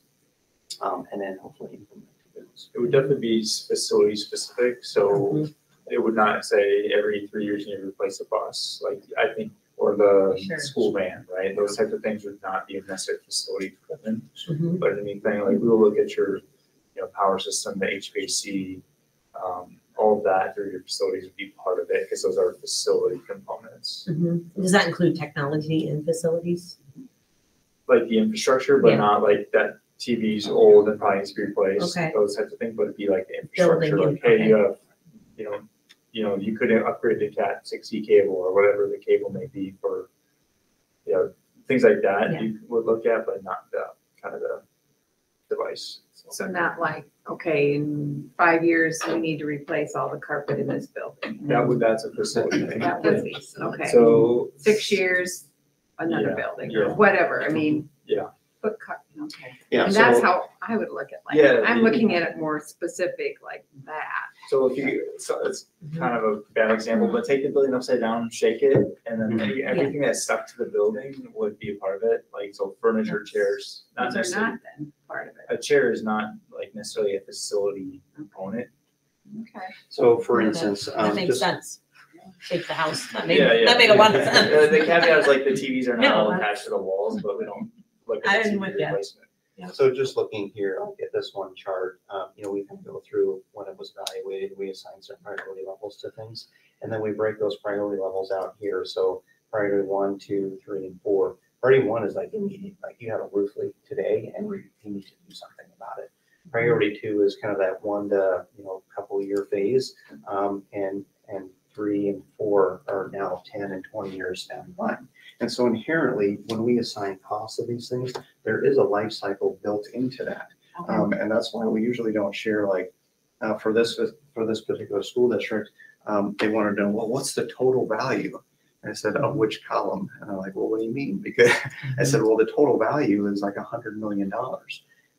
[SPEAKER 14] and then hopefully implementing those.
[SPEAKER 15] It would definitely be facility specific. So it would not say every 3 years you need to replace a bus, like I think, or the school van, right? Those types of things would not be necessary facility driven. But in the meantime, like we'll look at your power system, the HVAC, all of that through your facilities would be part of it because those are facility components.
[SPEAKER 12] Does that include technology in facilities?
[SPEAKER 15] Like the infrastructure, but not like that TV's old and probably needs to be replaced.
[SPEAKER 12] Okay.
[SPEAKER 15] Those types of things, but it'd be like the infrastructure.
[SPEAKER 12] Building,
[SPEAKER 15] like, hey, you have, you could upgrade the Cat 6E cable or whatever the cable may be for, things like that you would look at, but not the kind of the device.
[SPEAKER 4] So not like, okay, in 5 years, we need to replace all the carpet in this building.
[SPEAKER 15] That's a facility thing.
[SPEAKER 4] That would be, okay.
[SPEAKER 15] So
[SPEAKER 4] 6 years, another building or whatever. I mean. But, okay.
[SPEAKER 14] Yeah.
[SPEAKER 4] And that's how I would look at like, I'm looking at it more specific like that.
[SPEAKER 15] So it's kind of a bad example, but take the building upside down and shake it, and then everything that's stuck to the building would be a part of it. Like, so furniture, chairs, not
[SPEAKER 4] They're
[SPEAKER 15] necessarily.
[SPEAKER 4] not then part of it.
[SPEAKER 15] A chair is not like necessarily a facility component.
[SPEAKER 4] Okay.
[SPEAKER 14] So for instance,
[SPEAKER 12] that makes sense. Shake the house. That made a lot of sense.
[SPEAKER 15] The caveat is like the TVs are not all attached to the walls, but we don't look at the TV replacement.
[SPEAKER 14] So just looking here, I'll get this one chart. We can go through when it was evaluated, we assign certain priority levels to things, and then we break those priority levels out here. So priority 1, 2, 3, and 4. Priority 1 is like immediate, like you have a roof leak today, and you need to do something about it. Priority 2 is kind of that 1 to couple year phase, and 3 and 4 are now 10 and 20 years down the line. And so inherently, when we assign costs of these things, there is a life cycle built into that. And that's why we usually don't share like, for this particular school district, they wanted to know, well, what's the total value? And I said, of which column? And they're like, well, what do you mean? Because I said, well, the total value is like $100 million.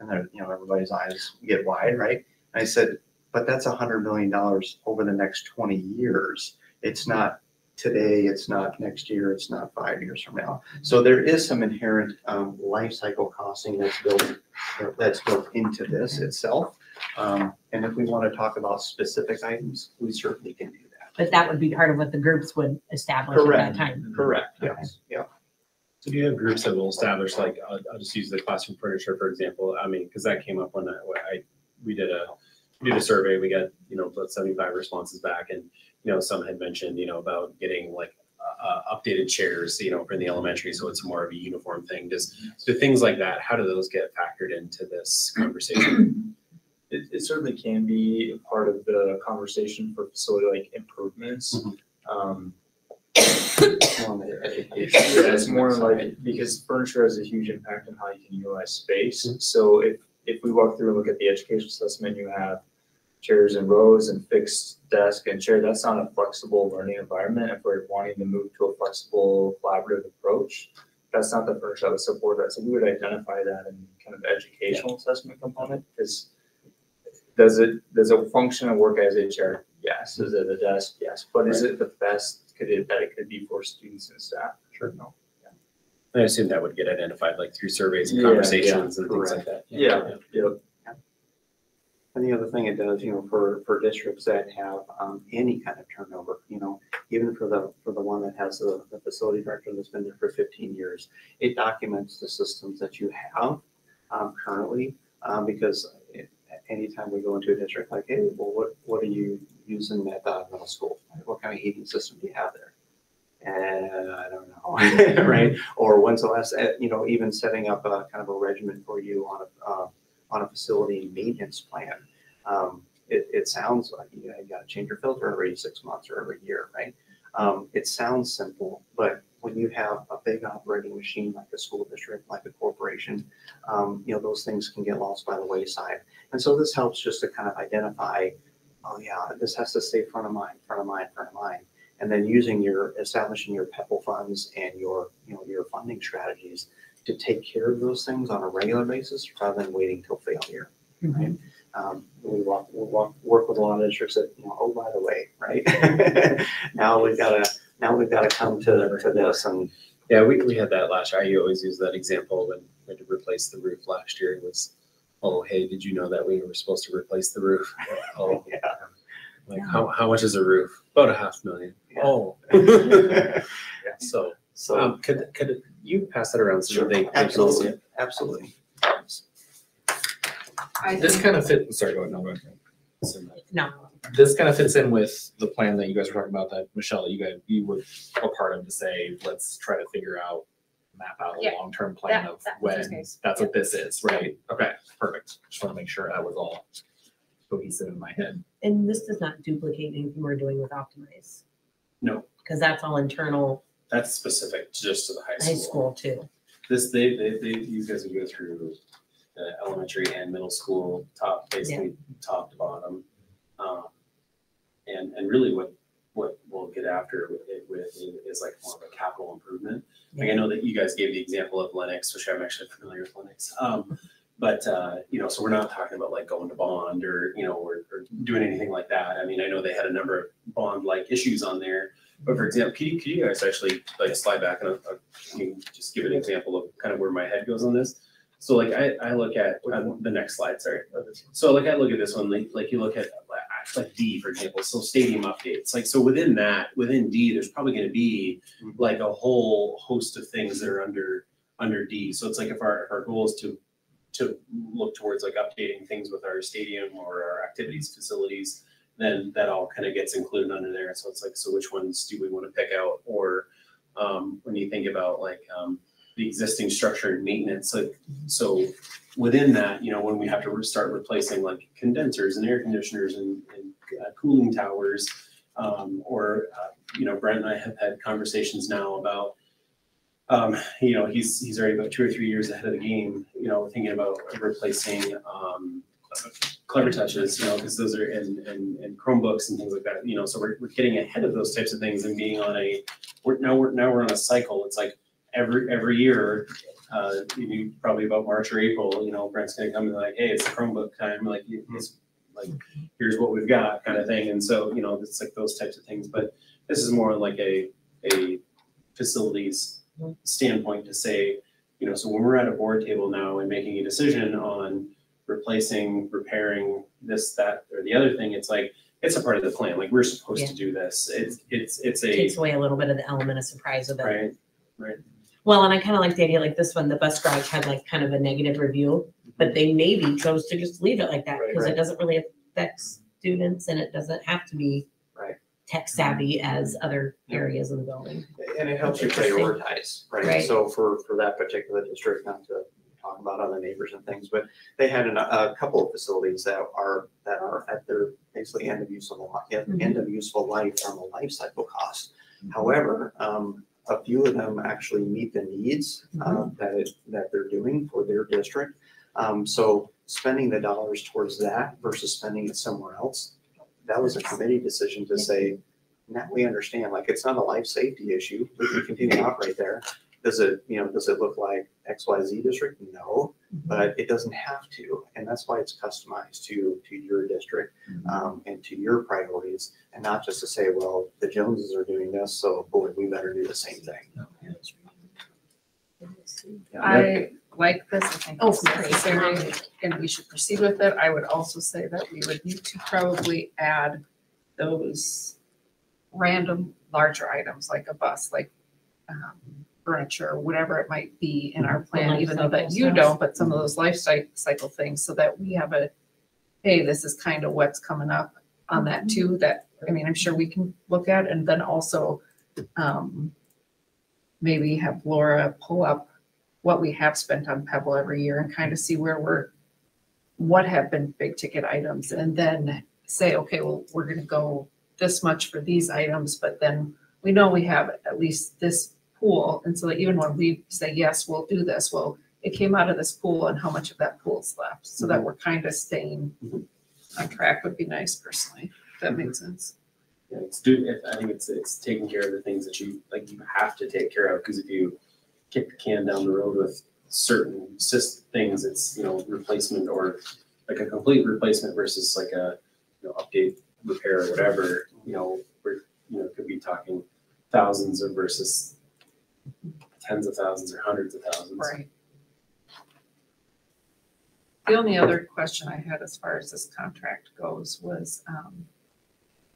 [SPEAKER 14] And then, everybody's eyes get wide, right? And I said, but that's $100 million over the next 20 years. It's not today, it's not next year, it's not 5 years from now. So there is some inherent life cycle costing that's built into this itself. And if we want to talk about specific items, we certainly can do that.
[SPEAKER 12] But that would be part of what the groups would establish at that time.
[SPEAKER 14] Correct, yes, yeah.
[SPEAKER 3] So do you have groups that will establish, like, I'll just use the classroom furniture, for example. I mean, because that came up when we did a survey, we got, about 75 responses back, and, some had mentioned, about getting like updated chairs, for the elementary, so it's more of a uniform thing. Do things like that, how do those get factored into this conversation?
[SPEAKER 15] It certainly can be a part of the conversation for facility like improvements. It's more like, because furniture has a huge impact on how you can utilize space. So if we walk through and look at the education assessment, you have chairs and rows and fixed desk and chair. That's not a flexible learning environment. If we're wanting to move to a flexible collaborative approach, that's not the furniture that would support that. So we would identify that in kind of educational assessment component. Is does it function and work as a chair? Yes. Is it a desk? Yes. But is it the best that it could be for students and staff? Sure. No.
[SPEAKER 3] I assume that would get identified like through surveys and conversations and things like that.
[SPEAKER 15] Yeah.
[SPEAKER 14] And the other thing it does, for districts that have any kind of turnover, even for the one that has the facility director that's been there for 15 years, it documents the systems that you have currently, because anytime we go into a district like, hey, well, what are you using at middle school? What kind of heating system do you have there? And I don't know, right? Or when's the last, even setting up a kind of a regimen for you on a facility maintenance plan. It sounds like you got to change your filter every 6 months or every year, right? It sounds simple, but when you have a big operating machine like a school district, like a corporation, those things can get lost by the wayside. And so this helps just to kind of identify, oh yeah, this has to stay front of mind. And then establishing your PEPAL funds and your funding strategies to take care of those things on a regular basis rather than waiting till failure, right? We work with a lot of districts that, oh, by the way, right? now we've got to come to this. And
[SPEAKER 3] yeah, we had that last year. I always use that example when we had to replace the roof last year. It was, oh, hey, did you know that we were supposed to replace the roof? Oh, yeah. Like, how much is a roof? About $500,000. Yeah. Oh. So could you pass that around so they can all see it?
[SPEAKER 14] Absolutely.
[SPEAKER 5] This kind of fits. Sorry, go ahead. No, go ahead.
[SPEAKER 12] No.
[SPEAKER 5] This kind of fits in with the plan that you guys were talking about, that Michelle, you were a part of, to say, let's try to map out a long-term plan of when that's what this is, right? Okay, perfect. Just want to make sure that was all cohesive in my head.
[SPEAKER 12] And this does not duplicate anything we're doing with Optimize.
[SPEAKER 3] No.
[SPEAKER 12] Because that's all internal.
[SPEAKER 3] That's specific just to the high school.
[SPEAKER 12] High school too.
[SPEAKER 3] You guys will go through the elementary and middle school, top to bottom. And really what we'll get after it with is like more of a capital improvement. Yeah. Like I know that you guys gave the example of Lennox, which I'm actually familiar with Lennox. But so we're not talking about like going to bond or doing anything like that. I mean, I know they had a number of bond-like issues on there. But for example, can you guys actually like slide back and just give an example of kind of where my head goes on this? So like I look at the next slide, sorry. So like I look at this one, like you look at like D, for example, so stadium updates. Like, so within D, there's probably going to be like a whole host of things that are under D. So it's like if our goal is to look towards like updating things with our stadium or our activities facilities, then that all kind of gets included under there. So it's like, so which ones do we want to pick out? Or when you think about like the existing structure and maintenance, like, so within that, when we have to start replacing like condensers and air conditioners and cooling towers, or Brent and I have had conversations now about, he's already about 2 or 3 years ahead of the game, thinking about replacing clever touches, because those are in Chromebooks and things like that, so we're getting ahead of those types of things and being on now we're on a cycle. It's like every year, probably about March or April, Brent's gonna come and like, hey, it's Chromebook time, like, it's like, here's what we've got kind of thing. And so, it's like those types of things, but this is more like a facilities standpoint to say, so when we're at a board table now and making a decision on replacing, repairing this, that, or the other thing, it's like, it's a part of the plan. Like, we're supposed to do this. It's
[SPEAKER 12] Takes away a little bit of the element of surprise of it.
[SPEAKER 3] Right.
[SPEAKER 12] Well, and I kind of like the idea, like this one, the bus garage had like kind of a negative review, but they maybe chose to just leave it like that because it doesn't really affect students and it doesn't have to be tech savvy as other areas of the building.
[SPEAKER 14] And it helps you prioritize, right? So for that particular district, not to talk about other neighbors and things, but they had a couple of facilities that are at their basically end of useful life from a life cycle cost. However, a few of them actually meet the needs that they're doing for their district. So spending the dollars towards that versus spending it somewhere else, that was a committee decision to say, now we understand, like, it's not a life safety issue. We can continue to operate there. Does it look like XYZ district? No, but it doesn't have to. And that's why it's customized to your district and to your priorities, and not just to say, well, the Joneses are doing this, so boy, we better do the same thing.
[SPEAKER 6] I like this. I think it's necessary and we should proceed with it. I would also say that we would need to probably add those random larger items like a bus, like furniture, whatever it might be in our plan, even though that you don't, but some of those life cycle things, so that we have hey, this is kind of what's coming up on that too, that, I mean, I'm sure we can look at, and then also maybe have Laura pull up what we have spent on Pebble every year and kind of see what have been big ticket items, and then say, okay, well, we're going to go this much for these items, but then we know we have at least this pool. And so that even when we say, yes, we'll do this, well, it came out of this pool and how much of that pool is left, so that we're kind of staying on track would be nice personally, if that makes sense.
[SPEAKER 3] Yeah, I think it's taking care of the things that you have to take care of, because if you kick the can down the road with certain things, it's replacement or like a complete replacement versus like a update, repair, or whatever. We're could be talking thousands of versus tens of thousands or hundreds of thousands.
[SPEAKER 6] Right. The only other question I had as far as this contract goes was,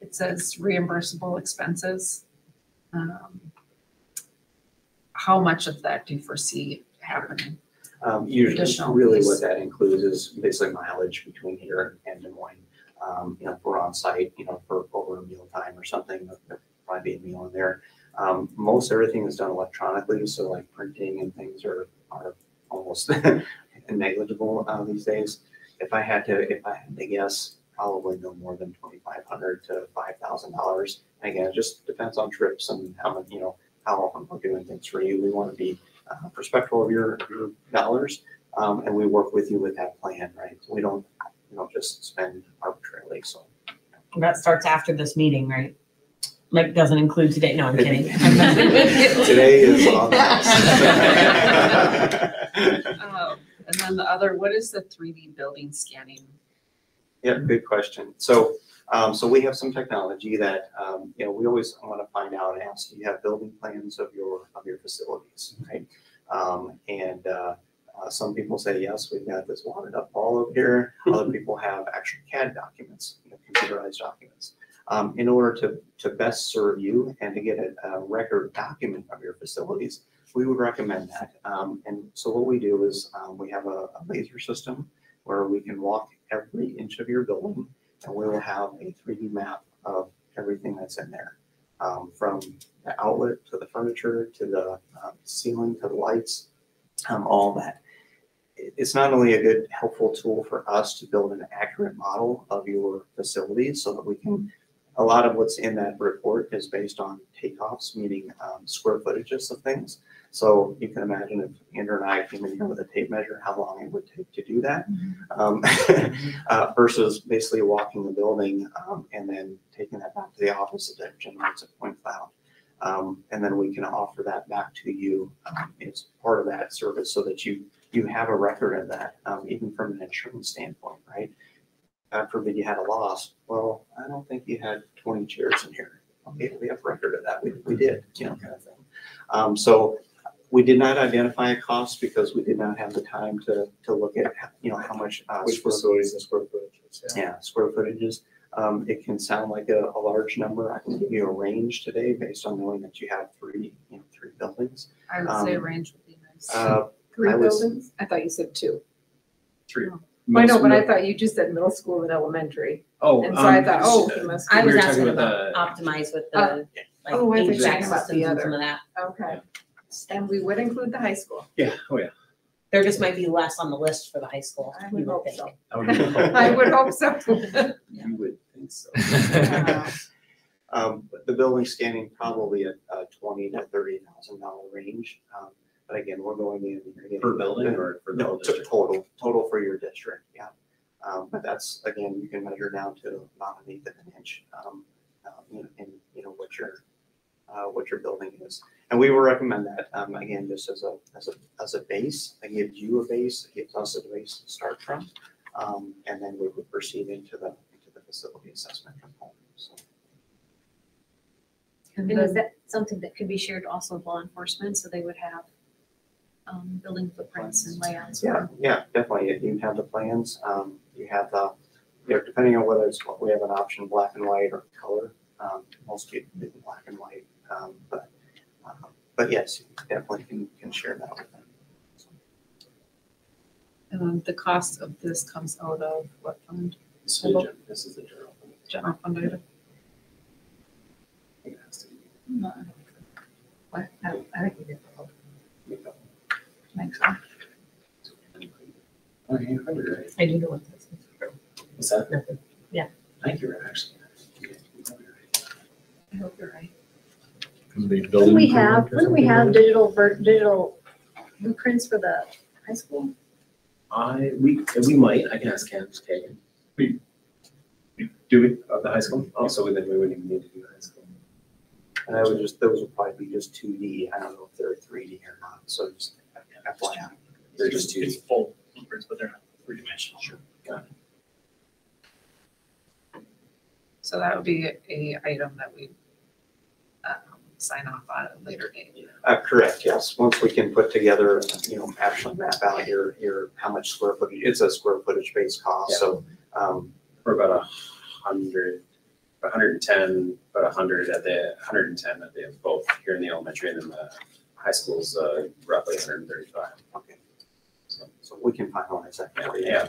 [SPEAKER 6] it says reimbursable expenses. How much of that do you foresee happening?
[SPEAKER 14] Usually, really what that includes is basically mileage between here and Des Moines. If we're on site, for over a meal time or something, there probably be a meal in there. Most everything is done electronically, so like printing and things are almost negligible these days. If I had to guess, probably no more than $2,500 to $5,000. Again, it just depends on trips and how much, how often we're doing things for you. We want to be respectful of your dollars, and we work with you with that plan, right? So we don't just spend arbitrarily. So
[SPEAKER 12] that starts after this meeting, right? Like, doesn't include today. No, I'm kidding.
[SPEAKER 14] Today is on the
[SPEAKER 6] and then the other, what is the 3D building scanning?
[SPEAKER 14] Yeah, good question. So we have some technology that we always want to find out and ask, do you have building plans of your facilities, right? Some people say, yes, we've got this wadded up wall over here. Other people have actual CAD documents, computerized documents. In order to best serve you and to get a record document of your facilities, we would recommend that. And so what we do is we have a laser system where we can walk every inch of your building, and we will have a 3D map of everything that's in there, from the outlet to the furniture to the ceiling to the lights, all that. It's not only a good, helpful tool for us to build an accurate model of your facilities so that we can a lot of what's in that report is based on takeoffs, meaning square footages of things. So you can imagine if Andrew and I came in here with a tape measure, how long it would take to do that, versus basically walking the building and then taking that back to the office that generates a point cloud. And then we can offer that back to you. It's part of that service so that you have a record of that, even from an insurance standpoint, right? God forbid you had a loss. Well, I don't think you had 20 chairs in here. Okay, we have record of that. We did, kind of thing. So we did not identify a cost because we did not have the time to look at, how much.
[SPEAKER 15] Which facilities and square footages?
[SPEAKER 14] Yeah, square footages. It can sound like a large number. I can give you a range today based on knowing that you have three buildings.
[SPEAKER 13] I would say range would be nice.
[SPEAKER 4] Three
[SPEAKER 14] I was-
[SPEAKER 4] buildings? I thought you said two.
[SPEAKER 3] 3.
[SPEAKER 4] I know, but I thought you just said middle school and elementary.
[SPEAKER 3] Oh,
[SPEAKER 4] And so I thought, you must.
[SPEAKER 12] I
[SPEAKER 3] We
[SPEAKER 12] was
[SPEAKER 3] were talking
[SPEAKER 12] asking
[SPEAKER 3] about
[SPEAKER 12] about optimize with the, like,
[SPEAKER 4] Oh, I thought you were
[SPEAKER 12] HVAC
[SPEAKER 4] talking about the
[SPEAKER 12] systems and
[SPEAKER 4] other.
[SPEAKER 12] some of that.
[SPEAKER 4] Okay. And we would include the high school.
[SPEAKER 3] Yeah, oh yeah.
[SPEAKER 12] There just might be less on the list for the high school.
[SPEAKER 4] I
[SPEAKER 12] you
[SPEAKER 4] would hope
[SPEAKER 12] think.
[SPEAKER 4] so.
[SPEAKER 3] I would hope.
[SPEAKER 4] I would hope so.
[SPEAKER 3] You would think so.
[SPEAKER 14] But the building scanning probably a $20,000 to $30,000 range. But again, we're going in. Again,
[SPEAKER 3] Per building or for the
[SPEAKER 14] No,
[SPEAKER 3] whole district?
[SPEAKER 14] total for your district, yeah. But that's, again, you can measure down to about 1/8 of an inch, in what your building is. And we will recommend that, again, just as a base. It gives you a base, it gives us a base to start from. And then we would proceed into the facility assessment component, so.
[SPEAKER 2] And is that something that could be shared also with law enforcement, so they would have building footprints and layouts?
[SPEAKER 14] Yeah, definitely. You have the plans, you have the, depending on whether it's what we have an option, black and white or color. Most people do black and white, but yes, you definitely can share that with them.
[SPEAKER 13] The cost of this comes out of what fund?
[SPEAKER 3] This is the general.
[SPEAKER 13] General fund item?
[SPEAKER 3] I think it has to be.
[SPEAKER 13] What? I think we did both. Think so.
[SPEAKER 3] Oh, you covered it, right?
[SPEAKER 12] I do know what this is.
[SPEAKER 3] What's that?
[SPEAKER 12] Nothing. Yeah.
[SPEAKER 3] I think you're actually.
[SPEAKER 13] I hope you're right.
[SPEAKER 2] Wouldn't we have digital blueprints for the high school?
[SPEAKER 3] We might, I can ask Ken to take it. Do we, of the high school? Oh, so then we wouldn't even need to do high school.
[SPEAKER 14] And those would probably be just 2D. I don't know if they're 3D or not, so just FYI.
[SPEAKER 3] They're just 2D.
[SPEAKER 11] It's full blueprints, but they're not three-dimensional.
[SPEAKER 3] Sure. Got it.
[SPEAKER 13] So that would be a item that we sign off on at a later date.
[SPEAKER 14] Correct, yes. Once we can put together, actually map out your how much square footage, it's a square footage based cost,
[SPEAKER 3] Yeah.
[SPEAKER 14] so.
[SPEAKER 3] We're about 110, about 100 at the 110 at the both here in the elementary, and then the high school's roughly 135.
[SPEAKER 14] Okay. So we can finalize that for you.
[SPEAKER 3] Yeah.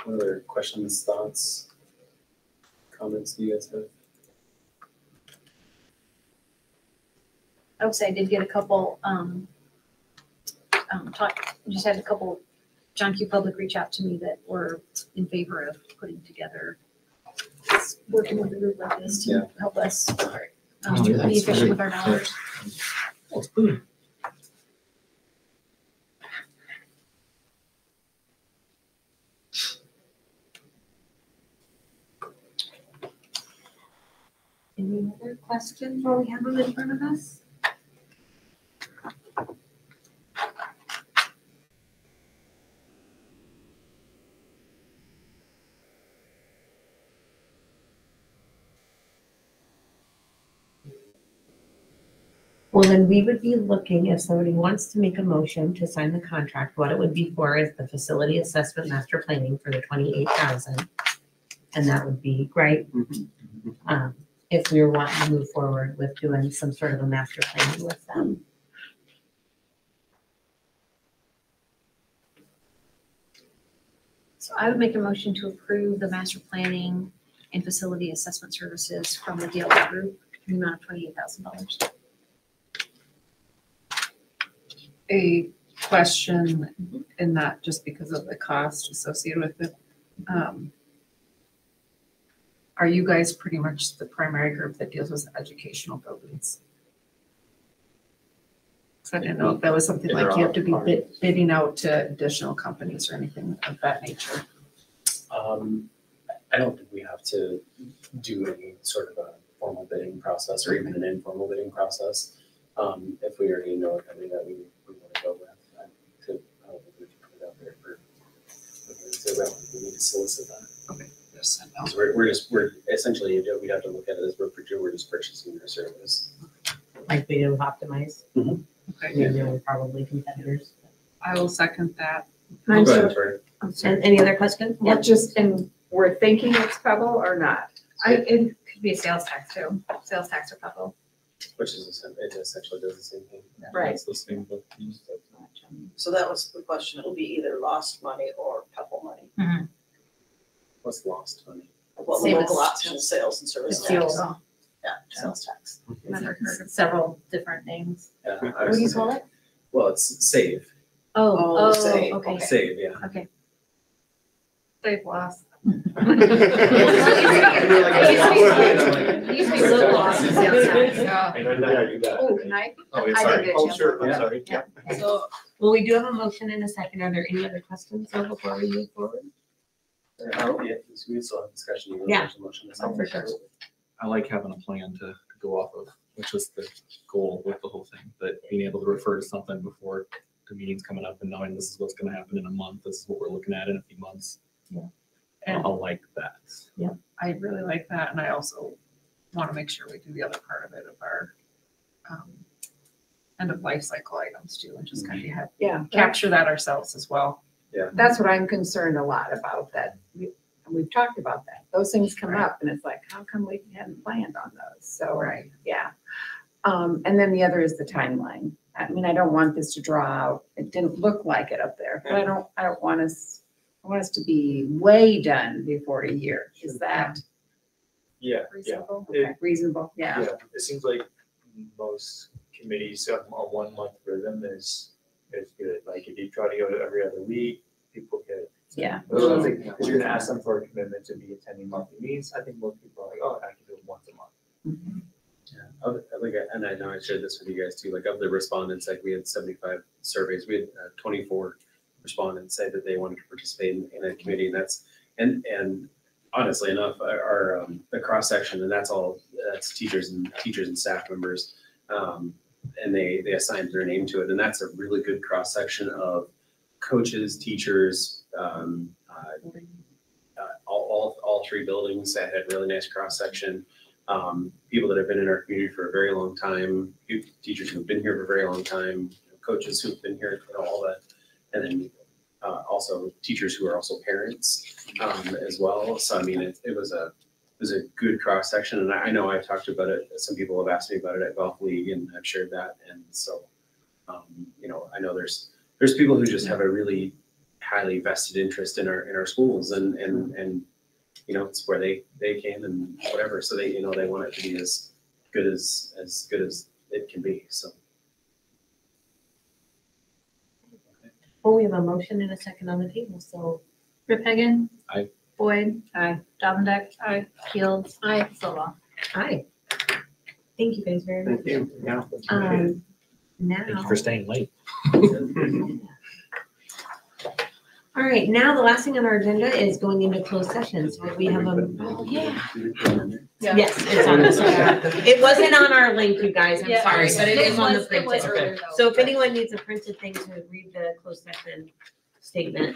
[SPEAKER 3] What other questions, thoughts, comments do you guys have?
[SPEAKER 2] I would say I did get a couple, just had a couple John Q. Public reach out to me that were in favor of putting together, working with a group like this to help us be efficient with our dollars. Any other questions while we have them in front of us?
[SPEAKER 12] Well, then we would be looking, if somebody wants to make a motion to sign the contract, what it would be for is the facility assessment master planning for the 28,000. And that would be great. If we were wanting to move forward with doing some sort of a master planning with them.
[SPEAKER 2] So I would make a motion to approve the master planning and facility assessment services from the DLR group in the amount of $28,000.
[SPEAKER 13] A
[SPEAKER 6] question in that just because of the cost associated with it. Are you guys pretty much the primary group that deals with educational buildings? So I didn't know if that was something like you have to be bidding out to additional companies or anything of that nature.
[SPEAKER 3] I don't think we have to do any sort of a formal bidding process or even an informal bidding process. If we already know a company that we want to go with, I don't think we can put it out there for, so we need to solicit that.
[SPEAKER 6] Okay. Yes.
[SPEAKER 3] So we're essentially, we'd have to look at it as we're just purchasing their service.
[SPEAKER 12] Like we do with Optimize.
[SPEAKER 6] Okay.
[SPEAKER 12] You know, probably competitors.
[SPEAKER 6] I will second that.
[SPEAKER 4] I'm
[SPEAKER 3] Go
[SPEAKER 4] so-
[SPEAKER 3] ahead, Tori.
[SPEAKER 12] And any other questions?
[SPEAKER 4] Well, just, and we're thinking it's Pebble or not?
[SPEAKER 13] It could be sales tax too, sales tax or Pebble.
[SPEAKER 3] Which is, it essentially does the same thing.
[SPEAKER 4] Right.
[SPEAKER 3] It's the same book.
[SPEAKER 7] So that was the question. It'll be either lost money or Pebble money.
[SPEAKER 3] What's lost money?
[SPEAKER 7] Well, the
[SPEAKER 13] Same
[SPEAKER 7] local
[SPEAKER 13] as-
[SPEAKER 7] option sales and service
[SPEAKER 12] It's
[SPEAKER 7] tax.
[SPEAKER 12] fuel.
[SPEAKER 7] Yeah, sales tax.
[SPEAKER 13] Never heard of several different names.
[SPEAKER 3] Yeah.
[SPEAKER 12] What do you call it?
[SPEAKER 3] Well, it's save.
[SPEAKER 7] Oh, save.
[SPEAKER 13] Okay.
[SPEAKER 3] Save, yeah.
[SPEAKER 13] Okay. They've lost.
[SPEAKER 2] It used to be local option sales tax.
[SPEAKER 13] Yeah.
[SPEAKER 15] You got
[SPEAKER 4] Oh,
[SPEAKER 15] it.
[SPEAKER 4] can I?
[SPEAKER 15] Oh, yeah,
[SPEAKER 4] I
[SPEAKER 15] sorry.
[SPEAKER 4] did it,
[SPEAKER 15] Oh,
[SPEAKER 4] Jim.
[SPEAKER 15] sure, I'm sorry.
[SPEAKER 12] Yeah. So, well, we do have a motion and a second. Are there any other questions though before we move forward?
[SPEAKER 3] Oh, yeah, we still have discussion. even though
[SPEAKER 12] Yeah.
[SPEAKER 3] there's a motion.
[SPEAKER 12] Oh, for sure.
[SPEAKER 5] I like having a plan to go off of, which was the goal with the whole thing, but being able to refer to something before the meeting's coming up and knowing this is what's gonna happen in a month, this is what we're looking at in a few months.
[SPEAKER 12] Yeah.
[SPEAKER 6] And
[SPEAKER 5] I like that.
[SPEAKER 6] I really like that, and I also want to make sure we do the other part of it of our end of life cycle items too, and just kind of have
[SPEAKER 4] Yeah.
[SPEAKER 6] capture that ourselves as well.
[SPEAKER 4] That's what I'm concerned a lot about, that we've talked about that. Those things come up and it's like, how come we hadn't planned on those? So,
[SPEAKER 6] Right.
[SPEAKER 4] yeah. And then the other is the timeline. I mean, I don't want this to draw out. It didn't look like it up there, but I don't want us, I want us to be way done before a year. Is that
[SPEAKER 15] Yeah,
[SPEAKER 4] reasonable?
[SPEAKER 15] It-
[SPEAKER 4] Okay, reasonable, yeah.
[SPEAKER 15] yeah. It seems like most committees have a 1 month rhythm is good. Like if you try to go every other week, people get.
[SPEAKER 4] Yeah.
[SPEAKER 15] So I think if you're gonna ask them for a commitment to be attending monthly meetings, I think most people are like, oh, I can do it once a month.
[SPEAKER 3] Yeah, and I know I shared this with you guys too, like of the respondents, like we had 75 surveys, we had 24 respondents say that they wanted to participate in a committee, and and honestly enough, our the cross section, and that's teachers and staff members, and they assigned their name to it, and that's a really good cross section of coaches, teachers, all three buildings that had really nice cross section. People that have been in our community for a very long time, teachers who've been here for a very long time, coaches who've been here, all that, and then also teachers who are also parents as well. So I mean, it was a good cross section, and I know I've talked about it. Some people have asked me about it at Golf League, and I've shared that. And so, I know there's people who just have a really highly vested interest in our schools, and it's where they came and whatever. So they they want it to be as good as it can be. So.
[SPEAKER 12] Well, we have a motion and a second on the table, so.
[SPEAKER 13] Rip Hagan.
[SPEAKER 5] Aye.
[SPEAKER 13] Boyd.
[SPEAKER 12] Aye.
[SPEAKER 13] Davendeck. Aye. Fields.
[SPEAKER 2] Aye.
[SPEAKER 13] Silva.
[SPEAKER 12] Hi. Thank you guys very much.
[SPEAKER 3] Thank you. Yeah.
[SPEAKER 12] Now.
[SPEAKER 5] Thank you for staying late.
[SPEAKER 12] All right, now the last thing on our agenda is going into closed session. So we have
[SPEAKER 13] Yeah.
[SPEAKER 12] yes, it's on this. It wasn't on our link, you guys. I'm
[SPEAKER 13] Yeah,
[SPEAKER 12] sorry, but it is on the
[SPEAKER 2] It was
[SPEAKER 12] printed.
[SPEAKER 2] earlier, though.
[SPEAKER 12] So if anyone needs a printed thing to read the closed session statement.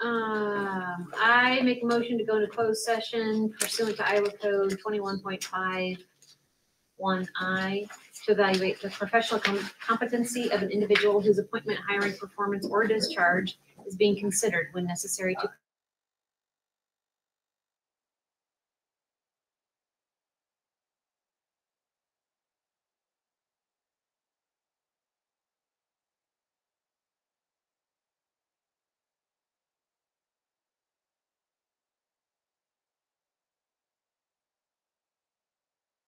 [SPEAKER 2] I make a motion to go into closed session pursuant to Iowa Code 21.51I to evaluate the professional competency of an individual whose appointment, hiring, performance, or discharge is being considered when necessary to